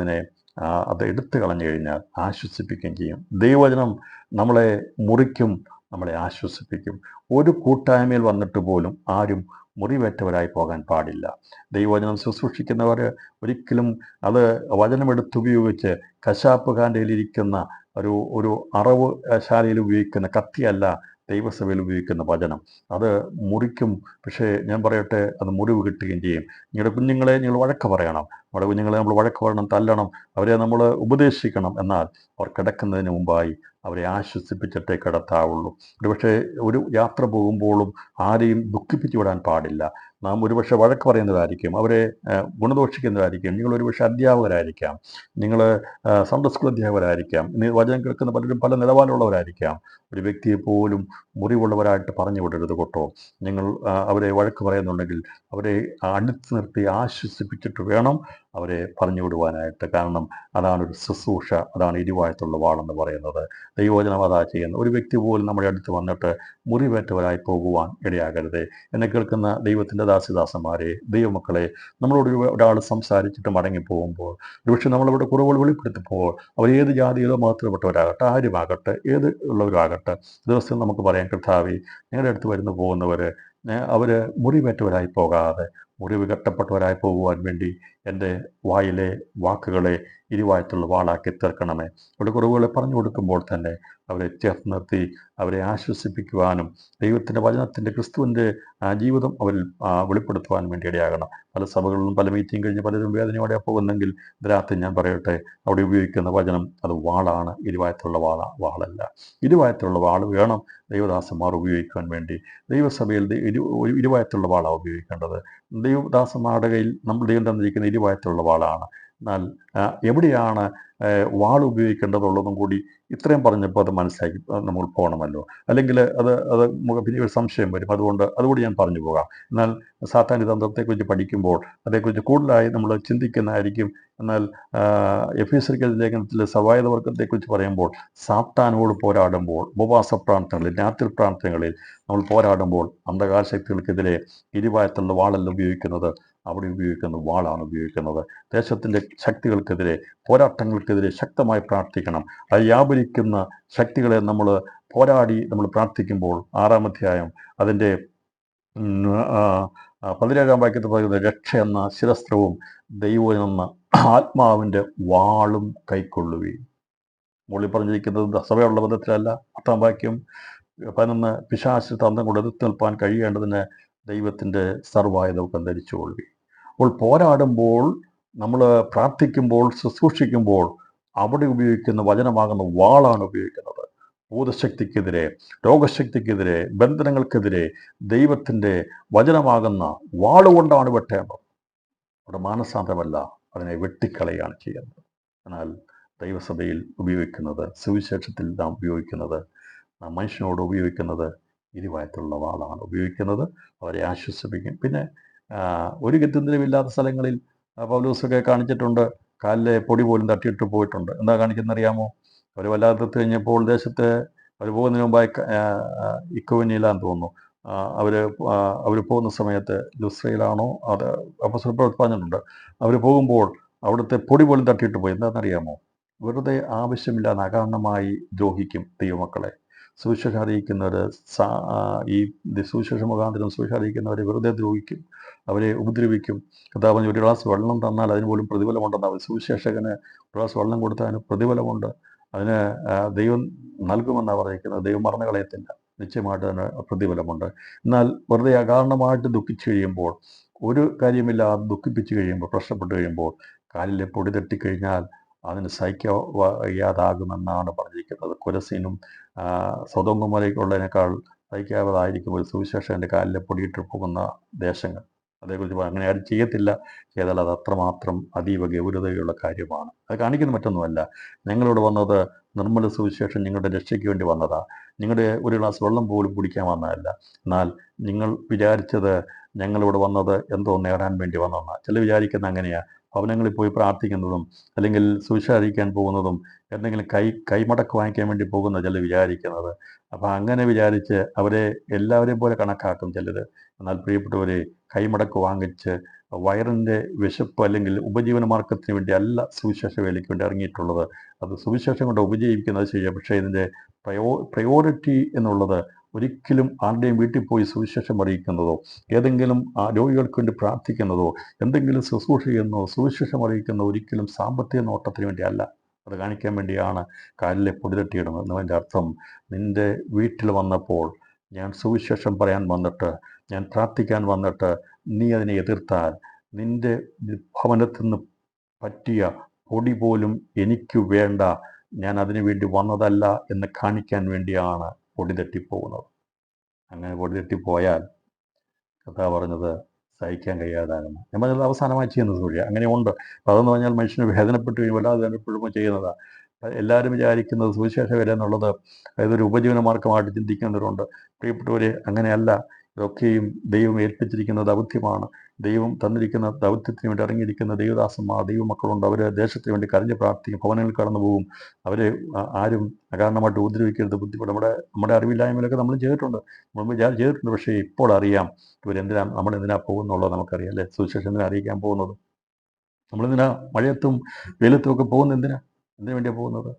അത് എടുത്തു കളഞ്ഞു കഴിഞ്ഞാൽ ആശ്വസിപ്പിക്കുകയും ചെയ്യും. ദൈവവചനം നമ്മളെ മുറിക്കും, നമ്മളെ ആശ്വസിപ്പിക്കും. ഒരു കൂട്ടായ്മയിൽ വന്നിട്ട് പോലും ആരും മുറിവേറ്റവരായി പോകാൻ പാടില്ല. ദൈവവചനം ശുശ്രൂഷിക്കുന്നവർ ഒരിക്കലും അത് വചനമെടുത്തുപയോഗിച്ച് കശാപ്പുകാരൻ്റെയിലിരിക്കുന്ന ഒരു അറവ് ശാലയിൽ ഉപയോഗിക്കുന്ന കത്തിയല്ല ദൈവസഭയിൽ ഉപയോഗിക്കുന്ന വചനം. അത് മുറിക്കും. പക്ഷേ ഞാൻ പറയട്ടെ, അത് മുറിവ് കിട്ടുകയും ചെയ്യും. നിങ്ങളുടെ കുഞ്ഞുങ്ങളെ നിങ്ങൾ വഴക്ക് പറയണം, നമ്മുടെ കുഞ്ഞുങ്ങളെ നമ്മൾ വഴക്ക് പറയണം, തല്ലണം, അവരെ നമ്മൾ ഉപദേശിക്കണം. എന്നാൽ അവർ കിടക്കുന്നതിന് മുമ്പായി അവരെ ആശ്വസിപ്പിച്ചിട്ടേ കിടത്താവുള്ളൂ. ഒരുപക്ഷെ ഒരു യാത്ര പോകുമ്പോഴും ആരെയും ദുഃഖിപ്പിച്ചു വിടാൻ പാടില്ല. നാം ഒരുപക്ഷെ വഴക്ക് പറയുന്നവരായിരിക്കും, അവരെ ഗുണദോഷിക്കുന്നവരായിരിക്കും. നിങ്ങൾ ഒരുപക്ഷെ അധ്യാപകരായിരിക്കാം, നിങ്ങൾ സൺഡേ സ്കൂൾ അധ്യാപകരായിരിക്കാം, വചനം കേൾക്കുന്ന പലരും പല നിലവാരമുള്ളവരായിരിക്കാം. ഒരു വ്യക്തിയെ പോലും മുറിവുള്ളവരായിട്ട് പറഞ്ഞു വിടരുത് കേട്ടോ. നിങ്ങൾ അവരെ വഴക്ക് പറയുന്നുണ്ടെങ്കിൽ അവരെ അടുത്ത് നിർത്തി ആശ്വസിപ്പിച്ചിട്ട് വേണം അവരെ പറഞ്ഞു വിടുവാനായിട്ട്. കാരണം അതാണ് ഒരു ശുശ്രൂഷ, അതാണ് ഇരുവായത്തുള്ള വാളെന്ന് പറയുന്നത്. ദൈവവചനം അതാ ചെയ്യുന്നത്. ഒരു വ്യക്തി പോലും നമ്മുടെ അടുത്ത് വന്നിട്ട് മുറിവേറ്റവരായി പോകുവാൻ ഇടയാകരുത്. എന്നെ കേൾക്കുന്ന ദൈവത്തിൻ്റെ ദാസിദാസന്മാരെ, ദൈവമക്കളെ, നമ്മളോട് ഒരാൾ സംസാരിച്ചിട്ട് മടങ്ങിപ്പോകുമ്പോൾ, ഒരുപക്ഷെ നമ്മളിവിടെ കുറവുകൾ വെളിപ്പെടുത്തിപ്പോൾ, അവർ ഏത് ജാതിയിലോ മതത്തിൽപ്പെട്ടവരാകട്ടെ, ആരുമാകട്ടെ, ഏത് ഉള്ളവരാകട്ടെ, ദിവസം നമുക്ക് പറയാം, കർത്താവേ, ഞങ്ങളുടെ അടുത്ത് വരുന്നു പോകുന്നവർ അവർ മുറിവേറ്റവരായി പോകാതെ മുറിവ് കെട്ടപ്പെട്ടവരായി പോകുവാൻ വേണ്ടി എൻ്റെ വായിലെ വാക്കുകളെ ഇരുവായത്തുള്ള വാളാക്കി തീർക്കണമേ. അവരുടെ കുറവുകളെ പറഞ്ഞു കൊടുക്കുമ്പോൾ തന്നെ അവരെ ചേർത്ത് നിർത്തി അവരെ ആശ്വസിപ്പിക്കുവാനും ദൈവത്തിൻ്റെ വചനത്തിൻ്റെ ക്രിസ്തുവിൻ്റെ ജീവിതം അവരിൽ വെളിപ്പെടുത്തുവാൻ വേണ്ടി ഇടയാകണം. പല സഭകളിലും പല മീറ്റിംഗ് കഴിഞ്ഞ് പലരും വേദനയോടെ പോകുന്നെങ്കിൽ ഇതിനകത്ത് ഞാൻ പറയട്ടെ, അവിടെ ഉപയോഗിക്കുന്ന വചനം അത് വാളാണ്, ഇരുവായത്തുള്ള വാളല്ല. ഇരുവായത്തുള്ള വാൾ വേണം ദൈവദാസന്മാർ ഉപയോഗിക്കുവാൻ വേണ്ടി. ദൈവസഭയിൽ ഇരുവായത്തുള്ള വാളാണ് ഉപയോഗിക്കേണ്ടത്. ദൈവദാസന്മാരുടെ കയ്യിൽ നമ്മൾ ദൈവം തന്നിരിക്കുന്ന ഇരുവായത്തുള്ള വാളാണ്. എന്നാൽ എവിടെയാണ് വാൾ ഉപയോഗിക്കേണ്ടതുള്ളതും കൂടി ഇത്രയും പറഞ്ഞപ്പോൾ അത് മനസ്സിലാക്കി നമ്മൾ പോകണമല്ലോ. അല്ലെങ്കിൽ അത് പിന്നെ ഒരു സംശയം വരും. അതുകൂടി ഞാൻ പറഞ്ഞു പോകാം. എന്നാൽ സാത്താന്യ തന്ത്രത്തെക്കുറിച്ച് പഠിക്കുമ്പോൾ അതേക്കുറിച്ച് കൂടുതലായി നമ്മൾ ചിന്തിക്കുന്നതായിരിക്കും. എന്നാൽ എഫേസ്യർ ലേഖനത്തിൽ സവായത വർഗത്തെക്കുറിച്ച് പറയുമ്പോൾ സാത്താനോട് പോരാടുമ്പോൾ, ഉപവാസ പ്രാർത്ഥനകളിൽ, രാത്രി പ്രാർത്ഥനകളിൽ നമ്മൾ പോരാടുമ്പോൾ അന്ധകാര ശക്തികൾക്കെതിരെ ഇരുവായത്തുള്ള വാളല്ല ഉപയോഗിക്കുന്നത്, അവിടെ ഉപയോഗിക്കുന്ന വാളാണ് ഉപയോഗിക്കുന്നത്. ദേശത്തിൻ്റെ ശക്തികൾക്കെതിരെ, പോരാട്ടങ്ങൾക്കെതിരെ ശക്തമായി പ്രാർത്ഥിക്കണം. അത് വ്യാപരിക്കുന്ന ശക്തികളെ നമ്മൾ പോരാടി നമ്മൾ പ്രാർത്ഥിക്കുമ്പോൾ 6-ാം അധ്യായം അതിൻ്റെ 17-ാം വാക്യത്തിൽ പറയുന്നത്, രക്ഷ എന്ന ശിരസ്ത്രവും ദൈവം എന്ന ആത്മാവിൻ്റെ വാളും കൈക്കൊള്ളുകയും. മുകളിൽ പറഞ്ഞിരിക്കുന്നത് സഭയുള്ള ബന്ധത്തിലല്ല. 10-ാം വാക്യം 11, പിശാച് തന്ത്രം കൊണ്ട് എതിർത്ത് നിൽപ്പാൻ കഴിയേണ്ടതിന് ദൈവത്തിൻ്റെ സർവായുധം ധരിച്ചുകൊള്ളുകയും. അപ്പോൾ പോരാടുമ്പോൾ, നമ്മൾ പ്രാർത്ഥിക്കുമ്പോൾ, ശുശ്രൂഷിക്കുമ്പോൾ അവിടെ ഉപയോഗിക്കുന്ന വചനമാകുന്ന വാളാണ് ഉപയോഗിക്കുന്നത്. ഭൂതശക്തിക്കെതിരെ, രോഗശക്തിക്കെതിരെ, ബന്ധനങ്ങൾക്കെതിരെ ദൈവത്തിൻ്റെ വചനമാകുന്ന വാളുകൊണ്ടാണ് വെട്ടേണ്ടത്. അവിടെ മാനസാന്തരമല്ല, അതിനെ വെട്ടിക്കളയാണ് ചെയ്യുന്നത്. എന്നാൽ ദൈവസഭയിൽ ഉപയോഗിക്കുന്നത്, സുവിശേഷത്തിൽ നാം ഉപയോഗിക്കുന്നത്, നാം മനുഷ്യനോട് ഉപയോഗിക്കുന്നത് ഇരുവായത്തുള്ള വാളാണ് ഉപയോഗിക്കുന്നത്. അവരെ ആശ്വസിപ്പിക്കും. പിന്നെ ഒരു ഗത്യന്തരമില്ലാത്ത സ്ഥലങ്ങളിൽ പൗലോസൊക്കെ കാണിച്ചിട്ടുണ്ട്. കാലിലെ പൊടി പോലും തട്ടിയിട്ട് പോയിട്ടുണ്ട്. എന്താ കാണിക്കുന്നറിയാമോ? അവർ വല്ലാതെത്തി കഴിഞ്ഞപ്പോൾ ദേശത്ത് അവർ പോകുന്നതിന് മുമ്പായി ഇക്കോന്യയിലാന്ന് തോന്നുന്നു. അവർ അവർ പോകുന്ന സമയത്ത് ലുസ്രയിലാണോ അത് അപ്പോസ്തലപ്രവൃത്തി പറഞ്ഞിട്ടുണ്ട്. അവർ പോകുമ്പോൾ അവിടുത്തെ പൊടി പോലും തട്ടിയിട്ട് പോയി. എന്താണെന്നറിയാമോ? വെറുതെ ആവശ്യമില്ലാതെ അകാരണമായി ദ്രോഹിക്കും ദൈവമക്കളെ. സുവിശേഷം അറിയിക്കുന്നവർ ഈ സുവിശേഷ മുഖാന്തരം സുവിശേഷം അറിയിക്കുന്നവരെ വെറുതെ ദ്രോഹിക്കും, അവരെ ഉപദ്രവിക്കും. കർത്താവ് ഒരു ഗ്ലാസ് വെള്ളം തന്നാൽ അതിന് പോലും പ്രതിഫലമുണ്ടെന്ന് അവർ സുവിശേഷകന് ഒരു ഗ്ലാസ് വെള്ളം കൊടുത്താൽ അതിന് പ്രതിഫലമുണ്ട്, അതിന് ദൈവം നൽകുമെന്നാണ് പറഞ്ഞിരിക്കുന്നത്. ദൈവം മറന്നു കളയത്തില്ല, നിശ്ചയമായിട്ട് അതിന് പ്രതിഫലമുണ്ട്. എന്നാൽ വെറുതെ അകാരണമായിട്ട് ദുഃഖിച്ചു കഴിയുമ്പോൾ, ഒരു കാര്യമില്ലാതെ ദുഃഖിപ്പിച്ചു കഴിയുമ്പോൾ, പ്രശ്നപ്പെട്ട് കഴിയുമ്പോൾ കാലിലെ പൊടി തട്ടിക്കഴിഞ്ഞാൽ അതിന് സഹിക്കാവയ്യാതാകുമെന്നാണ് പറഞ്ഞിരിക്കുന്നത്. കൊരസീനും സൊദോം ഗൊമോരയ്ക്കുള്ളതിനേക്കാൾ സഹിക്കാവതായിരിക്കും ഒരു സുവിശേഷകൻ്റെ കാലിലെ പൊടിയിട്ട് പോകുന്ന ദേശങ്ങൾ. അതേക്കുറിച്ച് അങ്ങനെ ആരും ചെയ്യത്തില്ല. ചെയ്താൽ അത് അത്രമാത്രം അതീവ ഗൗരവതയുള്ള കാര്യമാണ്. അത് കാണിക്കുന്ന മറ്റൊന്നുമല്ല, ഞങ്ങളിവിടെ വന്നത് നിർമ്മല സുവിശേഷം നിങ്ങളുടെ രക്ഷയ്ക്ക് വേണ്ടി വന്നതാണ്. നിങ്ങളുടെ ഒരു ഗ്ലാസ് വെള്ളം പോലും കുടിക്കാൻ വന്നതല്ല. എന്നാൽ നിങ്ങൾ വിചാരിച്ചത് ഞങ്ങളിവിടെ വന്നത് എന്തോ നേടാൻ വേണ്ടി വന്നതാണ്. ചില വിചാരിക്കുന്ന അങ്ങനെയാണ്. ഭവനങ്ങളിൽ പോയി പ്രാർത്ഥിക്കുന്നതും അല്ലെങ്കിൽ സുവിശേഷം അറിയിക്കാൻ പോകുന്നതും എന്തെങ്കിലും കൈമടക്ക് വാങ്ങിക്കാൻ വേണ്ടി പോകുന്ന ചിലർ വിചാരിക്കുന്നത്. അപ്പം അങ്ങനെ വിചാരിച്ച് അവരെ എല്ലാവരെയും പോലെ കണക്കാക്കും ചിലർ. എന്നാൽ പ്രിയപ്പെട്ടവരെ, കൈമടക്ക് വാങ്ങിച്ച് വയറിൻ്റെ വിശപ്പ് അല്ലെങ്കിൽ ഉപജീവന മാർഗത്തിന് വേണ്ടി അല്ല സുവിശേഷ വേലയ്ക്ക് വേണ്ടി ഇറങ്ങിയിട്ടുള്ളത്. അത് സുവിശേഷം കൊണ്ട് ഉപജീവിക്കുന്നത് ശരിയാണ്. പക്ഷേ ഇതിൻ്റെ പ്രയോറിറ്റി എന്നുള്ളത് ഒരിക്കലും ആരുടെയും വീട്ടിൽ പോയി സുവിശേഷം അറിയിക്കുന്നതോ, ഏതെങ്കിലും രോഗികൾക്ക് വേണ്ടി പ്രാർത്ഥിക്കുന്നതോ, എന്തെങ്കിലും ശുശ്രൂഷ ചെയ്യുന്നതോ, സുവിശേഷം അറിയിക്കുന്നതോ ഒരിക്കലും സാമ്പത്തിക നോട്ടത്തിന് വേണ്ടിയല്ല. അത് കാണിക്കാൻ വേണ്ടിയാണ് കാലിലെ പൊടി തട്ടിയിടുന്നത് എന്നതിൻ്റെ അർത്ഥം, നിൻ്റെ വീട്ടിൽ വന്നപ്പോൾ ഞാൻ സുവിശേഷം പറയാൻ വന്നിട്ട്, ഞാൻ പ്രാർത്ഥിക്കാൻ വന്നിട്ട് നീ അതിനെ എതിർത്താൽ നിൻ്റെ ഭവനത്തിൽ നിന്ന് പറ്റിയ പൊടി പോലും എനിക്ക് വേണ്ട, ഞാൻ അതിനു വേണ്ടി വന്നതല്ല എന്ന് കാണിക്കാൻ വേണ്ടിയാണ് പൊടി തട്ടിപ്പോകുന്നത്. അങ്ങനെ പൊടി തട്ടിപ്പോയാൽ കഥാ പറഞ്ഞത് സഹിക്കാൻ കഴിയാതാകുന്നു. ഞാൻ പറഞ്ഞത് അവസാനമായി ചെയ്യുന്നത് വഴിയാണ്. അങ്ങനെ ഉണ്ട്. അപ്പം അതെന്ന് പറഞ്ഞാൽ മനുഷ്യന് വേദനപ്പെട്ട് കഴിയുമ്പോൾ അല്ലാതെ വേദനപ്പെടുമ്പോൾ ചെയ്യുന്നതാണ്. എല്ലാവരും വിചാരിക്കുന്നത് സുവിശേഷ വേല എന്നുള്ളത് അതൊരു ഉപജീവന മാർഗമായിട്ട് ചിന്തിക്കുന്നവരുണ്ട്. പ്രിയപ്പെട്ടവരെ, അങ്ങനെയല്ല. ഇതൊക്കെയും ദൈവം ഏൽപ്പിച്ചിരിക്കുന്ന ദൗത്യമാണ്. ദൈവം തന്നിരിക്കുന്ന ദൗത്യത്തിന് വേണ്ടി ഇറങ്ങിയിരിക്കുന്ന ദൈവദാസന്മാർ, ദൈവമക്കളുണ്ട്. അവർ ദേശത്തിന് വേണ്ടി കരഞ്ഞ് പ്രാർത്ഥിക്കും, ഭവനങ്ങളിൽ കടന്നു പോകും. അവരെ ആരും അകാരണമായിട്ട് ഉപദ്രവിക്കരുത്, ബുദ്ധിമുട്ട്. നമ്മുടെ അറിവില്ലായ്മയിലൊക്കെ നമ്മൾ ചെയ്തിട്ടുണ്ട്, നമ്മൾ ചെയ്തിട്ടുണ്ട്. പക്ഷേ ഇപ്പോൾ അറിയാം നമ്മളെന്തിനാ പോകുന്നുള്ളത് നമുക്കറിയാം, അല്ലേ? സുവിശേഷം എന്തിനാ അറിയിക്കാൻ പോകുന്നത്? നമ്മളെന്തിനാ മഴയത്തും വെയിലത്തും ഒക്കെ പോകുന്നത്? എന്തിനു വേണ്ടിയാണ് പോകുന്നത്?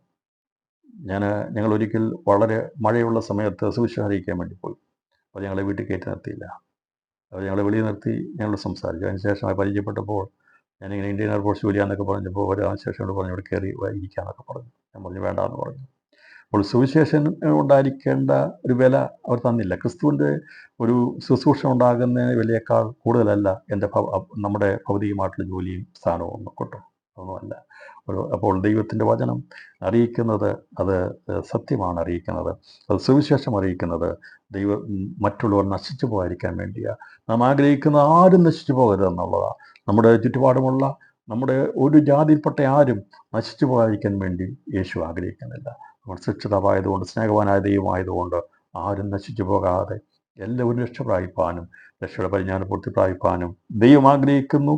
ഞങ്ങൾ ഒരിക്കൽ വളരെ മഴയുള്ള സമയത്ത് സുവിശേഷം അറിയിക്കാൻ വേണ്ടി പോയി. അപ്പോൾ ഞങ്ങളെ വീട്ടിൽ കയറ്റി നിർത്തിയില്ല. അവർ ഞങ്ങളെ വെളിയിൽ നിർത്തി, ഞങ്ങൾ സംസാരിച്ചു. അതിനുശേഷം പരിചയപ്പെട്ടപ്പോൾ ഞാനിങ്ങനെ ഇന്ത്യൻ എയർപോർട്ട് ജോലിയാന്നൊക്കെ പറഞ്ഞപ്പോൾ അവർ അതിനുശേഷം പറഞ്ഞു ഇവിടെ കയറി ഇരിക്കാന്നൊക്കെ പറഞ്ഞു. ഞാൻ പറഞ്ഞു വേണ്ടാന്ന് പറഞ്ഞു. അപ്പോൾ സുവിശേഷൻ ഉണ്ടായിരിക്കേണ്ട ഒരു വില അവർ തന്നില്ല. ക്രിസ്തുവിൻ്റെ ഒരു ശുശ്രൂഷ ഉണ്ടാകുന്നതിന് വിലയേക്കാൾ കൂടുതലല്ല നമ്മുടെ ഭൗതികമായിട്ടുള്ള ജോലിയും സ്ഥാനവും ഒന്നും കേട്ടോ, ഒന്നുമല്ല. അപ്പോൾ ദൈവത്തിൻ്റെ വചനം അറിയിക്കുന്നത് അത് സത്യമാണ് അറിയിക്കുന്നത്. അത് സുവിശേഷം അറിയിക്കുന്നത് മറ്റുള്ളവർ നശിച്ചു പോകാതിരിക്കാൻ വേണ്ടിയാണ്. നാം ആഗ്രഹിക്കുന്ന ആരും നശിച്ചു പോകരുതെന്നുള്ളതാണ്. നമ്മുടെ ചുറ്റുപാടുമുള്ള നമ്മുടെ ഒരു ജാതിയിൽപ്പെട്ട ആരും നശിച്ചു പോകാതിരിക്കാൻ വേണ്ടി യേശു ആഗ്രഹിക്കുന്നില്ല. നമ്മൾ ശിക്ഷിതമായതുകൊണ്ട്, സ്നേഹവാനായ ദൈവമായതുകൊണ്ട് ആരും നശിച്ചു പോകാതെ എല്ലാവരും രക്ഷ പ്രാപിപ്പാനും രക്ഷയുടെ പരിജ്ഞാനപൂർത്തി പ്രാപിപ്പാനും ദൈവം ആഗ്രഹിക്കുന്നു.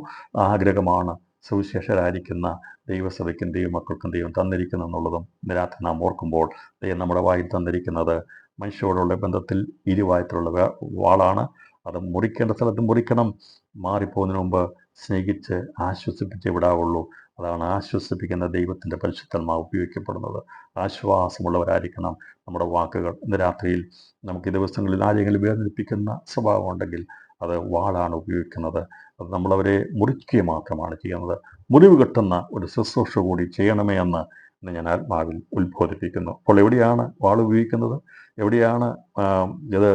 ആഗ്രഹമാണ് സുവിശേഷരായിരിക്കുന്ന ദൈവസഭയ്ക്കും ദൈവമക്കൾക്കും ദൈവം തന്നിരിക്കുന്നു എന്നുള്ളതും ഇന്ന് രാത്രി നാം ഓർക്കുമ്പോൾ ദൈവം നമ്മുടെ വായിൽ തന്നിരിക്കുന്നത് മനുഷ്യരോടുള്ള ബന്ധത്തിൽ ഇരുവായത്തിലുള്ള വാളാണ്. അത് മുറിക്കേണ്ട സ്ഥലത്ത് മുറിക്കണം. മാറിപ്പോകുന്നതിന് മുമ്പ് സ്നേഹിച്ച് ആശ്വസിപ്പിച്ച് വിടാവുള്ളൂ. അതാണ് ആശ്വസിപ്പിക്കുന്ന ദൈവത്തിൻ്റെ പരിശുദ്ധാത്മാവ് ഉപയോഗിക്കപ്പെടുന്നത്. ആശ്വാസമുള്ളവരായിരിക്കണം നമ്മുടെ വാക്കുകൾ. ഇന്ന് രാത്രിയിൽ നമുക്ക് ഈ ദിവസങ്ങളിൽ ആരെങ്കിലും വേദനിപ്പിക്കുന്ന സ്വഭാവമുണ്ടെങ്കിൽ അത് വാളാണ് ഉപയോഗിക്കുന്നത്. അത് നമ്മളവരെ മുറിക്കുക മാത്രമാണ് ചെയ്യുന്നത്. മുറിവ് കെട്ടുന്ന ഒരു ശുശ്രൂഷ കൂടി ചെയ്യണമേ എന്ന് ഞാൻ ആത്മാവിൽ ഉത്ബോധിപ്പിക്കുന്നു. അപ്പോൾ എവിടെയാണ് വാൾ ഉപയോഗിക്കുന്നത്? എവിടെയാണ് ഇത്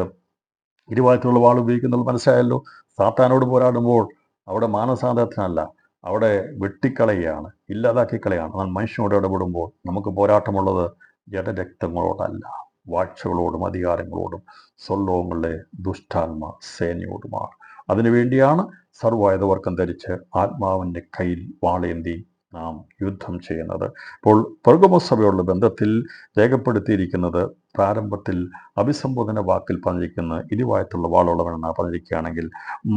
ഇരുവായത്തിലുള്ള വാൾ ഉപയോഗിക്കുന്നത്? മനസ്സിലായല്ലോ. സാത്താനോട് പോരാടുമ്പോൾ അവിടെ മാനസാന്തരത്തിനല്ല, അവിടെ വെട്ടിക്കളയാണ്, ഇല്ലാതാക്കിക്കളയാണ്. എന്നാൽ മനുഷ്യനോട് ഇടപെടുമ്പോൾ നമുക്ക് പോരാട്ടമുള്ളത് ജഡരക്തങ്ങളോടല്ല, വാഴ്ചകളോടും അധികാരങ്ങളോടും സ്വലോകങ്ങളിലെ ദുഷ്ടാത്മ സേനയോടുമാണ്. അതിനുവേണ്ടിയാണ് സർവായുധവർക്കം ധരിച്ച് ആത്മാവിൻ്റെ കയ്യിൽ വാളേന്തി നാം യുദ്ധം ചെയ്യുന്നത്. അപ്പോൾ പെർഗമോസ് സഭയുള്ള ബന്ധത്തിൽ രേഖപ്പെടുത്തിയിരിക്കുന്നത് പ്രാരംഭത്തിൽ അഭിസംബോധന വാക്കിൽ പറഞ്ഞിരിക്കുന്ന ഇരുവായത്തുള്ള വാളുള്ളവനെന്നാണ് പറഞ്ഞിരിക്കുകയാണെങ്കിൽ,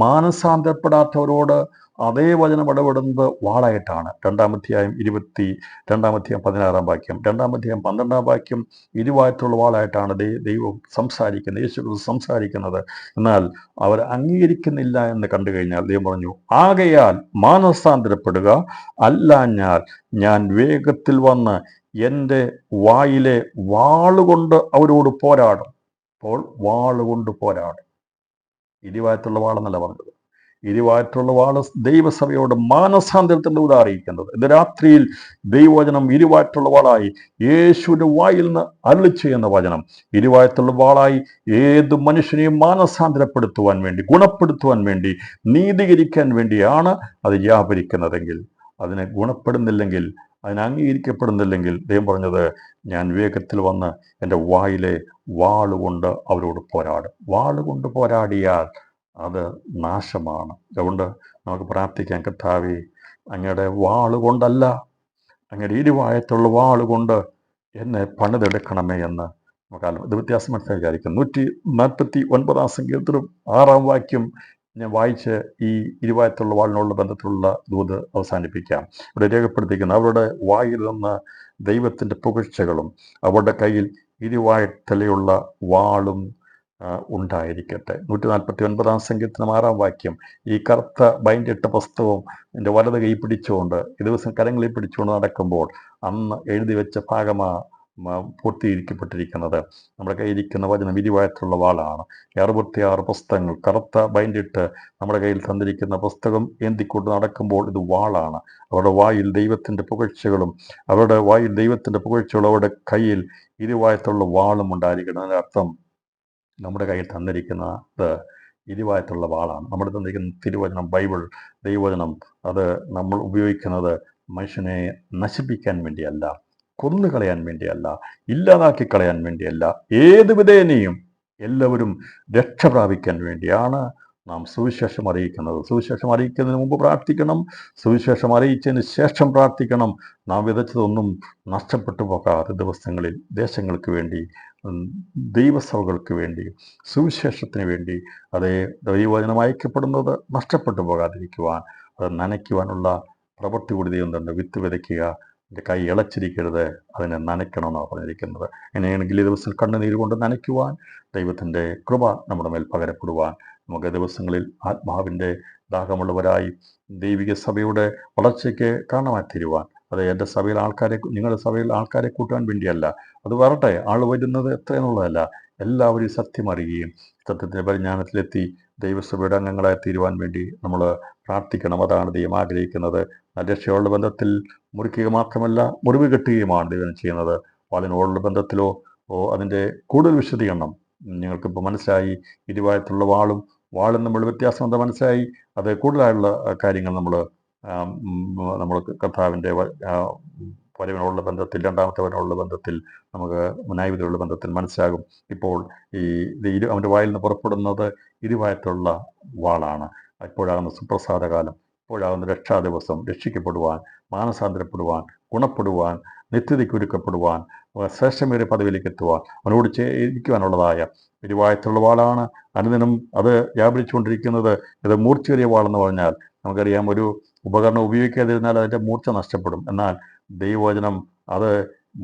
മാനസാന്തരപ്പെടാത്തവരോട് അതേ വചനം ഇടപെടുന്നത് വാളായിട്ടാണ്. 2-ാം അധ്യായം 16 2-ാം അധ്യായം 12 ഇരുവായത്തുള്ള വാളായിട്ടാണ് ദൈവം സംസാരിക്കുന്നത്, യേശു സംസാരിക്കുന്നത്. എന്നാൽ അവർ അംഗീകരിക്കുന്നില്ല എന്ന് കണ്ടു കഴിഞ്ഞാൽ ദൈവം പറഞ്ഞു, ആകയാൽ മാനസാന്തരപ്പെടുക, അല്ലാഞ്ഞാൽ ഞാൻ വേഗത്തിൽ വന്ന് എൻ്റെ വായിലെ വാളുകൊണ്ട് അവരോട് പോരാടും. അപ്പോൾ വാളുകൊണ്ട് പോരാടും. ഇരുവായത്തുള്ള വാളെന്നല്ല പറഞ്ഞത്. ഇരുവായത്തുള്ള വാള് ദൈവസഭയോട് മാനസാന്തരത്തിൻ്റെ ദൂത് അറിയിക്കുന്നത്. ഇത് രാത്രിയിൽ ദൈവവചനം ഇരുവായത്തുള്ള വാളായി യേശുവിൻ്റെ വായിൽ നിന്ന് അരുളി ചെയ്യുന്ന വചനം ഇരുവായത്തുള്ള വാളായി ഏത് മനുഷ്യനെയും മാനസാന്തരപ്പെടുത്തുവാൻ വേണ്ടി, ഗുണപ്പെടുത്തുവാൻ വേണ്ടി, നീതീകരിക്കാൻ വേണ്ടിയാണ് അത് വ്യാപരിക്കുന്നതെങ്കിൽ, അതിനെ ഗുണപ്പെടുന്നില്ലെങ്കിൽ, അതിനെ അംഗീകരിക്കപ്പെടുന്നില്ലെങ്കിൽ ദൈവം പറഞ്ഞത്, ഞാൻ വേഗത്തിൽ വന്ന് എൻ്റെ വായിലെ വാളുകൊണ്ട് അവരോട് പോരാടും. വാളുകൊണ്ട് പോരാടിയാൽ അത് നാശമാണ്. അതുകൊണ്ട് നമുക്ക് പ്രാർത്ഥിക്കാം, കർത്താവേ, അങ്ങയുടെ വാളുകൊണ്ടല്ല, അങ്ങയുടെ ഇരുവായത്തുള്ള വാളുകൊണ്ട് എന്നെ പണിതെടുക്കണമേ എന്ന് നമുക്ക് ഇത് വ്യത്യാസം മനസ്സിലായിരിക്കും. 149 സങ്കീർത്തനം 6 ഞാൻ വായിച്ച് ഈ ഇരുവായത്തുള്ള വാളിനുള്ള ബന്ധത്തിലുള്ള ദൂത് അവസാനിപ്പിക്കാം. ഇവിടെ രേഖപ്പെടുത്തിയിരിക്കുന്ന, അവരുടെ വായിൽ നിന്ന് ദൈവത്തിൻ്റെ പുകഴ്ചകളും അവരുടെ കയ്യിൽ ഇരുവായത്തലയുള്ള വാളും ഉണ്ടായിരിക്കട്ടെ. 149 സങ്കീർത്തനം 6 ഈ കറുത്ത ബൈൻഡിട്ട പുസ്തകവും എൻ്റെ വലത് കൈ പിടിച്ചുകൊണ്ട് ഈ ദിവസം കരങ്ങളിൽ പിടിച്ചുകൊണ്ട് നടക്കുമ്പോൾ അന്ന് എഴുതി വെച്ച പൂർത്തീകരിക്കപ്പെട്ടിരിക്കുന്നത്. നമ്മുടെ കയ്യിരിക്കുന്ന വചനം ഇരുവായത്തുള്ള വാളാണ്. 66 പുസ്തകങ്ങൾ കറുത്ത ബൈൻഡിട്ട് നമ്മുടെ കയ്യിൽ തന്നിരിക്കുന്ന പുസ്തകം ഏന്തിക്കൊണ്ട് നടക്കുമ്പോൾ ഇത് വാളാണ്. അവരുടെ വായിൽ ദൈവത്തിൻ്റെ പുകഴ്ചകളും അവരുടെ കയ്യിൽ ഇരുവായത്തുള്ള വാളും ഉണ്ടായിരിക്കണം. അതിൻ്റെ അർത്ഥം നമ്മുടെ കയ്യിൽ തന്നിരിക്കുന്നത് ഇരുവായത്തുള്ള വാളാണ്. നമ്മുടെ തന്നിരിക്കുന്ന തിരുവചനം, ബൈബിൾ, ദൈവവചനം, അത് നമ്മൾ ഉപയോഗിക്കുന്നത് മനുഷ്യനെ നശിപ്പിക്കാൻ വേണ്ടിയല്ല, കൊന്നുകളയാൻ വേണ്ടിയല്ല, ഇല്ലാതാക്കി കളയാൻ വേണ്ടിയല്ല, ഏത് വിധേനയും എല്ലാവരും രക്ഷ പ്രാപിക്കാൻ വേണ്ടിയാണ് നാം സുവിശേഷം അറിയിക്കുന്നത്. സുവിശേഷം അറിയിക്കുന്നതിന് മുമ്പ് പ്രാർത്ഥിക്കണം, സുവിശേഷം അറിയിച്ചതിന് ശേഷം പ്രാർത്ഥിക്കണം. നാം വിതച്ചതൊന്നും നഷ്ടപ്പെട്ടു പോകാതെ ദിവസങ്ങളിൽ ദേശങ്ങൾക്ക് വേണ്ടി, ദൈവസഭകൾക്ക് വേണ്ടി, സുവിശേഷത്തിന് വേണ്ടി, അതേ ദൈവവചനം അയക്കപ്പെടുന്നത് നഷ്ടപ്പെട്ടു പോകാതിരിക്കുവാൻ, അത് നനയ്ക്കുവാനുള്ള പ്രവൃത്തി കൂടി ദൈവം തന്നെ. വിത്ത് വിതയ്ക്കുക, എൻ്റെ കൈ ഇളച്ചിരിക്കരുത്, അതിനെ നനയ്ക്കണമെന്നാണ് പറഞ്ഞിരിക്കുന്നത്. അങ്ങനെയാണെങ്കിൽ ഈ ദിവസം കണ്ണുനീര് കൊണ്ട് നനയ്ക്കുവാൻ, ദൈവത്തിൻ്റെ കൃപ നമ്മുടെ മേൽ പകരപ്പെടുവാൻ, നമുക്ക് ദിവസങ്ങളിൽ ആത്മാവിൻ്റെ ദാഹമുള്ളവരായി ദൈവിക സഭയുടെ വളർച്ചയ്ക്ക് കാരണമായി തീരുവാൻ. അത് എൻ്റെ സഭയിൽ നിങ്ങളുടെ സഭയിൽ ആൾക്കാരെ കൂട്ടാൻ വേണ്ടിയല്ല, അത് വരട്ടെ, ആൾ വരുന്നത് എത്രയെന്നുള്ളതല്ല, എല്ലാവരും സത്യം അറിയുകയും സത്യത്തിൻ്റെ പരിജ്ഞാനത്തിലെത്തി ദൈവസഭയുടെ അംഗങ്ങളായി തീരുവാൻ വേണ്ടി നമ്മൾ പ്രാർത്ഥിക്കണം. അതാണ് ദൈവം ആഗ്രഹിക്കുന്നത്. രക്ഷയുള്ള ബന്ധത്തിൽ മുറിക്കുക മാത്രമല്ല, മുറിവ് കെട്ടുകയുമാണ് ദൈവം ചെയ്യുന്നത്. വാളിനോടുള്ള ബന്ധത്തിലോ അതിൻ്റെ കൂടുതൽ വിശദീകരണം നിങ്ങൾക്കിപ്പോൾ മനസ്സിലായി. ഇരുവായത്തുള്ള വാളും നമ്മൾ വ്യത്യാസം എന്താ മനസ്സിലായി. അത് കൂടുതലായുള്ള കാര്യങ്ങൾ നമ്മൾ കർത്താവിൻ്റെ വരവിനോടുള്ള ബന്ധത്തിൽ, രണ്ടാമത്തെ വരവിനുള്ള ബന്ധത്തിൽ, നമുക്ക് ന്യായവിധിയുള്ള ബന്ധത്തിൽ മനസ്സിലാകും. ഇപ്പോൾ അവൻ്റെ വായിൽ നിന്ന് പുറപ്പെടുന്നത് ഇരുവായത്തുള്ള വാളാണ്. ഇപ്പോഴാകുന്ന സുപ്രസാദകാലം, ഇപ്പോഴാകുന്ന രക്ഷാ ദിവസം, രക്ഷിക്കപ്പെടുവാൻ, മാനസാന്തരപ്പെടുവാൻ, ഗുണപ്പെടുവാൻ, നിത്യതയ്ക്ക് ഒരുക്കപ്പെടുവാൻ, ശ്രേഷ്ഠമേറിയ പദവിയിലേക്ക് എത്തുവാൻ, അവനോട് ഇരിക്കുവാനുള്ളതായ ഇരുവായത്തുള്ള വാളാണ്. അനുദിനം അത് വ്യാപരിച്ചുകൊണ്ടിരിക്കുന്നത്. ഇത് മൂർച്ചയേറിയ വാളെന്ന് പറഞ്ഞാൽ നമുക്കറിയാം, ഒരു ഉപകരണം ഉപയോഗിക്കാതിരുന്നാൽ അതിൻ്റെ മൂർച്ച നഷ്ടപ്പെടും. എന്നാൽ ദൈവവചനം അത്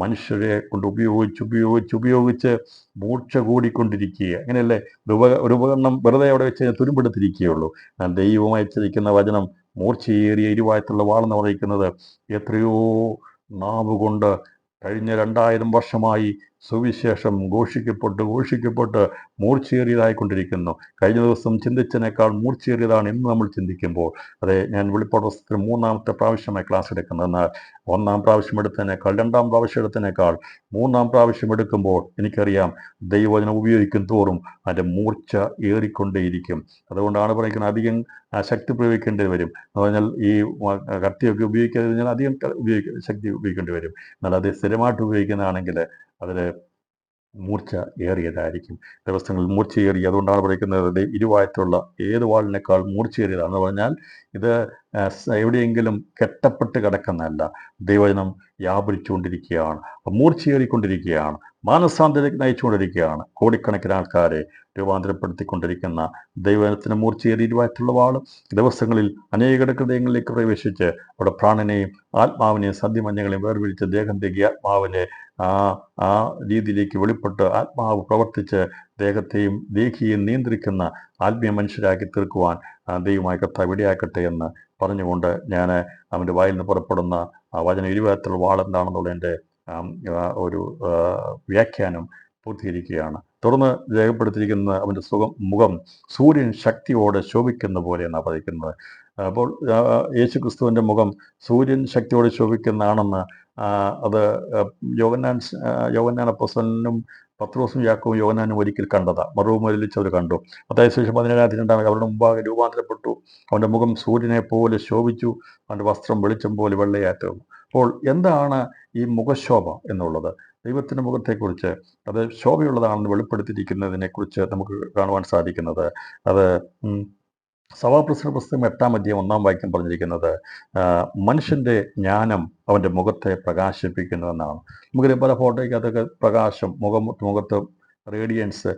മനുഷ്യരെ കൊണ്ട് ഉപയോഗിച്ച് മൂർച്ച കൂടിക്കൊണ്ടിരിക്കുക. അങ്ങനെയല്ലേ? ഒരു ഉപകരണം വെറുതെ അവിടെ വെച്ച് കഴിഞ്ഞാൽ തുരുമ്പെടുത്തിരിക്കുകയുള്ളൂ. എന്നാൽ ദൈവം അയച്ചിരിക്കുന്ന വചനം മൂർച്ചയേറിയ ഇരുവായത്തുള്ള വാളെന്ന് പറയുന്നത് എത്രയോ നാവുകൊണ്ട് കഴിഞ്ഞ 2000 വർഷമായി സുവിശേഷം ഘോഷിക്കപ്പെട്ട് മൂർച്ചയേറിയതായിക്കൊണ്ടിരിക്കുന്നു. കഴിഞ്ഞ ദിവസം ചിന്തിച്ചതിനേക്കാൾ മൂർച്ചയേറിയതാണ് ഇന്ന് നമ്മൾ ചിന്തിക്കുമ്പോൾ. അതെ, ഞാൻ വെളിപ്പാട് പുസ്തകത്തിൽ 3-ാമത്തെ പ്രാവശ്യമായി ക്ലാസ് എടുക്കുന്നത്. എന്നാൽ 1-ാം പ്രാവശ്യം എടുത്തതിനേക്കാൾ, 2-ാം പ്രാവശ്യം എടുത്തതിനേക്കാൾ 3-ാം പ്രാവശ്യം എടുക്കുമ്പോൾ എനിക്കറിയാം ദൈവവചനം ഉപയോഗിക്കും തോറും അതിൻ്റെ മൂർച്ച ഏറിക്കൊണ്ടേയിരിക്കും. അതുകൊണ്ടാണ് പറയുന്നത് അധികം ശക്തി പ്രയോഗിക്കേണ്ടി വരും എന്ന് പറഞ്ഞാൽ, ഈ കത്തിയൊക്കെ ഉപയോഗിക്കാതെ കഴിഞ്ഞാൽ അധികം ശക്തി ഉപയോഗിക്കേണ്ടി വരും. എന്നാൽ അത് സ്ഥിരമായിട്ട് ഉപയോഗിക്കുന്നതാണെങ്കിൽ അതിൽ മൂർച്ച ഏറിയതായിരിക്കും. ദിവസങ്ങളിൽ മൂർച്ചയേറി. അതുകൊണ്ടാണ് പറയുന്നത് ഇരുവായത്തുള്ള ഏത് വാളിനേക്കാൾ മൂർച്ചയേറിയതാണെന്ന് പറഞ്ഞാൽ, ഇത് എവിടെയെങ്കിലും കെട്ടപ്പെട്ട് കിടക്കുന്നതല്ല. ദൈവവചനം വ്യാപരിച്ചുകൊണ്ടിരിക്കുകയാണ്, മൂർച്ചയേറിക്കൊണ്ടിരിക്കുകയാണ്, മാനസാന്തരത്തിലേക്ക് നയിച്ചുകൊണ്ടിരിക്കുകയാണ്. കോടിക്കണക്കിന് ആൾക്കാരെ രൂപാന്തരപ്പെടുത്തിക്കൊണ്ടിരിക്കുന്ന ദൈവവചനത്തിന് മൂർച്ചയേറിയതുമായിട്ടുള്ള വാളും ദിവസങ്ങളിൽ അനേക ഹൃദയങ്ങളിലേക്ക് പ്രവേശിച്ച് അവിടെ പ്രാണനെയും ആത്മാവിനെയും സന്ധിമഞ്ഞങ്ങളെയും വേർപിരിച്ച് ദേഹം തെകിയ ആത്മാവിനെ ആ ആ രീതിയിലേക്ക് വെളിപ്പെട്ട് ആത്മാവ് പ്രവർത്തിച്ച് ദേഹത്തെയും ദേഹിയെയും നിയന്ത്രിക്കുന്ന ആത്മീയ മനുഷ്യരാക്കി തീർക്കുവാൻ ദൈവമായ കർത്താവ് ഇടയാക്കട്ടെ എന്ന് പറഞ്ഞുകൊണ്ട് ഞാൻ അവൻ്റെ വായിൽ നിന്ന് പുറപ്പെടുന്ന വചന ഇരുപത്തിലുള്ള വാളെന്താണെന്നുള്ളതിൻ്റെ ഒരു വ്യാഖ്യാനം പൂർത്തീകരിക്കുകയാണ്. തുടർന്ന് രേഖപ്പെടുത്തിയിരിക്കുന്ന അവൻ്റെ മുഖം സൂര്യൻ ശക്തിയോടെ ശോഭിക്കുന്ന പോലെ എന്നാണ് പറയുന്നത്. അപ്പോൾ യേശുക്രിസ്തുവിൻ്റെ മുഖം സൂര്യൻ ശക്തിയോടെ ശോഭിക്കുന്നതാണെന്ന് അത് യോഹന്നാൻ അപ്പോസ്തലനും പത്രോസും യാക്കോബും യോഹന്നാനും ഒരിക്കൽ കണ്ടതാ. മറുമൊലിച്ച് അവർ കണ്ടു. മത്തായി സുവിശേഷം 17-2 അവരുടെ മുമ്പാകെ രൂപാന്തരപ്പെട്ടു. അവൻ്റെ മുഖം സൂര്യനെ പോലെ ശോഭിച്ചു, അവൻ്റെ വസ്ത്രം വെളിച്ചം പോലെ വെള്ളയായിത്തീർന്നു. അപ്പോൾ എന്താണ് ഈ മുഖശോഭ എന്നുള്ളത്? ദൈവത്തിൻ്റെ മുഖത്തെക്കുറിച്ച് അത് ശോഭയുള്ളതാണെന്ന് വെളിപ്പെടുത്തിയിരിക്കുന്നതിനെക്കുറിച്ച് നമുക്ക് കാണുവാൻ സാധിക്കുന്നത് അത് സഭാപ്രസംഗ പുസ്തകം 8-ാം അധ്യായം 1-ാം വാക്യം പറഞ്ഞിരിക്കുന്നത് മനുഷ്യൻ്റെ ജ്ഞാനം അവൻ്റെ മുഖത്തെ പ്രകാശിപ്പിക്കുന്നതെന്നാണ്. നമുക്ക് പല ഫോട്ടോയ്ക്കകത്തൊക്കെ പ്രകാശം മുഖത്ത് റേഡിയൻസ്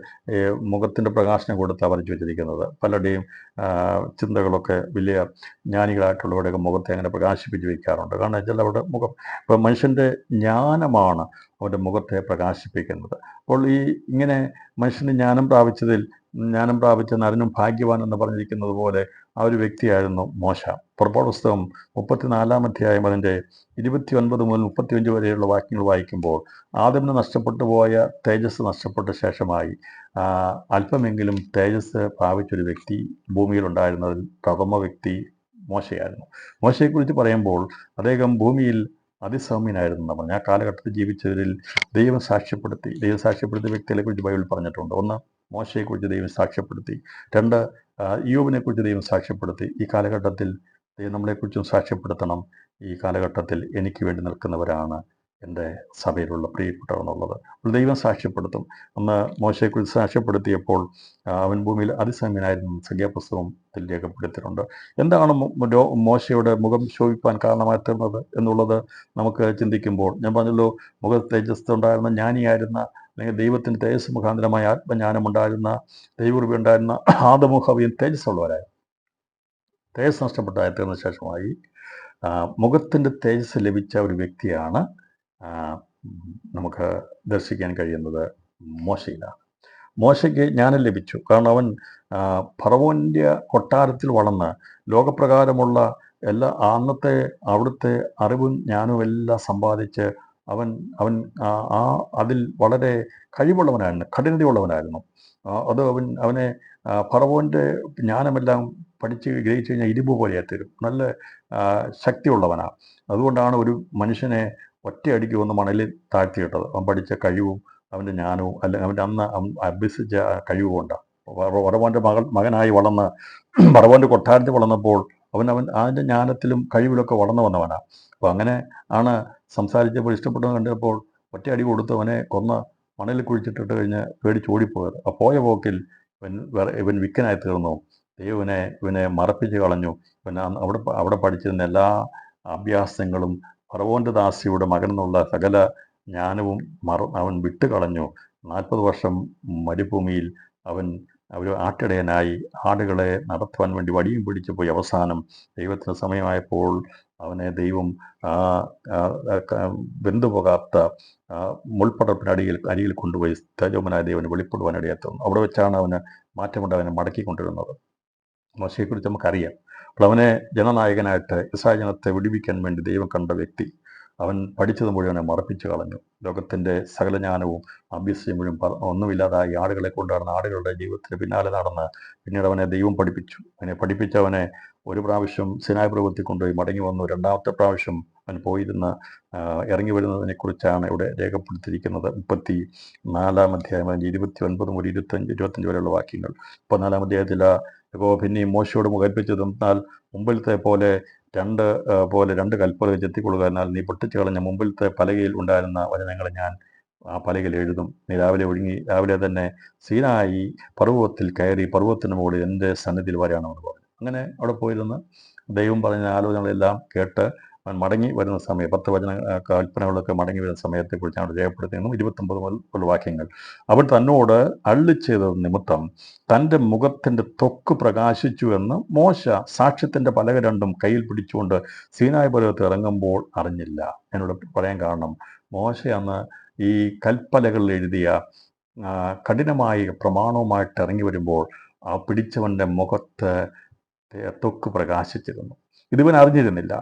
മുഖത്തിൻ്റെ പ്രകാശനം കൊടുത്താണ് വരച്ചു വെച്ചിരിക്കുന്നത്. പലരുടെയും ചിന്തകളൊക്കെ വലിയ ജ്ഞാനികളായിട്ടുള്ളവരുടെയൊക്കെ മുഖത്തെ അങ്ങനെ പ്രകാശിപ്പിച്ച് വയ്ക്കാറുണ്ട്. കാരണം വെച്ചാൽ അവിടെ മുഖം ഇപ്പോൾ മനുഷ്യൻ്റെ ജ്ഞാനമാണ് അവൻ്റെ മുഖത്തെ പ്രകാശിപ്പിക്കുന്നത്. അപ്പോൾ ഇങ്ങനെ മനുഷ്യന് ജ്ഞാനം പ്രാപിച്ച നരനും ഭാഗ്യവാൻ എന്ന് പറഞ്ഞിരിക്കുന്നത് പോലെ ആ ഒരു വ്യക്തിയായിരുന്നു മോശ. പുറപ്പാട് പുസ്തകം 34-ാം അധ്യായം അതിൻ്റെ 29 മുതൽ 35 വരെയുള്ള വാക്യങ്ങൾ വായിക്കുമ്പോൾ ആദമിന് നഷ്ടപ്പെട്ടു പോയ തേജസ് നഷ്ടപ്പെട്ട ശേഷമായി അല്പമെങ്കിലും തേജസ് പ്രാപിച്ചൊരു വ്യക്തി ഭൂമിയിലുണ്ടായിരുന്നതിൽ പ്രഥമ വ്യക്തി മോശയായിരുന്നു. മോശയെക്കുറിച്ച് പറയുമ്പോൾ അദ്ദേഹം ഭൂമിയിൽ അതിസൗമ്യനായിരുന്നു നമ്മൾ. ആ കാലഘട്ടത്തിൽ ജീവിച്ചവരിൽ ദൈവം സാക്ഷ്യപ്പെടുത്തിയ വ്യക്തികളെ കുറിച്ച് ബൈബിൾ പറഞ്ഞിട്ടുണ്ട്. ഒന്ന്, മോശയെക്കുറിച്ച് ദൈവം സാക്ഷ്യപ്പെടുത്തി. 2, ഇയ്യോബിനെക്കുറിച്ച് ദൈവം സാക്ഷ്യപ്പെടുത്തി. ഈ കാലഘട്ടത്തിൽ ദൈവം നമ്മളെക്കുറിച്ചും സാക്ഷ്യപ്പെടുത്തണം. ഈ കാലഘട്ടത്തിൽ എനിക്ക് വേണ്ടി നിൽക്കുന്നവരാണ് എൻ്റെ സഭയിലുള്ള പ്രിയപ്പെട്ടവർ എന്നുള്ളത് ദൈവം സാക്ഷ്യപ്പെടുത്തും. അന്ന് മോശയെക്കുറിച്ച് സാക്ഷ്യപ്പെടുത്തിയപ്പോൾ അവൻ ഭൂമിയിൽ അതിസൗമ്യനായിരുന്നു സംഖ്യാപുസ്തകത്തിൽ രേഖപ്പെടുത്തിയിട്ടുണ്ട്. എന്താണ് മോശയുടെ മുഖം ശോഭിപ്പാൻ കാരണമായി തീർന്നത് എന്നുള്ളത് നമുക്ക് ചിന്തിക്കുമ്പോൾ ഞാൻ പറഞ്ഞല്ലോ, മുഖ തേജസ് ഉണ്ടായിരുന്ന ജ്ഞാനിയായിരുന്ന അല്ലെങ്കിൽ ദൈവത്തിൻ്റെ തേജസ് മുഖാന്തരമായ ആത്മജ്ഞാനമുണ്ടായിരുന്ന ദൈവകൃപ ഉണ്ടായിരുന്ന ആദമും ഹവ്വയും തേജസ്സുള്ളവരായിരുന്നു. തേജസ് നഷ്ടപ്പെട്ടായി തീർന്ന ശേഷമായി മുഖത്തിൻ്റെ തേജസ് ലഭിച്ച ഒരു വ്യക്തിയാണ് നമുക്ക് ദർശിക്കാൻ കഴിയുന്നത് മോശയിലാണ്. മോശയ്ക്ക് ജ്ഞാനം ലഭിച്ചു. കാരണം അവൻ ഫറവോൻ്റെ കൊട്ടാരത്തിൽ വളർന്ന് ലോകപ്രകാരമുള്ള എല്ലാ അവിടുത്തെ അറിവും ജ്ഞാനവും എല്ലാം സമ്പാദിച്ച് അവൻ അതിൽ വളരെ കഴിവുള്ളവനായിരുന്നു, കഠിനതയുള്ളവനായിരുന്നു. അത് അവനെ ഫറവോൻ്റെ ജ്ഞാനമെല്ലാം പഠിച്ച് ഗ്രഹിച്ചു കഴിഞ്ഞാൽ ഇരുമ്പ് പോലെയായി തീരും. നല്ല ശക്തിയുള്ളവനാണ്. അതുകൊണ്ടാണ് ഒരു മനുഷ്യനെ ഒറ്റയടിക്ക് വന്ന് മണലിൽ താഴ്ത്തിയിട്ടത്. അവൻ പഠിച്ച കഴിവും അവൻ്റെ ജ്ഞാനവും അല്ലെങ്കിൽ അവൻ്റെ അന്ന് അഭ്യസിച്ച കഴിവുകൊണ്ടാണ്. ഫറവോൻ്റെ മകനായി വളർന്ന് ഫറവോൻ്റെ കൊട്ടാരത്തിൽ വളർന്നപ്പോൾ അവൻ അതിൻ്റെ ജ്ഞാനത്തിലും കഴിവിലൊക്കെ വളർന്നു വന്നവനാണ്. അപ്പോൾ അങ്ങനെ ആണ് സംസാരിച്ചപ്പോൾ ഇഷ്ടപ്പെട്ടെന്ന് കണ്ടപ്പോൾ ഒറ്റയടി കൊടുത്ത് അവനെ കൊന്ന് മണലിൽ കുഴിച്ചിട്ടിട്ട് കഴിഞ്ഞ് പേടിച്ചോടിപ്പോയത്. ആ പോയ പോക്കിൽ ഇവൻ വിക്കനായി തീർന്നു. ദൈവം ഇവനെ മറപ്പിച്ച് കളഞ്ഞു. ഇവൻ അവിടെ പഠിച്ചിരുന്ന എല്ലാ അഭ്യാസങ്ങളും ഫറവോൻ്റെ ദാസിയുടെ മകനെന്നുള്ള സകല ജ്ഞാനവും അവൻ വിട്ടുകളഞ്ഞു. 40 വർഷം മരുഭൂമിയിൽ അവൻ ഒരു ആട്ടിടയനായി ആടുകളെ നടത്തുവാൻ വേണ്ടി വടിയും പിടിച്ചു പോയി. അവസാനം ദൈവത്തിന് സമയമായപ്പോൾ അവനെ ദൈവം വെന്തുപോകാത്ത അരിയിൽ കൊണ്ടുപോയി തേജോമനായ ദൈവന് വെളിപ്പെടുവാൻ ഇടയാത്തുന്നു. അവിടെ വെച്ചാണ് അവന് മാറ്റമുണ്ട് അവനെ മടക്കിക്കൊണ്ടിരുന്നത്. മോശയെക്കുറിച്ച് നമുക്കറിയാം. അപ്പോൾ അവനെ ജനനായകനായിട്ട് ഇസ്രായേൽ ജനത്തെ വിടിവിക്കാൻ വേണ്ടി ദൈവം കണ്ട വ്യക്തി. അവൻ പഠിച്ചത് മുഴുവനെ മറപ്പിച്ചു കളഞ്ഞു. ലോകത്തിൻ്റെ സകല ജ്ഞാനവും അഭ്യസിച്ച് മുഴുവൻ ഒന്നുമില്ലാതായി ആടുകളെ കൊണ്ടുനടന്ന ആടുകളുടെ ജീവിതത്തിന് പിന്നാലെ നടന്ന് പിന്നീട് അവനെ ദൈവം പഠിപ്പിച്ചു. പഠിപ്പിച്ചവനെ ഒരു പ്രാവശ്യം സിനായ് പർവ്വതത്തിൽ കൊണ്ടുപോയി മടങ്ങി വന്നു. 2ാമത്തെ പ്രാവശ്യം അവൻ പോയിരുന്ന് ഇറങ്ങി വരുന്നതിനെക്കുറിച്ചാണ് ഇവിടെ രേഖപ്പെടുത്തിയിരിക്കുന്നത്. 34-ാം അധ്യായം 29 മുതൽ 25 വരെയുള്ള വാക്യങ്ങൾ. 34-ാം അധ്യായത്തിൽ പിന്നെയും മോശയോട് കൽപ്പിച്ചത് എന്നാൽ മുമ്പിലത്തെ പോലെ രണ്ട് കൽപ്പലകൾ ചെത്തിക്കൊള്ളുക. എന്നാൽ നീ പൊട്ടിച്ചു കളഞ്ഞ മുമ്പിലത്തെ പലകയിൽ ഉണ്ടായിരുന്ന വചനങ്ങൾ ഞാൻ ആ പലകയിൽ എഴുതും. നീ രാവിലെ തന്നെ സീനായി പർവ്വതത്തിൽ കയറി പർവ്വതത്തിന് മുകളിൽ എൻ്റെ സന്നിധിയിൽ വരാണമെന്ന് പറഞ്ഞു. അങ്ങനെ അവിടെ പോയിരുന്ന് ദൈവം പറഞ്ഞ ആലോചനകളെല്ലാം കേട്ട് അവൻ മടങ്ങി വരുന്ന സമയം 10 വചന കൽപ്പനകളൊക്കെ മടങ്ങി വരുന്ന സമയത്തെക്കുറിച്ചാണ് രേഖപ്പെടുത്തുന്നതും 29 മുതൽ വാക്യങ്ങൾ. അവൻ തന്നോട് അരുളിച്ചെയ്തത് നിമിത്തം തൻ്റെ മുഖത്തിൻ്റെ ത്വക്ക് പ്രകാശിച്ചു എന്ന് മോശ സാക്ഷ്യത്തിൻ്റെ പലക രണ്ടും കയ്യിൽ പിടിച്ചുകൊണ്ട് സീനായി പർവ്വതത്തിൽ ഇറങ്ങുമ്പോൾ അറിഞ്ഞില്ല. എന്നോട് പറയാൻ കാരണം, മോശ അന്ന് ഈ കൽപ്പലകളിൽ എഴുതിയ കഠിനമായ പ്രമാണവുമായിട്ട് ഇറങ്ങി വരുമ്പോൾ ആ പിടിച്ചവൻ്റെ മുഖത്ത് ത്വക്ക് പ്രകാശിച്ചിരുന്നു. ഇതിവൻ അറിഞ്ഞിരുന്നില്ല.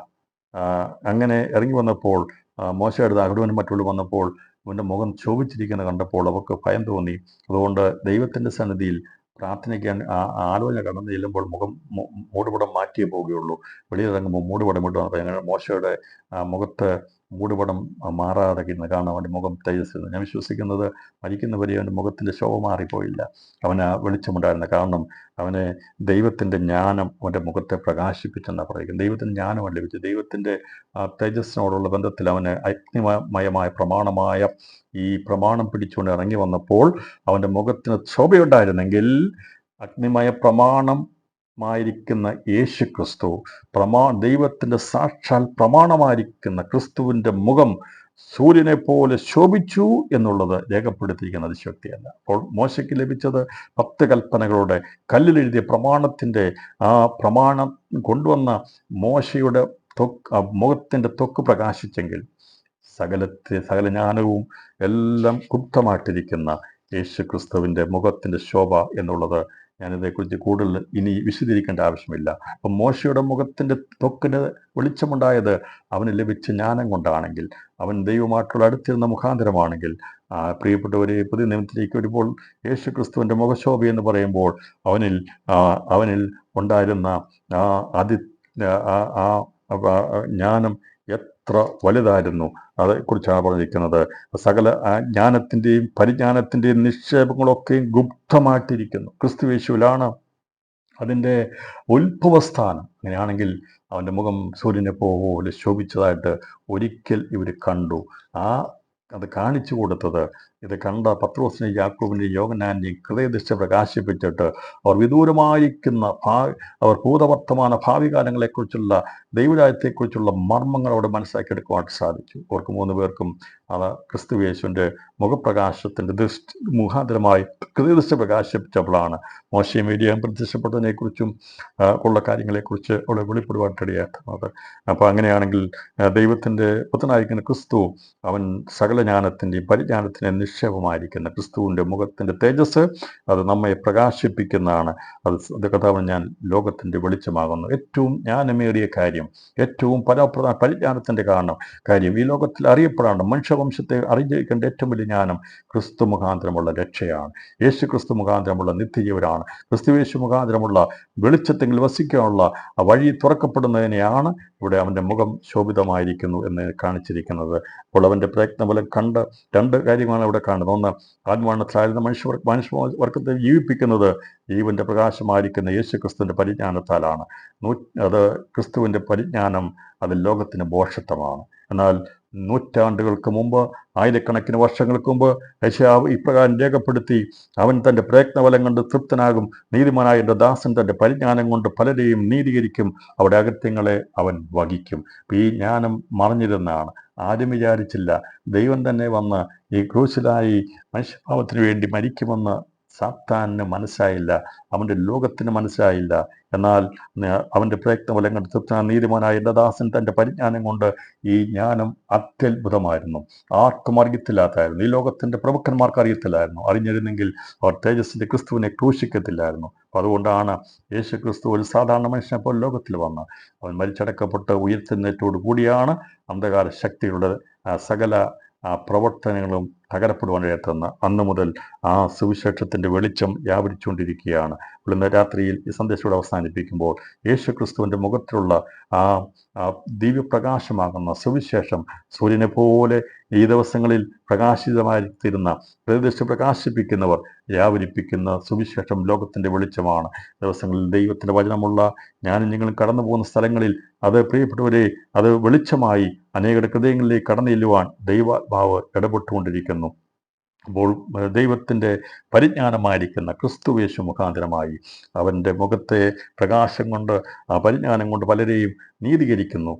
അങ്ങനെ ഇറങ്ങി വന്നപ്പോൾ മോശയുടെ അഹരോനും മറ്റുള്ള വന്നപ്പോൾ ഇവൻ്റെ മുഖം ശോഭിച്ചിരിക്കുന്നത് കണ്ടപ്പോൾ അവർക്ക് ഭയം തോന്നി. അതുകൊണ്ട് ദൈവത്തിൻ്റെ സന്നിധിയിൽ പ്രാർത്ഥനയ്ക്കാൻ ആലോചന കടന്നു ചെല്ലുമ്പോൾ മൂടുപടം മാറ്റിയേ പോവുകയുള്ളൂ. വെളിയിലിറങ്ങുമ്പോൾ മൂടുപടം ഇട്ടു വന്നപ്പോൾ ഞങ്ങൾ മോശയുടെ മുഖത്ത് മൂടുപടം മാറാതെ ഇരുന്ന് കാരണം അവൻ്റെ മുഖം തേജസ്സിരുന്നു. ഞാൻ വിശ്വസിക്കുന്നത് മരിക്കുന്നവരെ അവൻ്റെ മുഖത്തിൻ്റെ ശോഭ മാറിപ്പോയില്ല. അവന് വെളിച്ചമുണ്ടായിരുന്ന കാരണം അവനെ ദൈവത്തിൻ്റെ ജ്ഞാനം അവൻ്റെ മുഖത്തെ പ്രകാശിപ്പിച്ചെന്നാണ് പറയുന്നത്. ദൈവത്തിൻ്റെ ജ്ഞാനമാണ് ലഭിച്ചത്. ദൈവത്തിൻ്റെ തേജസ്സിനോടുള്ള ബന്ധത്തിൽ അവന് അഗ്നിമയമായ പ്രമാണമായ ഈ പ്രമാണം പിടിച്ചുകൊണ്ട് ഇറങ്ങി വന്നപ്പോൾ അവൻ്റെ മുഖത്തിന് ശോഭയുണ്ടായിരുന്നെങ്കിൽ അഗ്നിമയ പ്രമാണമായിരിക്കുന്ന യേശു ക്രിസ്തു, ദൈവത്തിൻ്റെ സാക്ഷാൽ പ്രമാണമായിരിക്കുന്ന ക്രിസ്തുവിൻ്റെ മുഖം സൂര്യനെ പോലെ ശോഭിച്ചു എന്നുള്ളത് രേഖപ്പെടുത്തിയിരിക്കുന്ന അതിശക്തിയല്ല. അപ്പോൾ മോശയ്ക്ക് ലഭിച്ചത് 10 കൽപ്പനകളുടെ കല്ലിലെഴുതിയ പ്രമാണത്തിൻ്റെ ആ പ്രമാണം കൊണ്ടുവന്ന മോശയുടെ മുഖത്തിൻ്റെ ത്വക്ക് പ്രകാശിച്ചെങ്കിൽ സകല ജ്ഞാനവും എല്ലാം ഗുപ്തമായിട്ടിരിക്കുന്ന യേശു ക്രിസ്തുവിൻ്റെ മുഖത്തിൻ്റെ ശോഭ എന്നുള്ളത് ഞാനിതേക്കുറിച്ച് കൂടുതൽ ഇനി വിശദീകരിക്കേണ്ട ആവശ്യമില്ല. അപ്പം മോശയുടെ മുഖത്തിൻ്റെ ത്വക്കിന് വെളിച്ചമുണ്ടായത് അവന് ലഭിച്ച ജ്ഞാനം കൊണ്ടാണെങ്കിൽ, അവൻ ദൈവമായിട്ടുള്ള അടുത്തിരുന്ന മുഖാന്തരമാണെങ്കിൽ, പ്രിയപ്പെട്ടവരെ പുതിയ നിയമത്തിലേക്ക് വരുമ്പോൾ യേശു ക്രിസ്തുവിൻ്റെ മുഖശോഭ എന്ന് പറയുമ്പോൾ അവനിൽ ഉണ്ടായിരുന്ന ജ്ഞാനം എത്ര വലുതായിരുന്നു അതേക്കുറിച്ചാണ് പറഞ്ഞിരിക്കുന്നത്. സകല ജ്ഞാനത്തിൻ്റെയും പരിജ്ഞാനത്തിൻ്റെയും നിക്ഷേപങ്ങളൊക്കെയും ഗുപ്തമായിട്ടിരിക്കുന്നു. ക്രിസ്തു യേശുവിലാണ് അതിൻ്റെ ഉത്ഭവസ്ഥാനം. അങ്ങനെയാണെങ്കിൽ അവൻ്റെ മുഖം സൂര്യനെ പോലെ ശോഭിച്ചതായിട്ട് ഒരിക്കൽ ഇവർ കണ്ടു. അത് കാണിച്ചു കൊടുത്തത് ഇത് കണ്ട പത്രോസിനെ യാക്കോബിൻ്റെയും യോഹന്നാൻ്റെയും ഹൃദയദൃഷ്ടി പ്രകാശിപ്പിച്ചിട്ട് അവർ വിദൂരമായിരിക്കുന്ന അവർ ഭൂതവർത്തമാന ഭാവി കാലങ്ങളെക്കുറിച്ചുള്ള ദൈവരാജ്യത്തെക്കുറിച്ചുള്ള മർമ്മങ്ങൾ അവിടെ മനസ്സിലാക്കിയെടുക്കുവാനായിട്ട് സാധിച്ചു. അവർക്ക് 3 പേർക്കും അത് ക്രിസ്തു യേശുവിൻ്റെ മുഖപ്രകാശത്തിൻ്റെ മുഖാന്തരമായി ഹൃദയദൃഷ്ടി പ്രകാശിപ്പിച്ചപ്പോഴാണ് മോശയും ഏലിയായും പ്രത്യക്ഷപ്പെട്ടതിനെക്കുറിച്ചും ഉള്ള കാര്യങ്ങളെക്കുറിച്ച് അവിടെ വെളിപ്പെടുവാനിടയാക്കുന്നത്. അപ്പോൾ അങ്ങനെയാണെങ്കിൽ ദൈവത്തിൻ്റെ പുത്രനായിരിക്കുന്ന ക്രിസ്തു അവൻ സകല ജ്ഞാനത്തിൻ്റെയും പരിജ്ഞാനത്തിൻ്റെയും നിക്ഷേപമായിരിക്കുന്ന ക്രിസ്തുവിൻ്റെ മുഖത്തിൻ്റെ തേജസ് അത് നമ്മെ പ്രകാശിപ്പിക്കുന്നതാണ്. അത് കഥാവ് ഞാൻ ലോകത്തിൻ്റെ വെളിച്ചമാകുന്നു. ഏറ്റവും ജ്ഞാനമേറിയ കാര്യം, ഏറ്റവും പരിജ്ഞാനത്തിൻ്റെ കാര്യം ഈ ലോകത്തിൽ അറിയപ്പെടാണ്ട് മനുഷ്യവംശത്തെ അറിഞ്ഞിരിക്കേണ്ട ഏറ്റവും വലിയ ജ്ഞാനം ക്രിസ്തു മുഖാന്തരമുള്ള രക്ഷയാണ്. യേശു ക്രിസ്തു മുഖാന്തരമുള്ള നിത്യജീവനാണ്. ക്രിസ്തു യേശു മുഖാന്തരമുള്ള വെളിച്ചത്തെങ്കിൽ വസിക്കാനുള്ള വഴി തുറക്കപ്പെടുന്നതിനെയാണ് ഇവിടെ അവൻ്റെ മുഖം ശോഭിതമായിരിക്കുന്നു എന്ന് കാണിച്ചിരിക്കുന്നത്. അപ്പോൾ അവൻ്റെ പ്രയത്നബലം കണ്ട് 2 കാര്യമാണ് ഇവിടെ കാണുന്നത്. ഒന്ന്, ആത്മമരണത്തിലായിരുന്ന മനുഷ്യവർഗത്തെ ജീവിപ്പിക്കുന്നത് ജീവൻ്റെ പ്രകാശമായിരിക്കുന്ന യേശു ക്രിസ്തുവിൻ്റെ പരിജ്ഞാനത്താലാണ്. അത് ക്രിസ്തുവിൻ്റെ പരിജ്ഞാനം അത് ലോകത്തിന് ഭോഷത്വമാണ്. എന്നാൽ നൂറ്റാണ്ടുകൾക്ക് മുമ്പ്, ആയിരക്കണക്കിന് വർഷങ്ങൾക്ക് മുമ്പ് യെശയ്യാവ് ഇപ്രകാരം രേഖപ്പെടുത്തി, അവൻ തൻ്റെ പ്രയത്നബലം കൊണ്ട് തൃപ്തനാകും, നീതിമാനായ എൻ്റെ ദാസൻ തൻ്റെ പരിജ്ഞാനം കൊണ്ട് പലരെയും നീതീകരിക്കും, അവിടെ അകത്യങ്ങളെ അവൻ വഹിക്കും. ഈ ജ്ഞാനം മറഞ്ഞിരുന്നാണ്. ആരും വിചാരിച്ചില്ല ദൈവം തന്നെ വന്ന് ഈ ക്രൂശിലായി മനുഷ്യഭാവത്തിന് വേണ്ടി മരിക്കുമെന്ന് സാത്താന് മനസ്സായില്ല, അവൻ്റെ ലോകത്തിന് മനസ്സായില്ല. എന്നാൽ അവൻ്റെ പ്രയത്നബലം കൊണ്ട് തൃപ്തനായ നീതിമാനായ എൻ്റെ ദാസൻ തൻ്റെ പരിജ്ഞാനം കൊണ്ട് ഈ ജ്ഞാനം അത്യത്ഭുതമായിരുന്നു. ആർക്കും അറിയത്തില്ലാത്തായിരുന്നു. ഈ ലോകത്തിൻ്റെ പ്രമുഖന്മാർക്ക് അറിയത്തില്ലായിരുന്നു. അറിഞ്ഞിരുന്നെങ്കിൽ അവർ തേജസ്സിൻ്റെ ക്രിസ്തുവിനെ ക്രൂശിക്കത്തില്ലായിരുന്നു. അപ്പോൾ അതുകൊണ്ടാണ് യേശു ക്രിസ്തു ഒരു സാധാരണ മനുഷ്യനെ പോലെ ലോകത്തിൽ വന്ന് അവൻ മരിച്ചടക്കപ്പെട്ട് ഉയർത്തുന്നേറ്റോടു കൂടിയാണ് അന്ധകാര ശക്തികളുടെ സകല പ്രവർത്തനങ്ങളും തകരപ്പെടുവാനിടയെത്തുന്ന അന്ന് മുതൽ സുവിശേഷത്തിൻ്റെ വെളിച്ചം വ്യാപരിച്ചുകൊണ്ടിരിക്കുകയാണ്. ഇന്ന് രാത്രിയിൽ ഈ സന്ദേശത്തോടെ അവസാനിപ്പിക്കുമ്പോൾ യേശു ക്രിസ്തുവിൻ്റെ മുഖത്തിലുള്ള ദിവ്യപ്രകാശമാകുന്ന സുവിശേഷം സൂര്യനെ പോലെ ഈ ദിവസങ്ങളിൽ പ്രകാശിതമായിത്തീരുന്ന പ്രതിഷ്ഠ പ്രകാശിപ്പിക്കുന്നവർ വ്യാപരിപ്പിക്കുന്ന സുവിശേഷം ലോകത്തിൻ്റെ വെളിച്ചമാണ്. ദിവസങ്ങളിൽ ദൈവത്തിൻ്റെ വചനമുള്ള ഞാനും നിങ്ങളും കടന്നു പോകുന്ന സ്ഥലങ്ങളിൽ അത് പ്രിയപ്പെട്ടവരെ അത് വെളിച്ചമായി അനേകരുടെ ഹൃദയങ്ങളിലേക്ക് കടന്നു ചെല്ലുവാൻ ദൈവാത്മാവ് ഇടപെട്ടുകൊണ്ടിരിക്കുന്നു. അപ്പോൾ ദൈവത്തിൻ്റെ പരിജ്ഞാനമായിരിക്കുന്ന ക്രിസ്തുവേശു മുഖാന്തരമായി അവൻ്റെ മുഖത്തെ പ്രകാശം കൊണ്ട് ആ പരിജ്ഞാനം കൊണ്ട് പലരെയും നീതീകരിക്കുന്നു.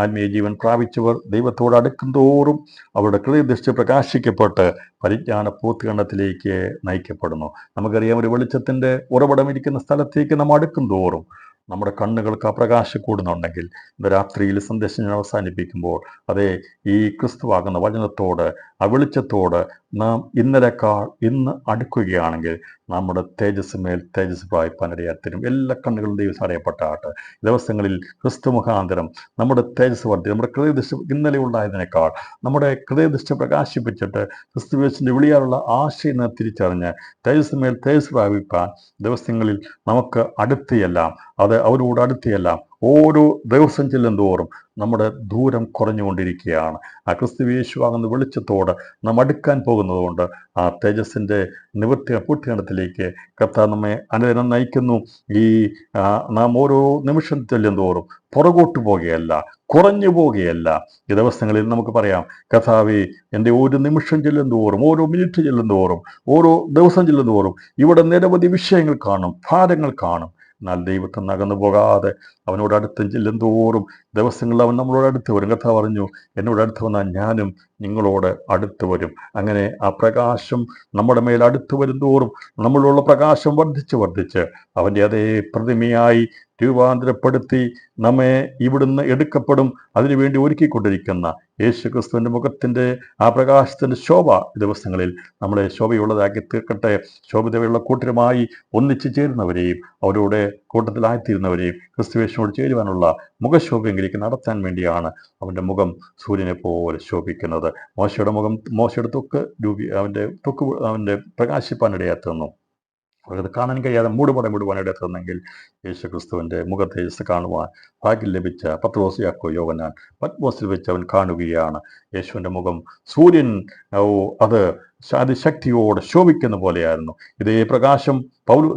ആത്മീയ ജീവൻ പ്രാപിച്ചവർ ദൈവത്തോട് അടുക്കും തോറും അവരുടെ ഹൃദയദൃഷ്ടി പ്രകാശിക്കപ്പെട്ട് പരിജ്ഞാന പൂർത്തീകരണത്തിലേക്ക് നയിക്കപ്പെടുന്നു. നമുക്കറിയാം, ഒരു വെളിച്ചത്തിൻ്റെ ഉറവിടമിരിക്കുന്ന സ്ഥലത്തേക്ക് നാം അടുക്കും തോറും നമ്മുടെ കണ്ണുകൾക്ക് ആ പ്രകാശം കൂടുന്നുണ്ടെങ്കിൽ ഇന്ന് രാത്രിയിൽ സന്ദേശം ഞാൻ അവസാനിപ്പിക്കുമ്പോൾ അതേ ഈ ക്രിസ്തുവാകുന്ന വചനത്തോട് ആ വെളിച്ചത്തോട് നാം ഇന്നലെക്കാൾ ഇന്ന് അടുക്കുകയാണെങ്കിൽ നമ്മുടെ തേജസ്സിന്മേൽ തേജസ് പ്രാപിപ്പാനിടയാത്തിനും എല്ലാ കണ്ണുകളും ദൈവം അറിയപ്പെട്ടാട്ട്. ദിവസങ്ങളിൽ ക്രിസ്തു മുഖാന്തരം നമ്മുടെ തേജസ് വർദ്ധി, നമ്മുടെ ഹൃദയദൃഷ്ടി ഇന്നലെ ഉണ്ടായതിനേക്കാൾ നമ്മുടെ ഹൃദയദൃഷ്ടി പ്രകാശിപ്പിച്ചിട്ട് ക്രിസ്തുവേശിൻ്റെ വിളിയാലുള്ള ആശയം തിരിച്ചറിഞ്ഞ് തേജസ്സിന്മേൽ തേജസ് പ്രാപിപ്പാൻ ദിവസങ്ങളിൽ നമുക്ക് അടുത്തിയെല്ലാം അത് അവരോട് അടുത്തിയെല്ലാം ഓരോ ദിവസം ചെല്ലും തോറും നമ്മുടെ ദൂരം കുറഞ്ഞുകൊണ്ടിരിക്കുകയാണ്. ആ ക്രിസ്തുയേശുവാകുന്ന വെളിച്ചത്തോട് നാം അടുക്കാൻ പോകുന്നതുകൊണ്ട് ആ തേജസ്സിൻ്റെ പൂർത്തീകരണത്തിലേക്ക് കർത്താവ് നമ്മെ അനുദിനം നയിക്കുന്നു. ഈ നാം ഓരോ നിമിഷം ചെല്ലും തോറും പുറകോട്ട് പോകുകയല്ല, കുറഞ്ഞു പോകുകയല്ല. ഈ ദിവസങ്ങളിൽ നമുക്ക് പറയാം, കർത്താവേ, എൻ്റെ ഒരു നിമിഷം ചെല്ലും തോറും, ഓരോ മിനിറ്റ് ചെല്ലും തോറും, ഓരോ ദിവസം ചെല്ലും തോറും ഇവിടെ നിരവധി വിഷയങ്ങൾ കാണും, ഭാരങ്ങൾ കാണും. എന്നാൽ ദൈവത്തിൽ നകന്നു പോകാതെ അവനോട് അടുത്ത് ചെല്ലും തോറും ദിവസങ്ങളിൽ അവൻ നമ്മളോട് അടുത്ത് വരും. കർത്താവ് പറഞ്ഞു, എന്നോട് അടുത്ത് വന്നാൽ ഞാനും നിങ്ങളോട് അടുത്ത് വരും. അങ്ങനെ ആ പ്രകാശം നമ്മുടെ മേൽ അടുത്ത് വരും തോറും നമ്മളുള്ള പ്രകാശം വർദ്ധിച്ച് അവൻ്റെ അതേ പ്രതിമയായി രൂപാന്തരപ്പെടുത്തി നമ്മെ ഇവിടുന്ന് എടുക്കപ്പെടും. അതിനുവേണ്ടി ഒരുക്കിക്കൊണ്ടിരിക്കുന്ന യേശു ക്രിസ്തുവിൻ്റെ മുഖത്തിൻ്റെ ആ പ്രകാശത്തിൻ്റെ ശോഭ ദിവസങ്ങളിൽ നമ്മളെ ശോഭയുള്ളതാക്കി തീർക്കട്ടെ. ശോഭിതയുള്ള കൂട്ടരുമായി ഒന്നിച്ചു ചേരുന്നവരെയും അവരുടെ കൂട്ടത്തിലായിത്തീരുന്നവരെയും ക്രിസ്തുവേശനോട് ചേരുവാനുള്ള മുഖശോഭയെങ്കിലേക്ക് നടത്താൻ വേണ്ടിയാണ് അവൻ്റെ മുഖം സൂര്യനെ പോലെ ശോഭിക്കുന്നത്. മോശയുടെ മുഖം, മോശയുടെ അവൻ്റെ പ്രകാശിപ്പാനിടയാത്തുന്നു. അവർക്കത് കാണാൻ കഴിയാതെ മൂടുപടമിടുവാനിടത്തുന്നെങ്കിൽ യേശു ക്രിസ്തുവിൻ്റെ മുഖ തേജസ് കാണുവാൻ ഭാഗ്യം ലഭിച്ച പത്രോസ്, യാക്കോബ്, യോഹന്നാൻ പത്മോസിൽ വെച്ച് അവൻ കാണുകയാണ്. യേശുവിൻ്റെ മുഖം സൂര്യൻ അത് അതിശക്തിയോടെ ശോഭിക്കുന്ന പോലെയായിരുന്നു. ഇതേ പ്രകാശം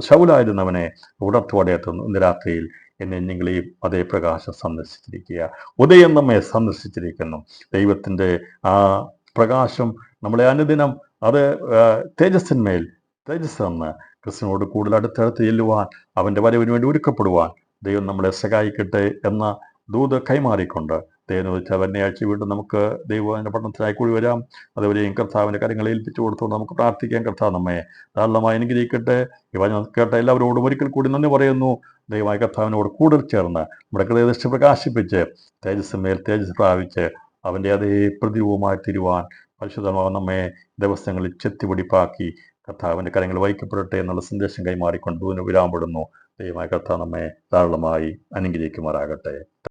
ശൗലായിരുന്നവനെ ഉണർത്തുവാടെത്തുന്നു. ഇന്ന് രാത്രിയിൽ എന്നെ നിങ്ങളെയും അതേ പ്രകാശം സന്ദർശിച്ചിരിക്കുക. ഉദയം നമ്മെ സന്ദർശിച്ചിരിക്കുന്നു. ദൈവത്തിൻ്റെ ആ പ്രകാശം നമ്മളെ അനുദിനം അത് തേജസ്സിന്മേൽ തേജസ് എന്ന് ക്രിസ്തുവിനോട് കൂടുതൽ അടുത്തടുത്ത് ചെല്ലുവാൻ അവൻ്റെ വരവിന് വേണ്ടി ഒരുക്കപ്പെടുവാൻ ദൈവം നമ്മളെ സഹായിക്കട്ടെ എന്ന ദൂത് കൈമാറിക്കൊണ്ട് ദൈവം വെച്ചാൽ വെള്ളിയാഴ്ച വീണ്ടും നമുക്ക് ദൈവത്തിൻ്റെ പഠനത്തിനായി കൂടി വരാം. അതുവരെയും കർത്താവിൻ്റെ കാര്യങ്ങളെ ഏൽപ്പിച്ചു കൊടുത്തുകൊണ്ട് നമുക്ക് പ്രാർത്ഥിക്കാം. കർത്താവ് നമ്മെ ധാരാളമായി അനുഗ്രഹിക്കട്ടെ. ഇവ കേട്ട എല്ലാവരോടും ഒരിക്കൽ കൂടി നന്ദി പറയുന്നു. ദൈവമായ കർത്താവിനോട് കൂടുതൽ ചേർന്ന് നമ്മുടെ ഹൃദയദൃഷ്ടി പ്രകാശിപ്പിച്ച് തേജസ്സിന്മേൽ തേജസ് പ്രാപിച്ച് അവൻ്റെ അതേ പ്രതിരൂപമായി തീരുവാൻ പരിശുദ്ധമാവ് നമ്മെ ദിവസങ്ങളിൽ ചെത്തിപിടിപ്പാക്കി കർത്താവിൻ്റെ കാര്യങ്ങൾ വഹിക്കപ്പെടട്ടെ എന്നുള്ള സന്ദേശം കൈമാറിക്കൊണ്ട് വിരാമപ്പെടുന്നു. ദൈവമായ കർത്താവ് നമ്മെ ധാരാളമായി അനുഗ്രഹിക്കുമാറാകട്ടെ.